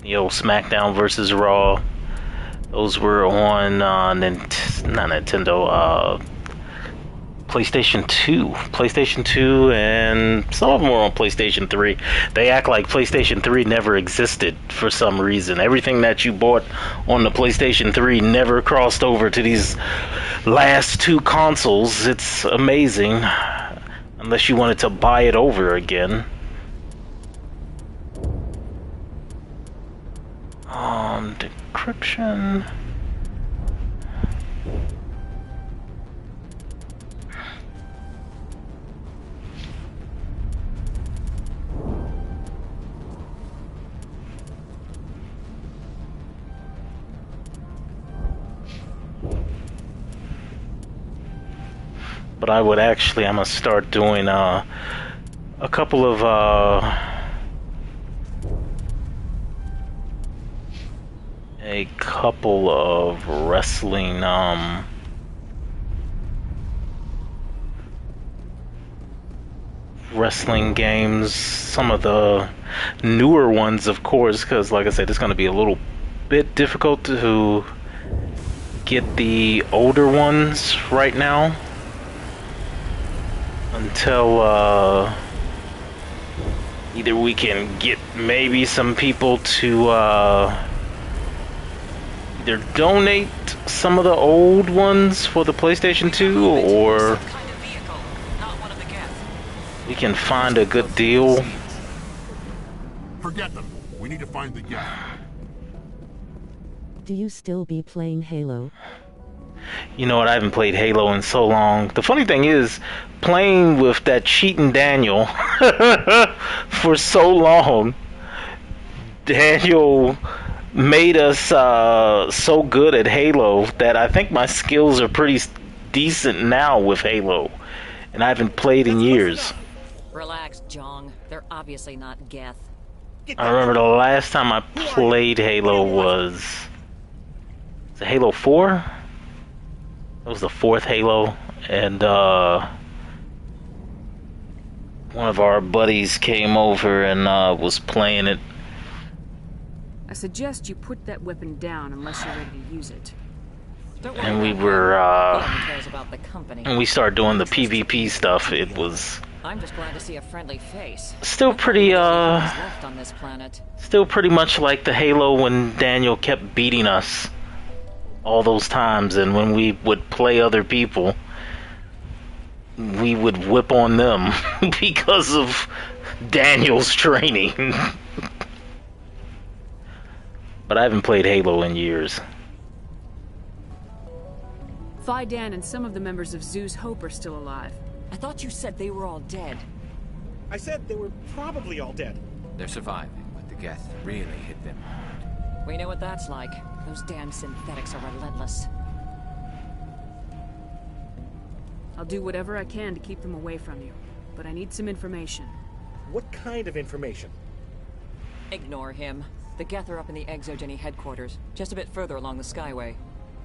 SmackDown versus Raw. Those were on not Nintendo, PlayStation 2, and some of them were on PlayStation 3. They act like PlayStation 3 never existed for some reason. Everything that you bought on the PlayStation 3 never crossed over to these last two consoles. It's amazing, unless you wanted to buy it over again. Decryption. But I'm gonna start doing a couple of wrestling games, some of the newer ones, of course, because like I said, it's going to be a little bit difficult to get the older ones right now until either we can get maybe some people to either donate some of the old ones for the PlayStation 2, or we can find a good deal. Forget them. We need to find the Geth. Do you still be playing Halo? You know what, I haven't played Halo in so long. The funny thing is, playing with that cheating Daniel for so long, Daniel made us so good at Halo that I think my skills are pretty decent now with Halo, and I haven't played in years. Relax, Jong. They're obviously not Geth. I remember the last time I played Halo was it Halo 4? It was the fourth Halo, and one of our buddies came over and was playing it. I suggest you put that weapon down unless you're ready to use it. And we were and we started doing the PvP stuff. It was I'm just glad to see a friendly face. Still pretty left on this planet. Still pretty much like the Halo when Daniel kept beating us all those times, and when we would play other people, we would whip on them because of Daniel's training. But I haven't played Halo in years. Phi Dan and some of the members of Zoo's Hope are still alive. I thought you said they were all dead. I said they were probably all dead. They're surviving, but the Geth really hit them hard. We know what that's like. Those damn synthetics are relentless. I'll do whatever I can to keep them away from you, but I need some information. What kind of information? Ignore him. The Geth are up in the Exogeny headquarters, just a bit further along the Skyway.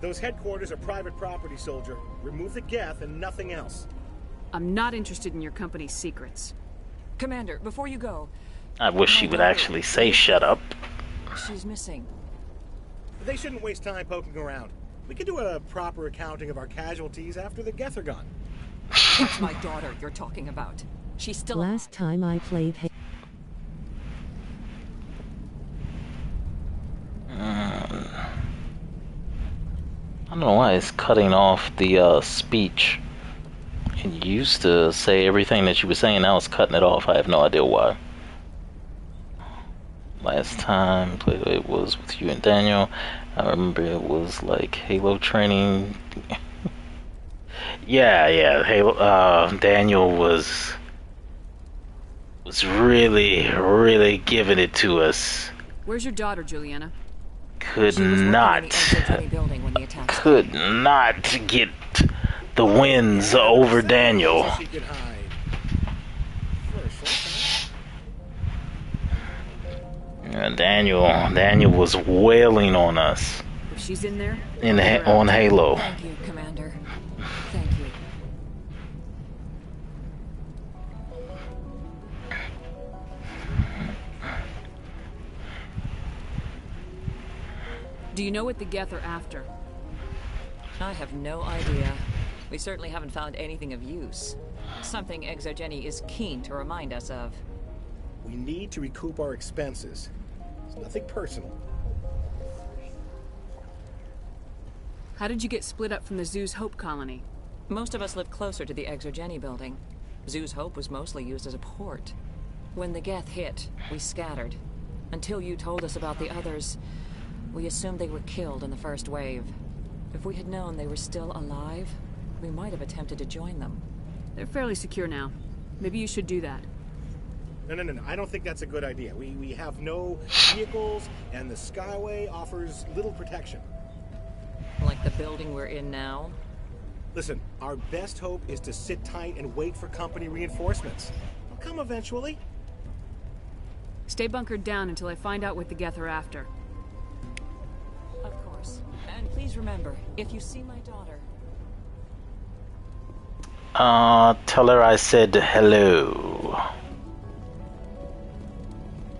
Those headquarters are private property, soldier. Remove the Geth and nothing else. I'm not interested in your company's secrets. Commander, before you go... I wish she would actually say shut up. She's missing. They shouldn't waste time poking around. We could do a proper accounting of our casualties after the Geth are gone. It's my daughter you're talking about. She's still... Last time I played I don't know why it's cutting off the speech. It used to say everything that you were saying, now it's cutting it off. I have no idea why. Last time it was with you and Daniel. I remember it was like Halo training. yeah, Halo. Daniel was really giving it to us. Where's your daughter, Juliana? Could not get the wins over Daniel. Daniel was wailing on us. She's in there? On Halo. Thank you, Commander. Thank you. Do you know what the Geth are after? I have no idea. We certainly haven't found anything of use. Something Exogeny is keen to remind us of. We need to recoup our expenses. It's nothing personal. How did you get split up from the Zoo's Hope colony? Most of us lived closer to the Exogeny building. Zoo's Hope was mostly used as a port. When the Geth hit, we scattered. Until you told us about the others, we assumed they were killed in the first wave. If we had known they were still alive, we might have attempted to join them. They're fairly secure now. Maybe you should do that. No. I don't think that's a good idea. We have no vehicles, and the Skyway offers little protection. Like the building we're in now? Listen, our best hope is to sit tight and wait for company reinforcements. They'll come eventually. Stay bunkered down until I find out what the Geth are after. Of course. And please remember, if you see my daughter... Tell her I said hello.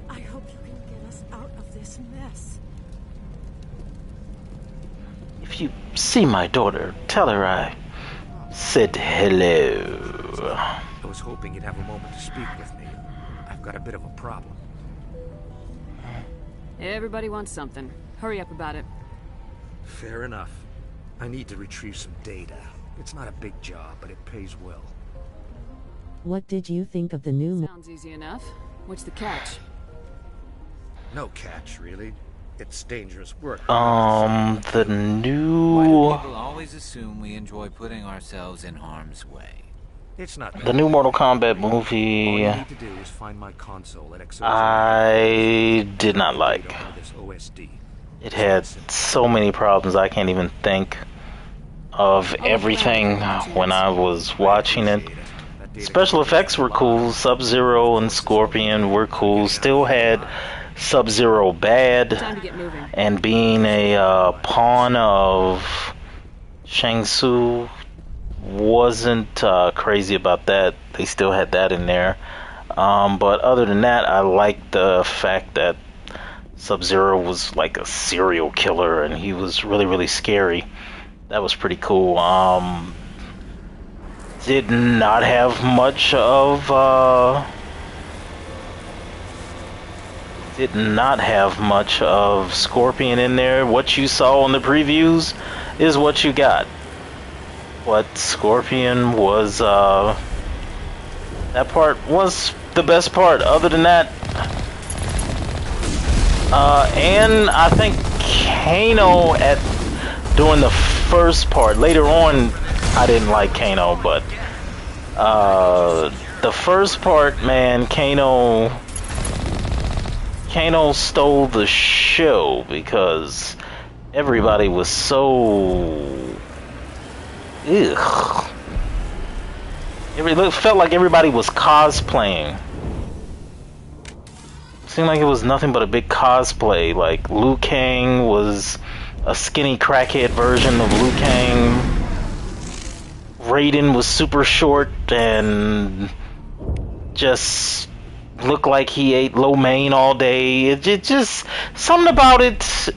I hope you can get us out of this mess. If you see my daughter, tell her I said hello. I was hoping you'd have a moment to speak with me. I've got a bit of a problem. Everybody wants something. Hurry up about it. Fair enough. I need to retrieve some data. It's not a big job, but it pays well. What did you think of the new... Sounds easy enough. What's the catch? No catch, really. It's dangerous work. The new... Why do people always assume we enjoy putting ourselves in harm's way? It's not the new Mortal Kombat movie. All you need to do is find my console at Exogeny. I did not like. It had so many problems I can't even think of everything when I was watching it. Special effects were cool. Sub-Zero and Scorpion were cool. Still had Sub-Zero bad, and being a pawn of Shang Tsung wasn't crazy about that. They still had that in there. But other than that, I liked the fact that Sub-Zero was like a serial killer and he was really scary. That was pretty cool. Did not have much of Scorpion in there. What you saw in the previews is what you got. What Scorpion was, that part was the best part. Other than that, and I think Kano during the first part. Later on, I didn't like Kano, but the first part, man, Kano stole the show because everybody was so ugh. It felt like everybody was cosplaying. Seemed like it was nothing but a big cosplay. Like Liu Kang was a skinny crackhead version of Liu Kang. Raiden was super short and just looked like he ate lo mein all day. It just something about it.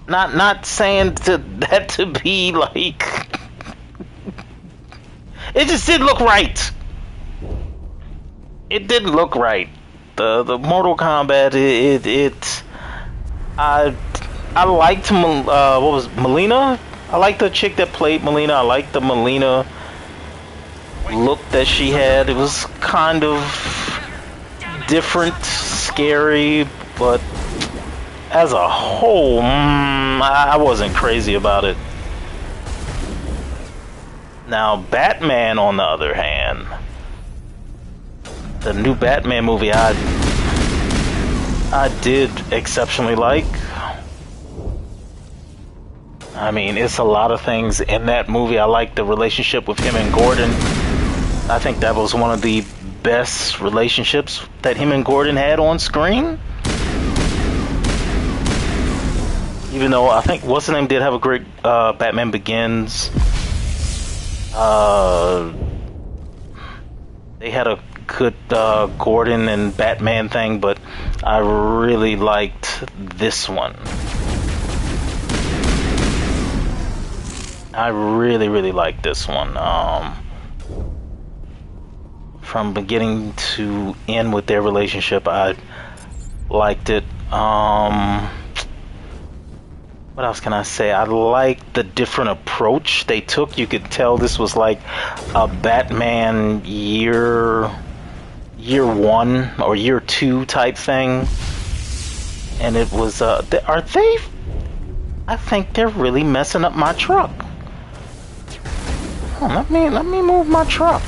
Not saying that to be like. It just didn't look right. It didn't look right. The Mortal Kombat. I liked what was Melina? I liked the chick that played Melina. I liked the Melina look that she had. It was kind of different, scary, but as a whole, I wasn't crazy about it. Now, Batman, on the other hand, the new Batman movie, I did exceptionally like. I mean, it's a lot of things in that movie. I like the relationship with him and Gordon. I think that was one of the best relationships that him and Gordon had on screen. Even though I think what's the name did have a great Batman Begins. They had a good Gordon and Batman thing, but I really liked this one. I really liked this one. From beginning to end with their relationship, I liked it. What else can I say? I liked the different approach they took. You could tell this was like a Batman year one or year two type thing. And it was, I think they're really messing up my truck. Oh, let me move my truck.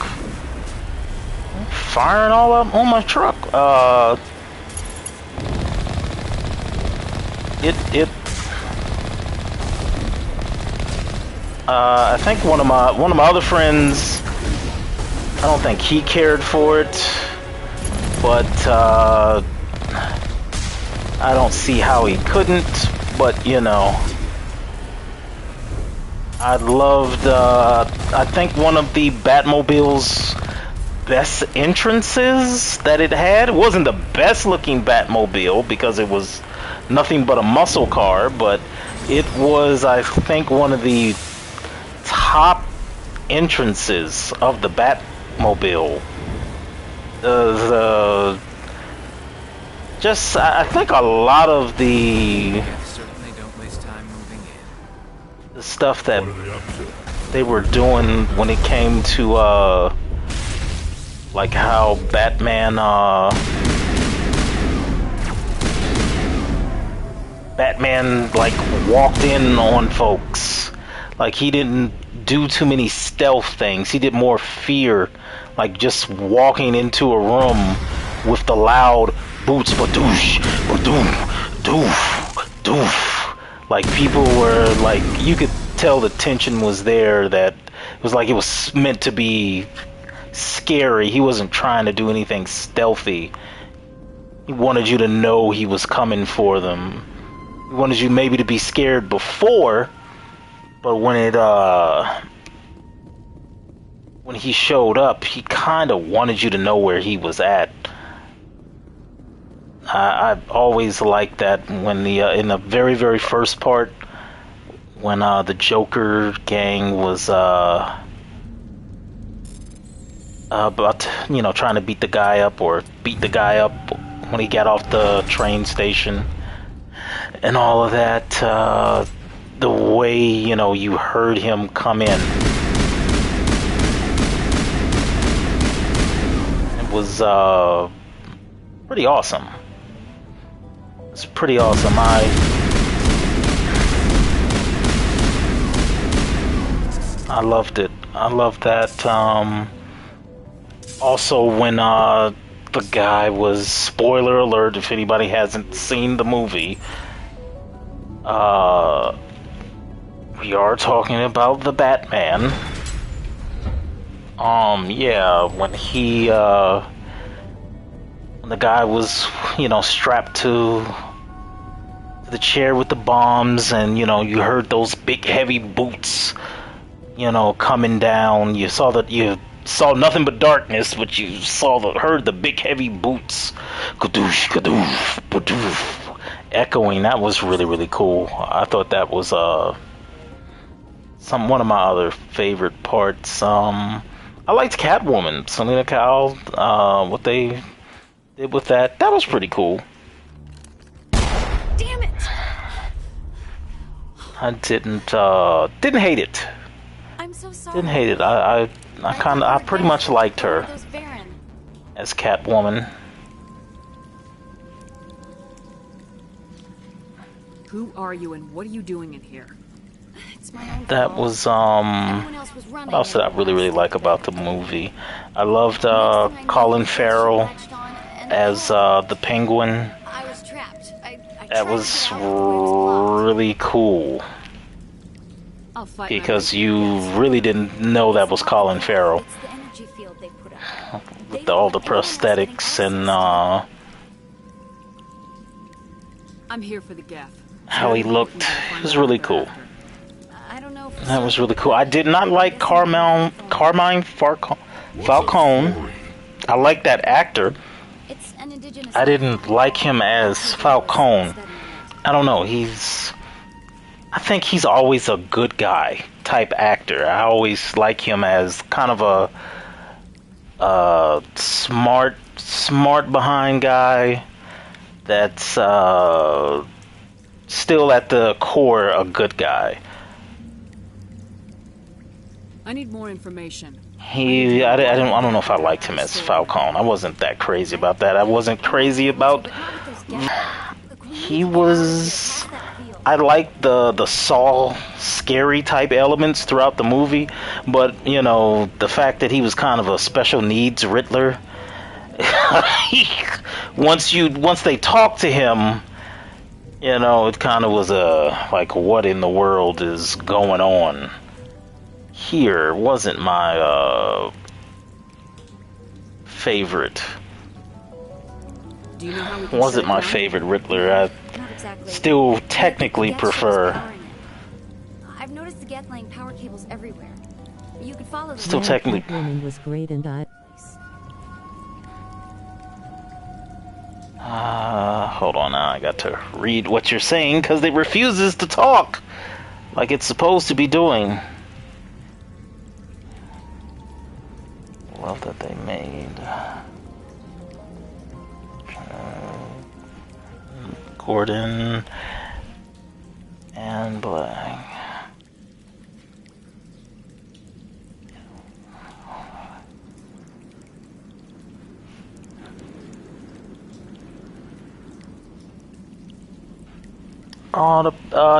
Firing all up on my truck. I think one of my other friends, I don't think he cared for it, but I don't see how he couldn't. But you know, I loved. I think one of the Batmobile's best entrances that it had. It wasn't the best looking Batmobile because it was nothing but a muscle car, but it was, I think, one of the top entrances of the Batmobile. I think a lot of the certainly don't waste time moving in. The stuff that they were doing when it came to like how Batman like walked in on folks. Like he didn't do too many stealth things. He did more fear, like just walking into a room with the loud boots, badoosh, badoom, doof, doof. Like people were like, you could tell the tension was there. That it was like it was meant to be scary. He wasn't trying to do anything stealthy. He wanted you to know he was coming for them. He wanted you maybe to be scared before, but when he showed up, he kind of wanted you to know where he was at. I always liked that when in the very first part, when the Joker gang was about trying to beat the guy up when he got off the train station and all of that. The way you heard him come in, it was pretty awesome. It's pretty awesome. I loved it. I loved that. Also, when the guy was, spoiler alert if anybody hasn't seen the movie, we are talking about the Batman. Yeah, when the guy was, strapped to the chair with the bombs, and you heard those big heavy boots, coming down. You saw nothing but darkness, but you heard the big heavy boots, kadoosh, kadoosh, badoosh, echoing. That was really, really cool. I thought that was one of my other favorite parts. I liked Catwoman, Selena Kyle. What they did with that was pretty cool. Damn it! I didn't hate it. I'm so sorry. Didn't hate it. I pretty much liked her as Catwoman. Who are you and what are you doing in here? It's my own That fault. was Everyone else was running what else did I really, really like about the movie? I loved Colin Farrell as the Penguin. I was trapped. That was really cool. I'll fight Because you really didn't know that was Colin Farrell. With all the prosthetics and I'm here for the Geth. how he looked. It was really cool. I don't know. That was really cool. I did not like Carmine Falcone. I like that actor. I didn't like him as Falcone. I don't know. I think he's always a good guy type actor. I always like him as kind of a smart behind guy that's still at the core a good guy. I need more information. I don't know if I liked him as Falcone. I wasn't that crazy about that. I wasn't crazy about. I liked the Saw scary type elements throughout the movie, but the fact that he was kind of a special needs Riddler. once they talked to him, it kind of was like, what in the world is going on here? Wasn't my favorite. Do you know how we can Wasn't my favorite Riddler. I still technically prefer. I've noticed the Geth laying power cables everywhere. You could follow them. Still technically. Catwoman was great, and Hold on now. I got to read what you're saying because it refuses to talk like it's supposed to be doing. Love that they made. Gordon and Black.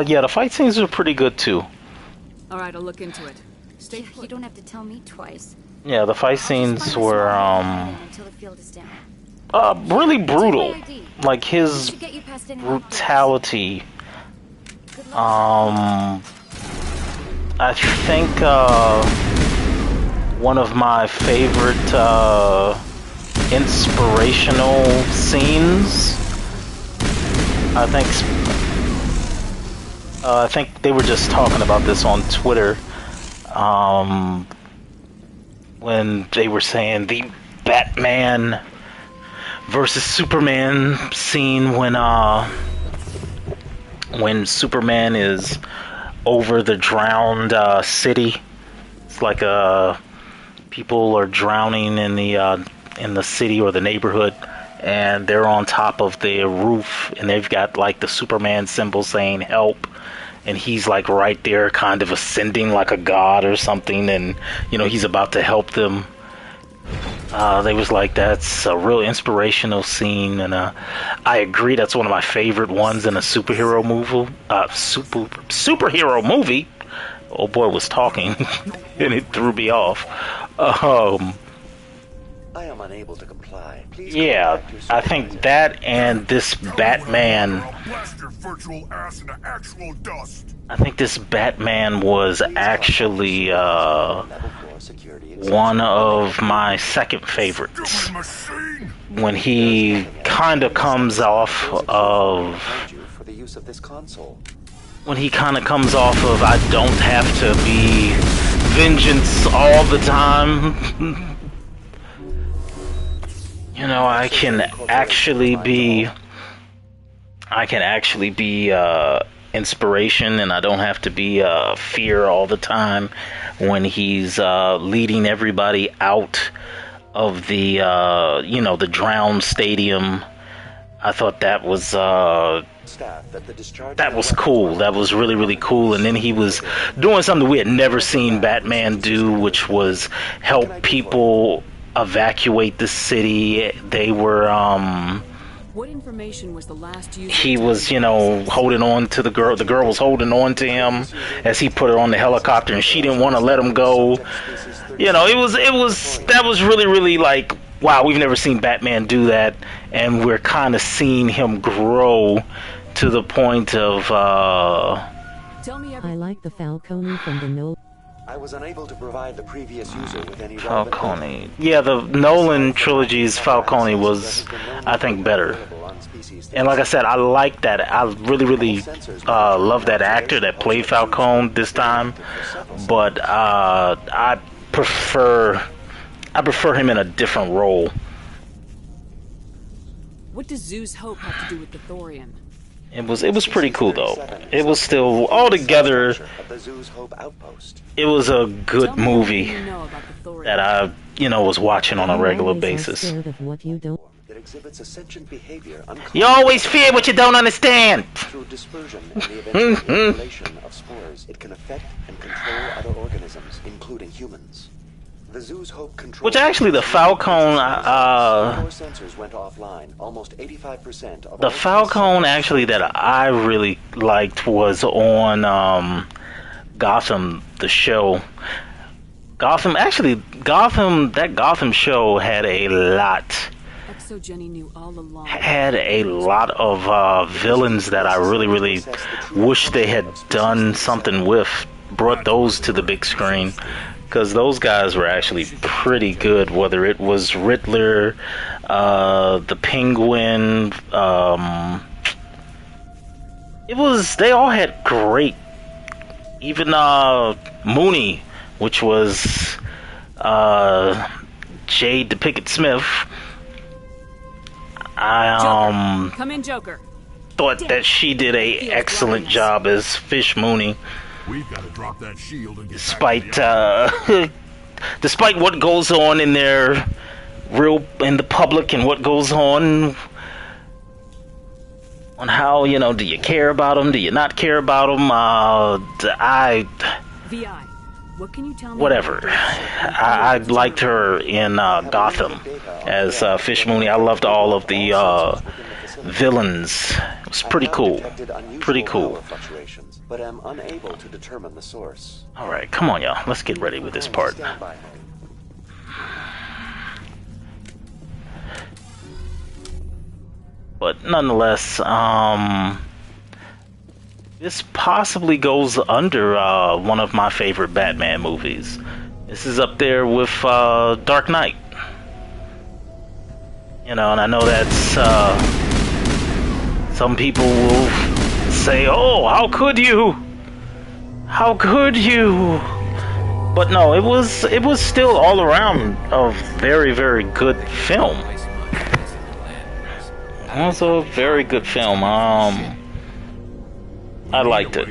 Yeah, the fight scenes are pretty good too. All right, I'll look into it. Stay put. You don't have to tell me twice. Yeah, the fight scenes were until the field is down. really brutal. Like his brutality. I think one of my favorite inspirational scenes. I think they were just talking about this on Twitter. When they were saying the Batman versus Superman scene when Superman is over the drowned city. It's like people are drowning in the city or the neighborhood, and they're on top of the roof, and they've got like the Superman symbol saying help, and he's like right there kind of ascending like a god or something, and he's about to help them. They was like, that's a real inspirational scene, and I agree, that's one of my favorite ones in a superhero movie. old boy was talking, and it threw me off. I am unable to comply. Please Yeah, I think that and this Batman. Blast your virtual ass into actual dust. I think this Batman was actually one of my second favorites. When he kind of comes off of. When he kind of comes off of, I don't have to be vengeance all the time. You know, I can actually be inspiration, and I don't have to be fear all the time when he's leading everybody out of the the drowned stadium. I thought that was cool. That was really, really cool. And then he was doing something we had never seen Batman do, which was help people evacuate the city. They were What information was the last user? He was, holding on to the girl. The girl was holding on to him as he put her on the helicopter, and she didn't want to let him go. That was really, really like, wow, we've never seen Batman do that, and we're kind of seeing him grow to the point of I like the Falcone from the Nolan. I was unable to provide the previous user with any Falcone. Yeah, the Nolan trilogy's Falcone was, I think, better. And like I said, I like that. I really, really love that actor that played Falcone this time. But I prefer him in a different role. What does Zeus Hope have to do with the Thorian? It was pretty cool though. It was still altogether. It was a good movie that I, was watching on a regular basis. It exhibits a sentient behavior. You always fear what you don't understand. Through dispersion and the eventual accumulation of spores, it can affect and control other organisms, including humans. The Zeus Hope control. Which actually, the Falcone, sensors went offline. Almost 85% of the Falcone actually that I really liked was on Gotham, the show. That Gotham show had a lot. Exogeny knew all along. Had a lot of villains that I really, really wish they had done something with. Brought those to the big screen. Because those guys were actually pretty good, whether it was Riddler, the Penguin, they all had great, even Mooney, which was Jade the Pickett Smith. Come in, Joker. Thought that she did a excellent job as Fish Mooney. We've got to drop that shield and get despite what goes on in the public and what goes on how, do you care about them? Do you not care about them? VI, what can you tell me? Whatever. I liked her in Gotham as Fish Mooney. I loved all of the villains. It was pretty cool. Pretty cool. But am unable to determine the source. All right, come on, y'all. Let's get ready with this part. But nonetheless, this possibly goes under one of my favorite Batman movies. This is up there with Dark Knight. And I know that's some people will say, "Oh, how could you? How could you?" But no, it was still all around a very, very good film. It was a very good film. I liked it.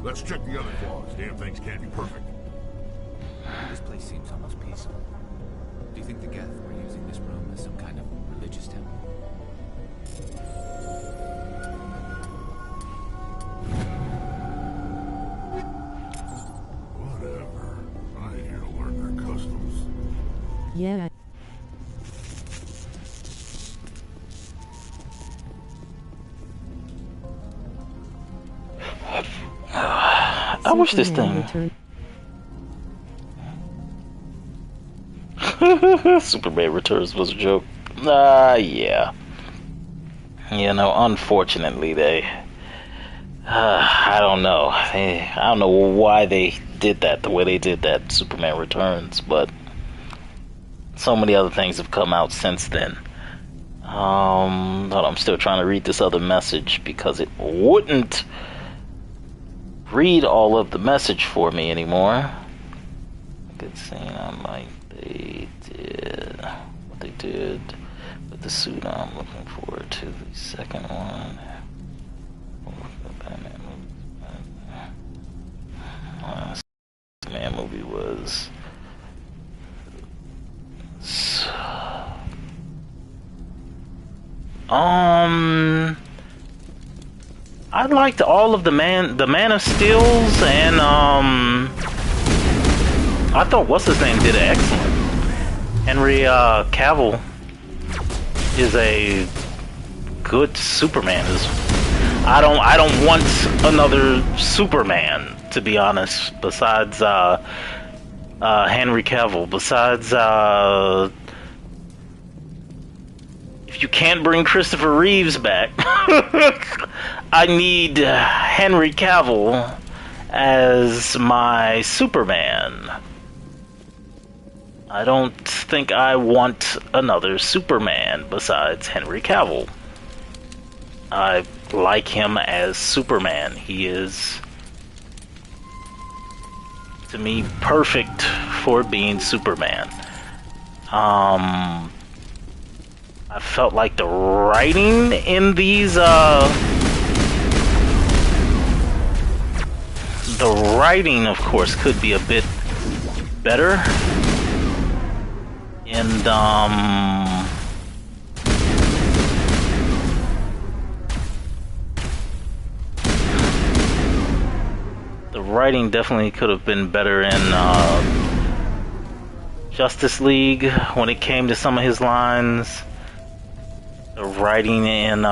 Let's check the other claws. Damn things can't be perfect. This place seems almost peaceful. Do you think the Geth were using this room as some kind of religious temple? Whatever. I ain't here to learn their customs. Yeah. I wish this thing. Superman Returns was a joke. Yeah. You know, unfortunately, I don't know. I don't know why they did that the way they did that, Superman Returns, but so many other things have come out since then. But I'm still trying to read this other message because it wouldn't read all of the message for me anymore. Good scene. I'm like, they did what they did with the suit. I'm looking forward to the second one. Batman movie was I liked all of the Man of Steel's, and I thought what's his name did excellent. Henry Cavill is a good Superman. I don't want another Superman, to be honest. Besides Henry Cavill. Besides if you can't bring Christopher Reeves back, I need Henry Cavill as my Superman. I don't think I want another Superman besides Henry Cavill. I like him as Superman. He is, to me, perfect for being Superman. I felt like the writing in these, the writing, of course, could be a bit better. And, the writing definitely could have been better in, Justice League when it came to some of his lines. The writing in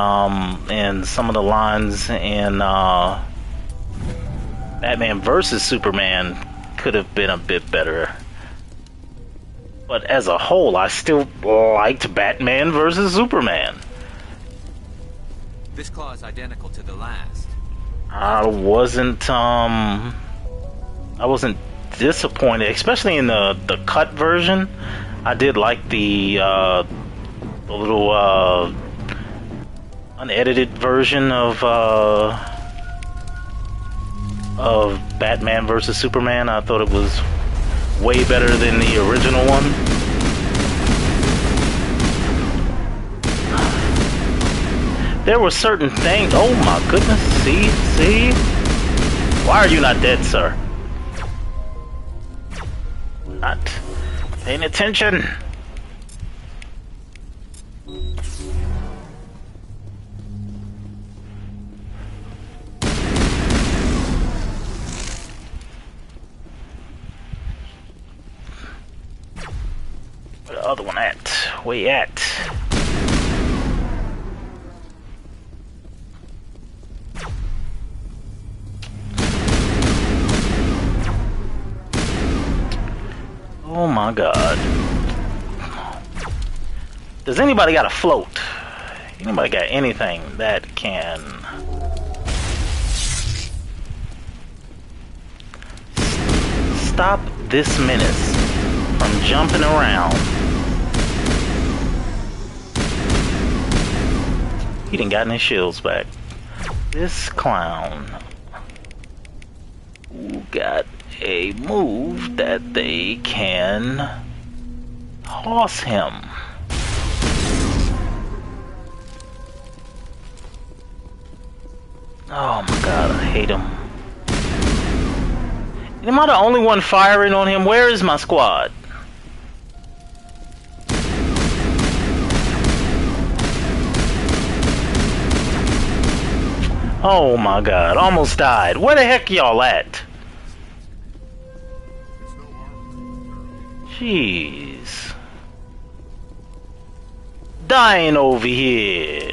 some of the lines in Batman vs. Superman could have been a bit better. But as a whole, I still liked Batman vs. Superman. This claw is identical to the last. I wasn't disappointed, especially in the cut version. I did like the little unedited version of Batman vs. Superman. I thought it was way better than the original one. There were certain things. Oh my goodness! See? Why are you not dead, sir? Not paying attention. Where the other one at? Where you at? Oh my god. Does anybody got a float? Anybody got anything that can stop this menace from jumping around? He done gotten his shields back. This clown got a move that they can toss him. Oh my god, I hate him. Am I the only one firing on him? Where is my squad? Oh my god, almost died. Where the heck y'all at? Jeez. Dying over here.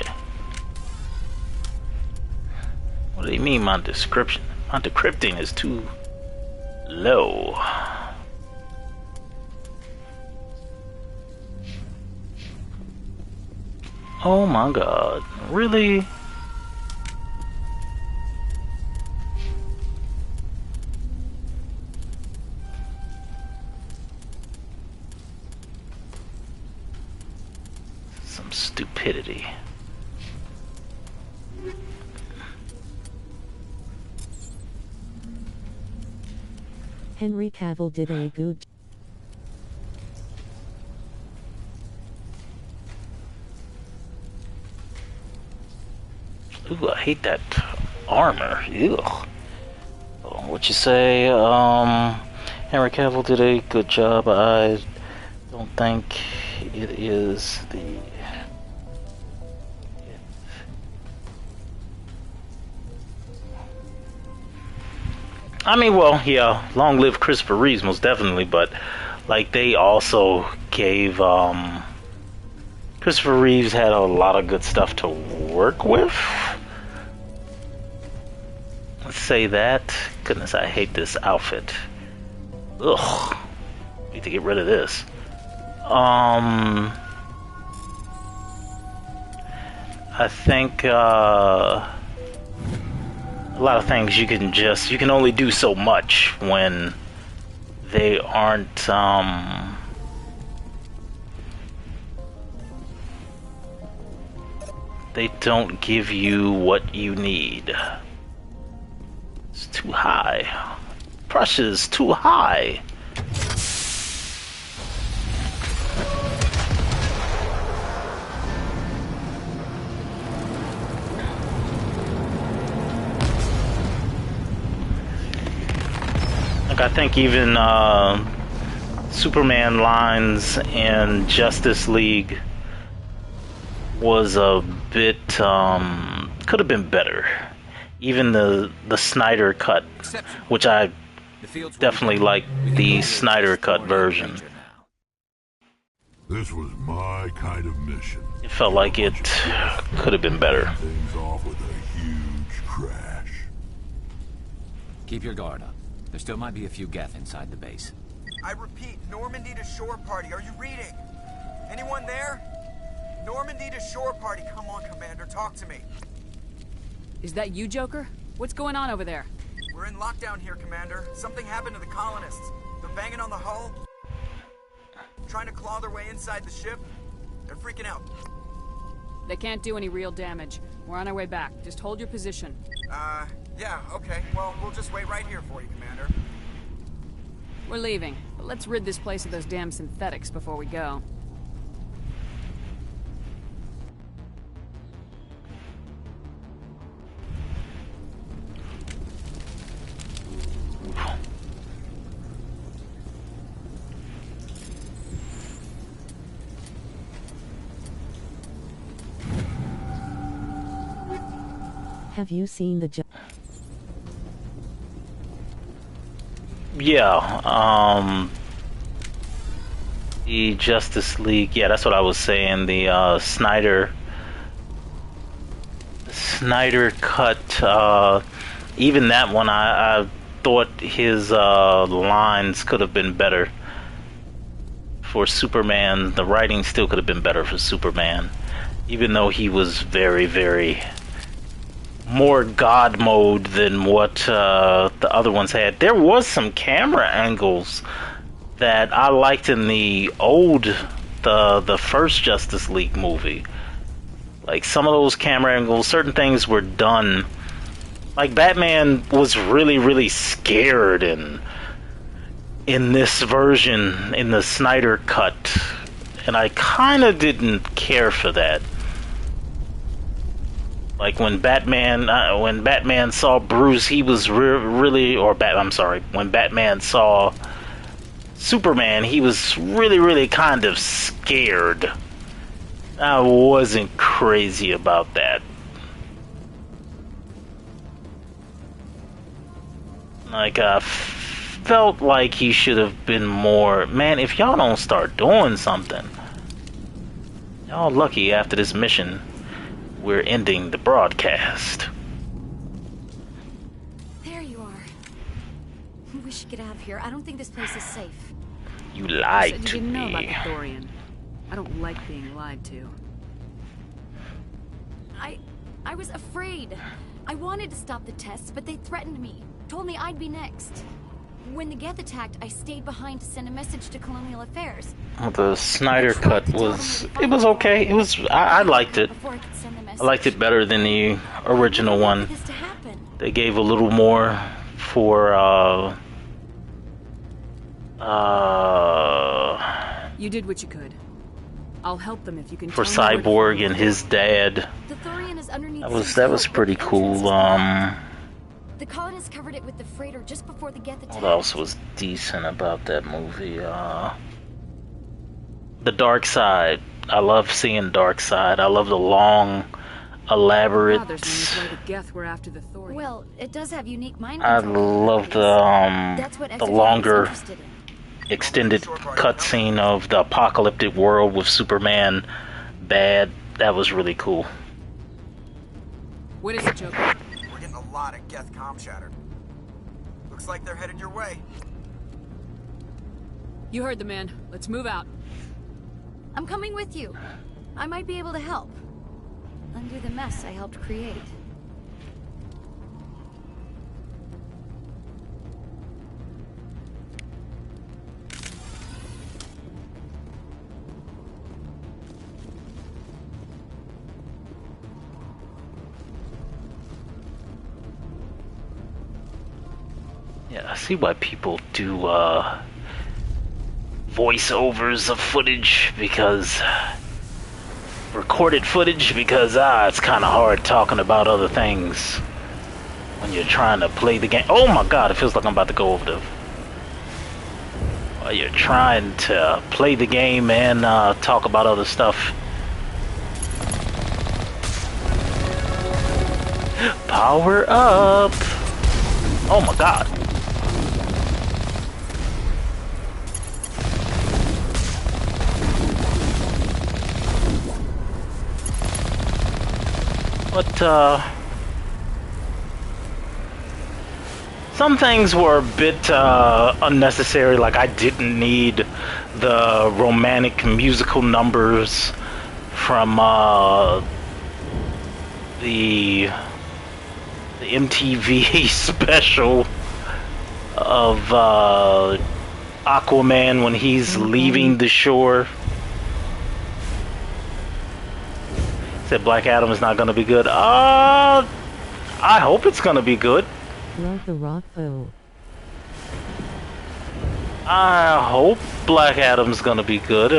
What do you mean my description? My decrypting is too low. Oh my god, really? Some stupidity. Henry Cavill did a good Ooh, I hate that armor. Ugh. What you say? Henry Cavill did a good job. I don't think it is the... I mean, well, yeah, long live Christopher Reeves, most definitely, but, like, they also gave, Christopher Reeves had a lot of good stuff to work with. Let's say that. Goodness, I hate this outfit. Ugh. Need to get rid of this. I think, a lot of things you can only do so much when they aren't, they don't give you what you need. It's too high. Pressure's too high. Like, I think even Superman lines in Justice League was a bit could have been better. Even the Snyder cut, which I definitely like the Snyder cut version. This was my kind of mission. It felt like it could have been better. Things off with a huge crash. Keep your guard up. There still might be a few Geth inside the base. I repeat, Normandy to shore party. Are you reading? Anyone there? Normandy to shore party. Come on, Commander, talk to me. Is that you, Joker? What's going on over there? We're in lockdown here, Commander. Something happened to the colonists. They're banging on the hull, trying to claw their way inside the ship. They're freaking out. They can't do any real damage. We're on our way back. Just hold your position. Yeah, okay. Well, we'll just wait right here for you, Commander. We're leaving, but let's rid this place of those damn synthetics before we go. Have you seen the the Justice League, yeah, that's what I was saying, the Snyder cut, even that one, I thought his lines could have been better for Superman. The writing still could have been better for Superman, even though he was very, very more God mode than what the other ones had. There was some camera angles that I liked in the first Justice League movie. Like, some of those camera angles, certain things were done. Like, Batman was really, really scared in this version, in the Snyder cut, and I kind of didn't care for that. Like, when Batman saw Bruce, he was when Batman saw Superman, he was really, really kind of scared. I wasn't crazy about that. Like, I felt like he should have been more... Man, if y'all don't start doing something, y'all lucky after this mission. We're ending the broadcast. There you are. we should get out of here. I don't think this place is safe. You You lied said you to didn't know about me. the Thorian. I don't like being lied to. I was afraid. I wanted to stop the tests, but they threatened me. Told me I'd be next. When the Geth attacked, I stayed behind to send a message to Colonial Affairs. Well, the Snyder cut was okay. It was I liked it. Before I could send the I message. liked it better than the original one. They gave a little more for You did what you could. I'll help them if you can. for tell me where to Cyborg find and them. his dad. The Thorian is underneath. That was pretty cool. The colonists covered it with the freighter just before the Geth attack. What else was decent about that movie? The Dark Side. I love seeing Dark Side. I love the long, elaborate. Bothers me is why the Geth were after the Thorian. Well, it does have unique mind I control. love That's what the Exogenic is longer interested in. extended cutscene of the apocalyptic world with Superman bad. That was really cool. What is it, Joker? We're getting a lot of Geth comm chatter. Looks like they're headed your way. You heard the man. Let's move out. I'm coming with you. I might be able to help. Undo the mess I helped create. Yeah, I see why people do voiceovers of footage, because recorded footage, because it's kind of hard talking about other things when you're trying to play the game. Oh my god, it feels like I'm about to go over the... While you're trying to play the game and talk about other stuff. Power up! Oh my god. But, some things were a bit, unnecessary, like I didn't need the romantic musical numbers from, the MTV special of, Aquaman when he's leaving the shore. Said Black Adam is not gonna be good. I hope it's gonna be good. Love the rock though. I hope Black Adam's gonna be good.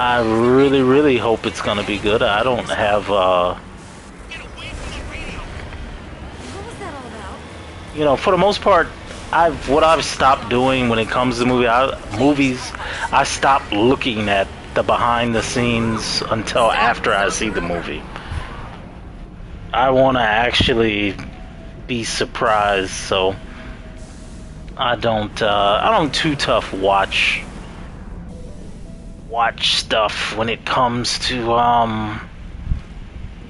I really, really hope it's gonna be good. I don't have you know, for the most part, what I've stopped doing when it comes to movies, I stopped looking at the behind the scenes until after I see the movie. I want to actually be surprised, so I don't too tough watch stuff when it comes to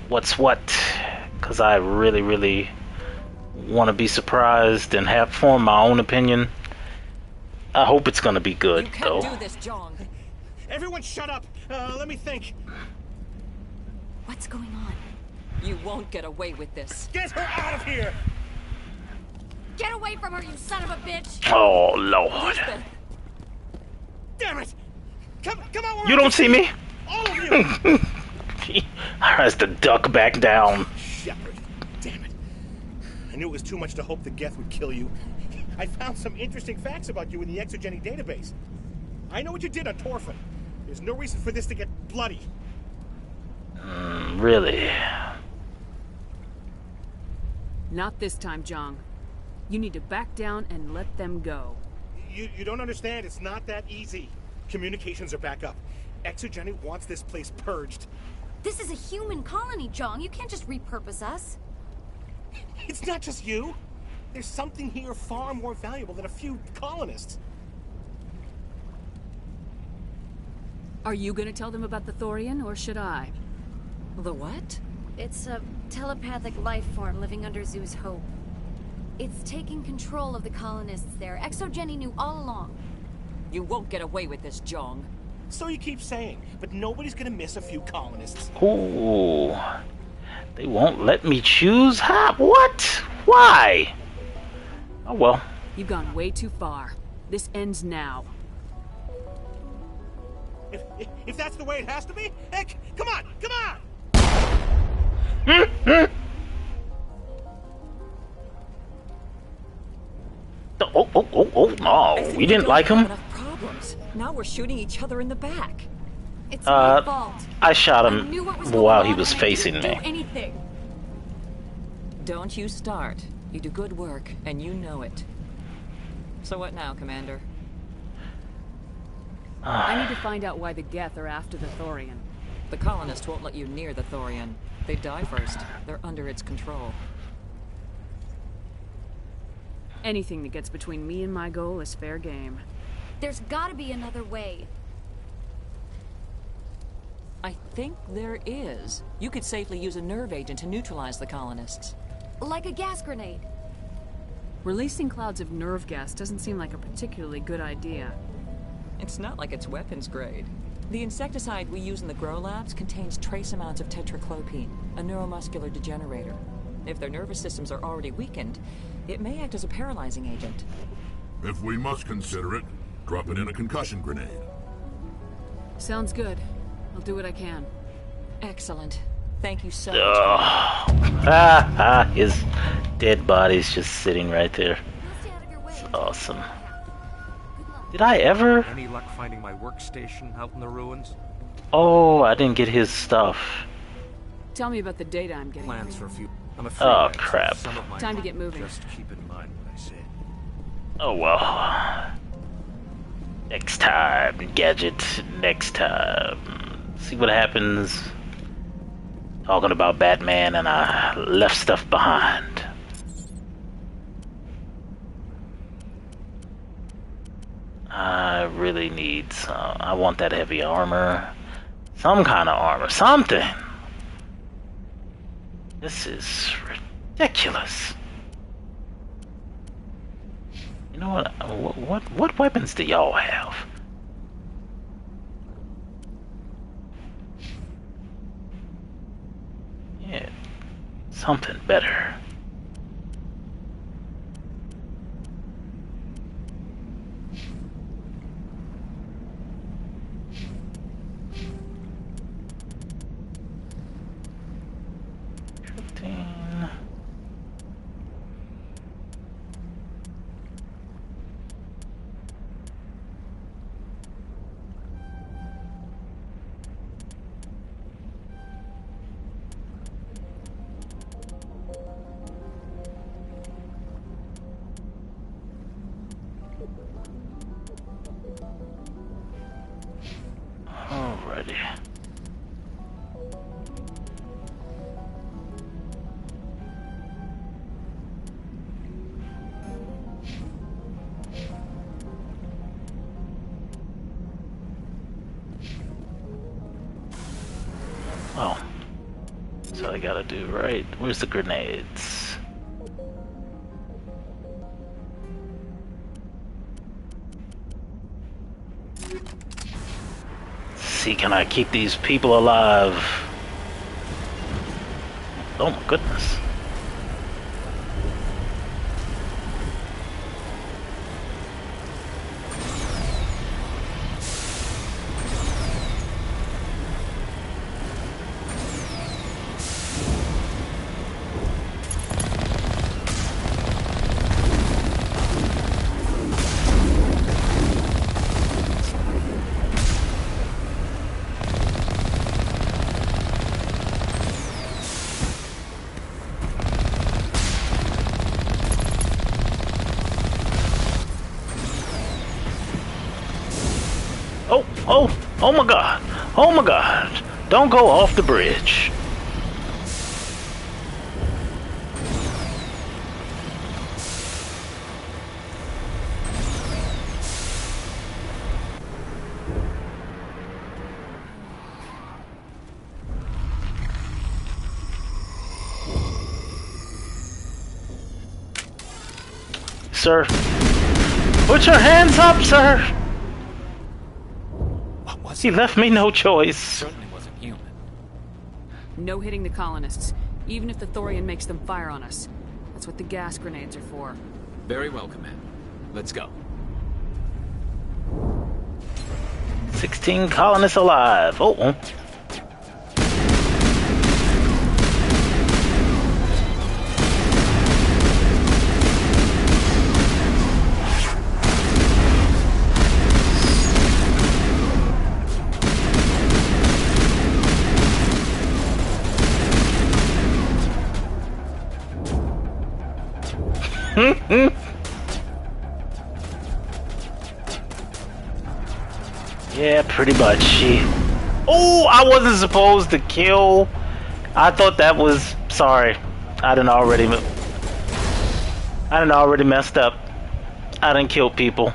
what's what, because I really, really want to be surprised and have formed my own opinion. I hope it's gonna be good, though. Do this, John. Everyone shut up! Let me think. What's going on? You won't get away with this. Get her out of here! Get away from her, you son of a bitch! Oh, Lord. Damn it! Come on! You don't see me? All of you! I has to duck back down. Shepard, damn it. I knew it was too much to hope the Geth would kill you. I found some interesting facts about you in the Exogenic database. I know what you did on Torfin. There's no reason for this to get bloody. Really? Not this time, Jong. You need to back down and let them go. You don't understand. It's not that easy. Communications are back up. Exogenic wants this place purged. This is a human colony, Jong. You can't just repurpose us. It's not just you. There's something here far more valuable than a few colonists. Are you gonna tell them about the Thorian, or should I? The what? It's a telepathic life form living under Zoo's Hope. It's taking control of the colonists there. Exogeny knew all along. You won't get away with this, Jong. So you keep saying, but nobody's gonna miss a few colonists. Ooh. They won't let me choose? Huh? What? Why? Oh well. You've gone way too far. This ends now. If that's the way it has to be, heck, come on, come on! Oh, no. We didn't like him? Problems. Now we're shooting each other in the back. It's my fault. I shot him while he was facing me. Anything. Don't you start. You do good work, and you know it. So what now, Commander? I need to find out why the Geth are after the Thorian. The colonists won't let you near the Thorian. They die first. They're under its control. Anything that gets between me and my goal is fair game. There's gotta be another way. I think there is. You could safely use a nerve agent to neutralize the colonists. Like a gas grenade. Releasing clouds of nerve gas doesn't seem like a particularly good idea. It's not like it's weapons grade. The insecticide we use in the grow labs contains trace amounts of tetraclopine, a neuromuscular degenerator. If their nervous systems are already weakened, it may act as a paralyzing agent. If we must consider it, drop it in a concussion grenade. Sounds good. I'll do what I can. Excellent. Thank you so much. His dead body's just sitting right there. It's awesome. Did I ever? Any luck finding my workstation out in the ruins? Oh, I didn't get his stuff. Tell me about the data I'm getting. Plans for a few. I'm Oh crap. Time to get moving. Just keep in mind what I said. Oh well. Next time, Gadget. Next time. See what happens. Talking about Batman and I left stuff behind. I really need some. I want that heavy armor. Some kind of armor. Something. This is ridiculous. You know what? What weapons do y'all have? Yeah, something better. Alrighty. Oh. That's what I gotta do, right? Where's the grenades? See, can I keep these people alive? Oh my goodness. Oh my god. Oh my god. Don't go off the bridge. sir. Put your hands up, sir. He left me no choice. Certainly wasn't human. No hitting the colonists, even if the Thorian makes them fire on us. That's what the gas grenades are for. Very well, Commander. Let's go. 16 colonists alive. Oh. Yeah, pretty much. Oh, I wasn't supposed to kill. I thought that was... Sorry. I done already messed up. I done killed people.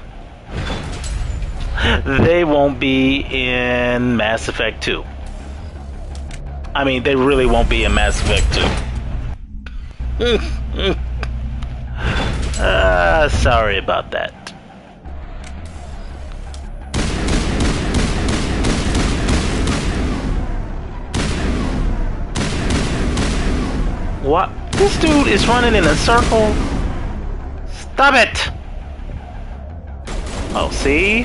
They won't be in Mass Effect 2. I mean, they really won't be in Mass Effect 2. Sorry about that. What? This dude is running in a circle? Stop it! Oh, see?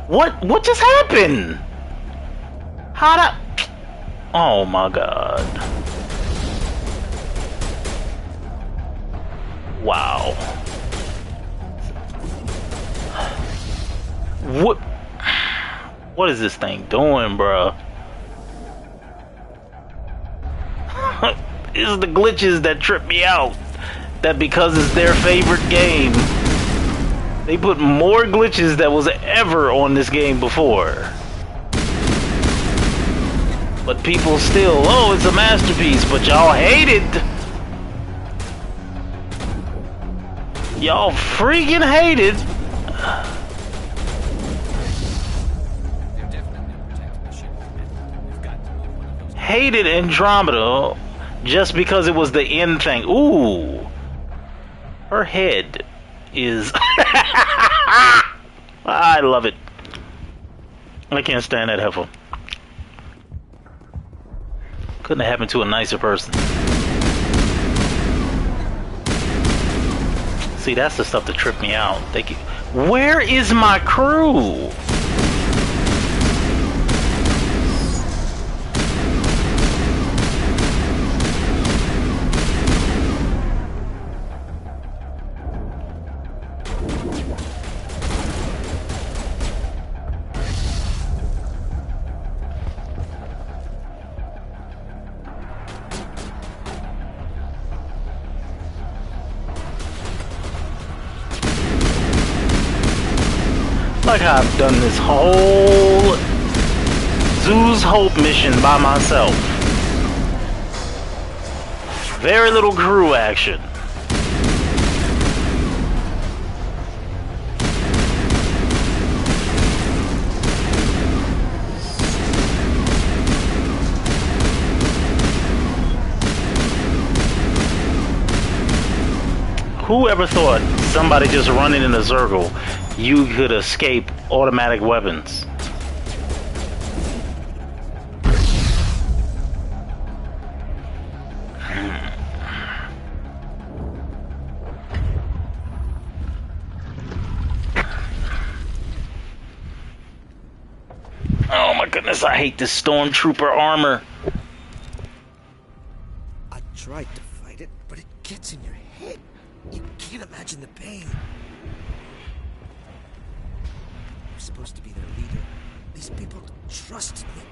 What just happened? How'd Oh my god. Wow. What is this thing doing, bruh? It's the glitches that trip me out. That because it's their favorite game, they put more glitches that was ever on this game before. But people still, oh, it's a masterpiece, but y'all hate it. Y'all freaking hate it. Hated Andromeda just because it was the end thing. Ooh. Her head is... I love it. I can't stand that heifer. Couldn't have happened to a nicer person. See, that's the stuff that tripped me out. Where is my crew? Like how I've done this whole Zoo's Hope mission by myself. Very little crew action. Whoever thought somebody just running in a circle you could escape automatic weapons? Oh my goodness, I hate this stormtrooper armor. I tried to fight it, but it gets in your head. You can't imagine the pain. I'm supposed to be their leader. These people trust me.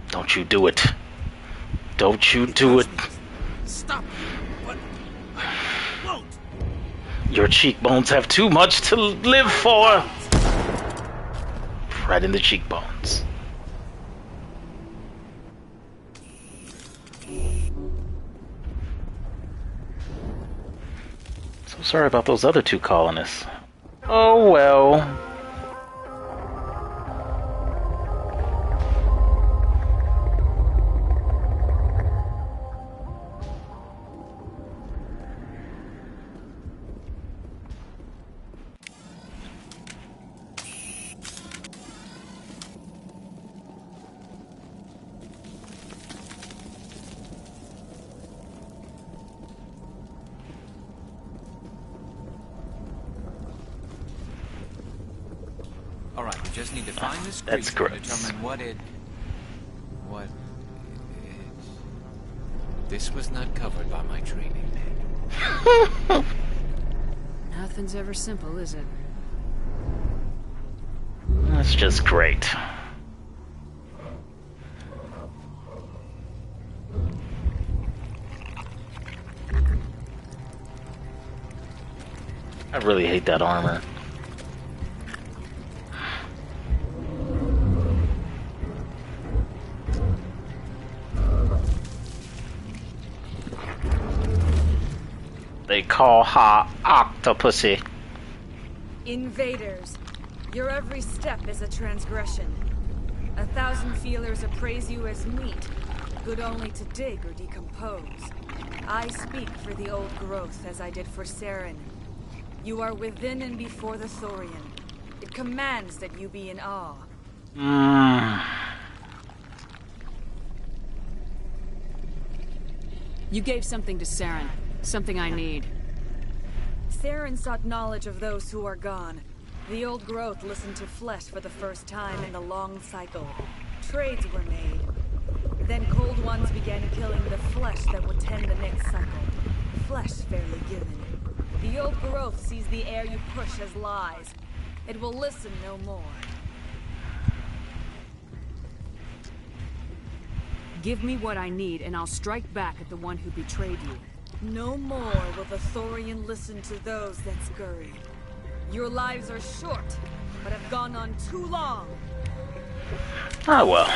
Don't you do it. Don't you do it. Stop. But I won't. Your cheekbones have too much to live for. Right in the cheekbones. So sorry about those other two colonists. Oh well. just need to find this That's creature and gross. determine what it... This was not covered by my training manual. Nothing's ever simple, is it? That's just great. I really hate that armor. They call her Octopussy. Invaders, your every step is a transgression. 1,000 feelers appraise you as meat, good only to dig or decompose. I speak for the old growth as I did for Saren. You are within and before the Thorian. It commands that you be in awe. You gave something to Saren. Something I need. Saren sought knowledge of those who are gone. The old growth listened to flesh for the first time in the long cycle. Trades were made. Then cold ones began killing the flesh that would tend the next cycle. Flesh fairly given. The old growth sees the air you push as lies. It will listen no more. Give me what I need, and I'll strike back at the one who betrayed you. No more will the Thorian listen to those that scurry. Your lives are short, but have gone on too long. Ah, well.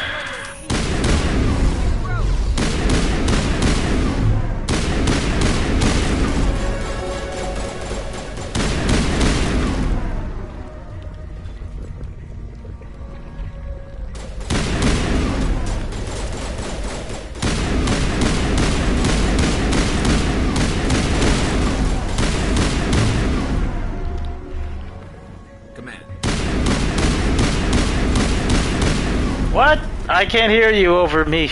What? I can't hear you over me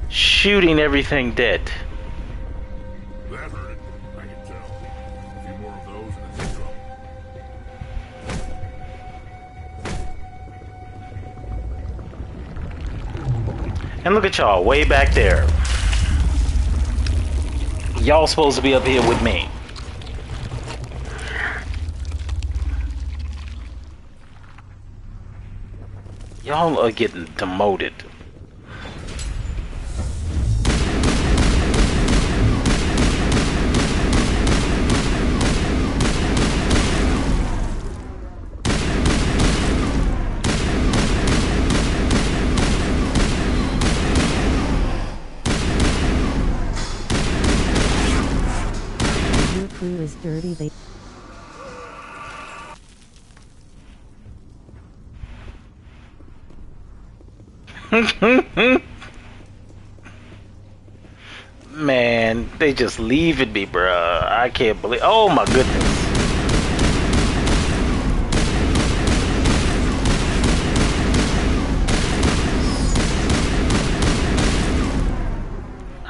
shooting everything dead. That hurt it. I can tell. A few more of those and it's in trouble. And look at y'all, way back there. Y'all supposed to be up here with me. Y'all are getting demoted. Your crew is dirty. They Man, they just leaving me, bruh. I can't believe. Oh my goodness.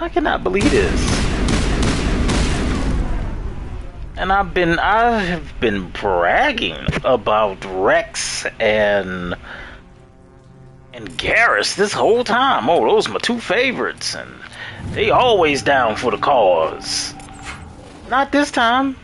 I cannot believe this. And I've been bragging about Rex and Garrus this whole time. Oh, those are my two favorites, and they always down for the cause. Not this time.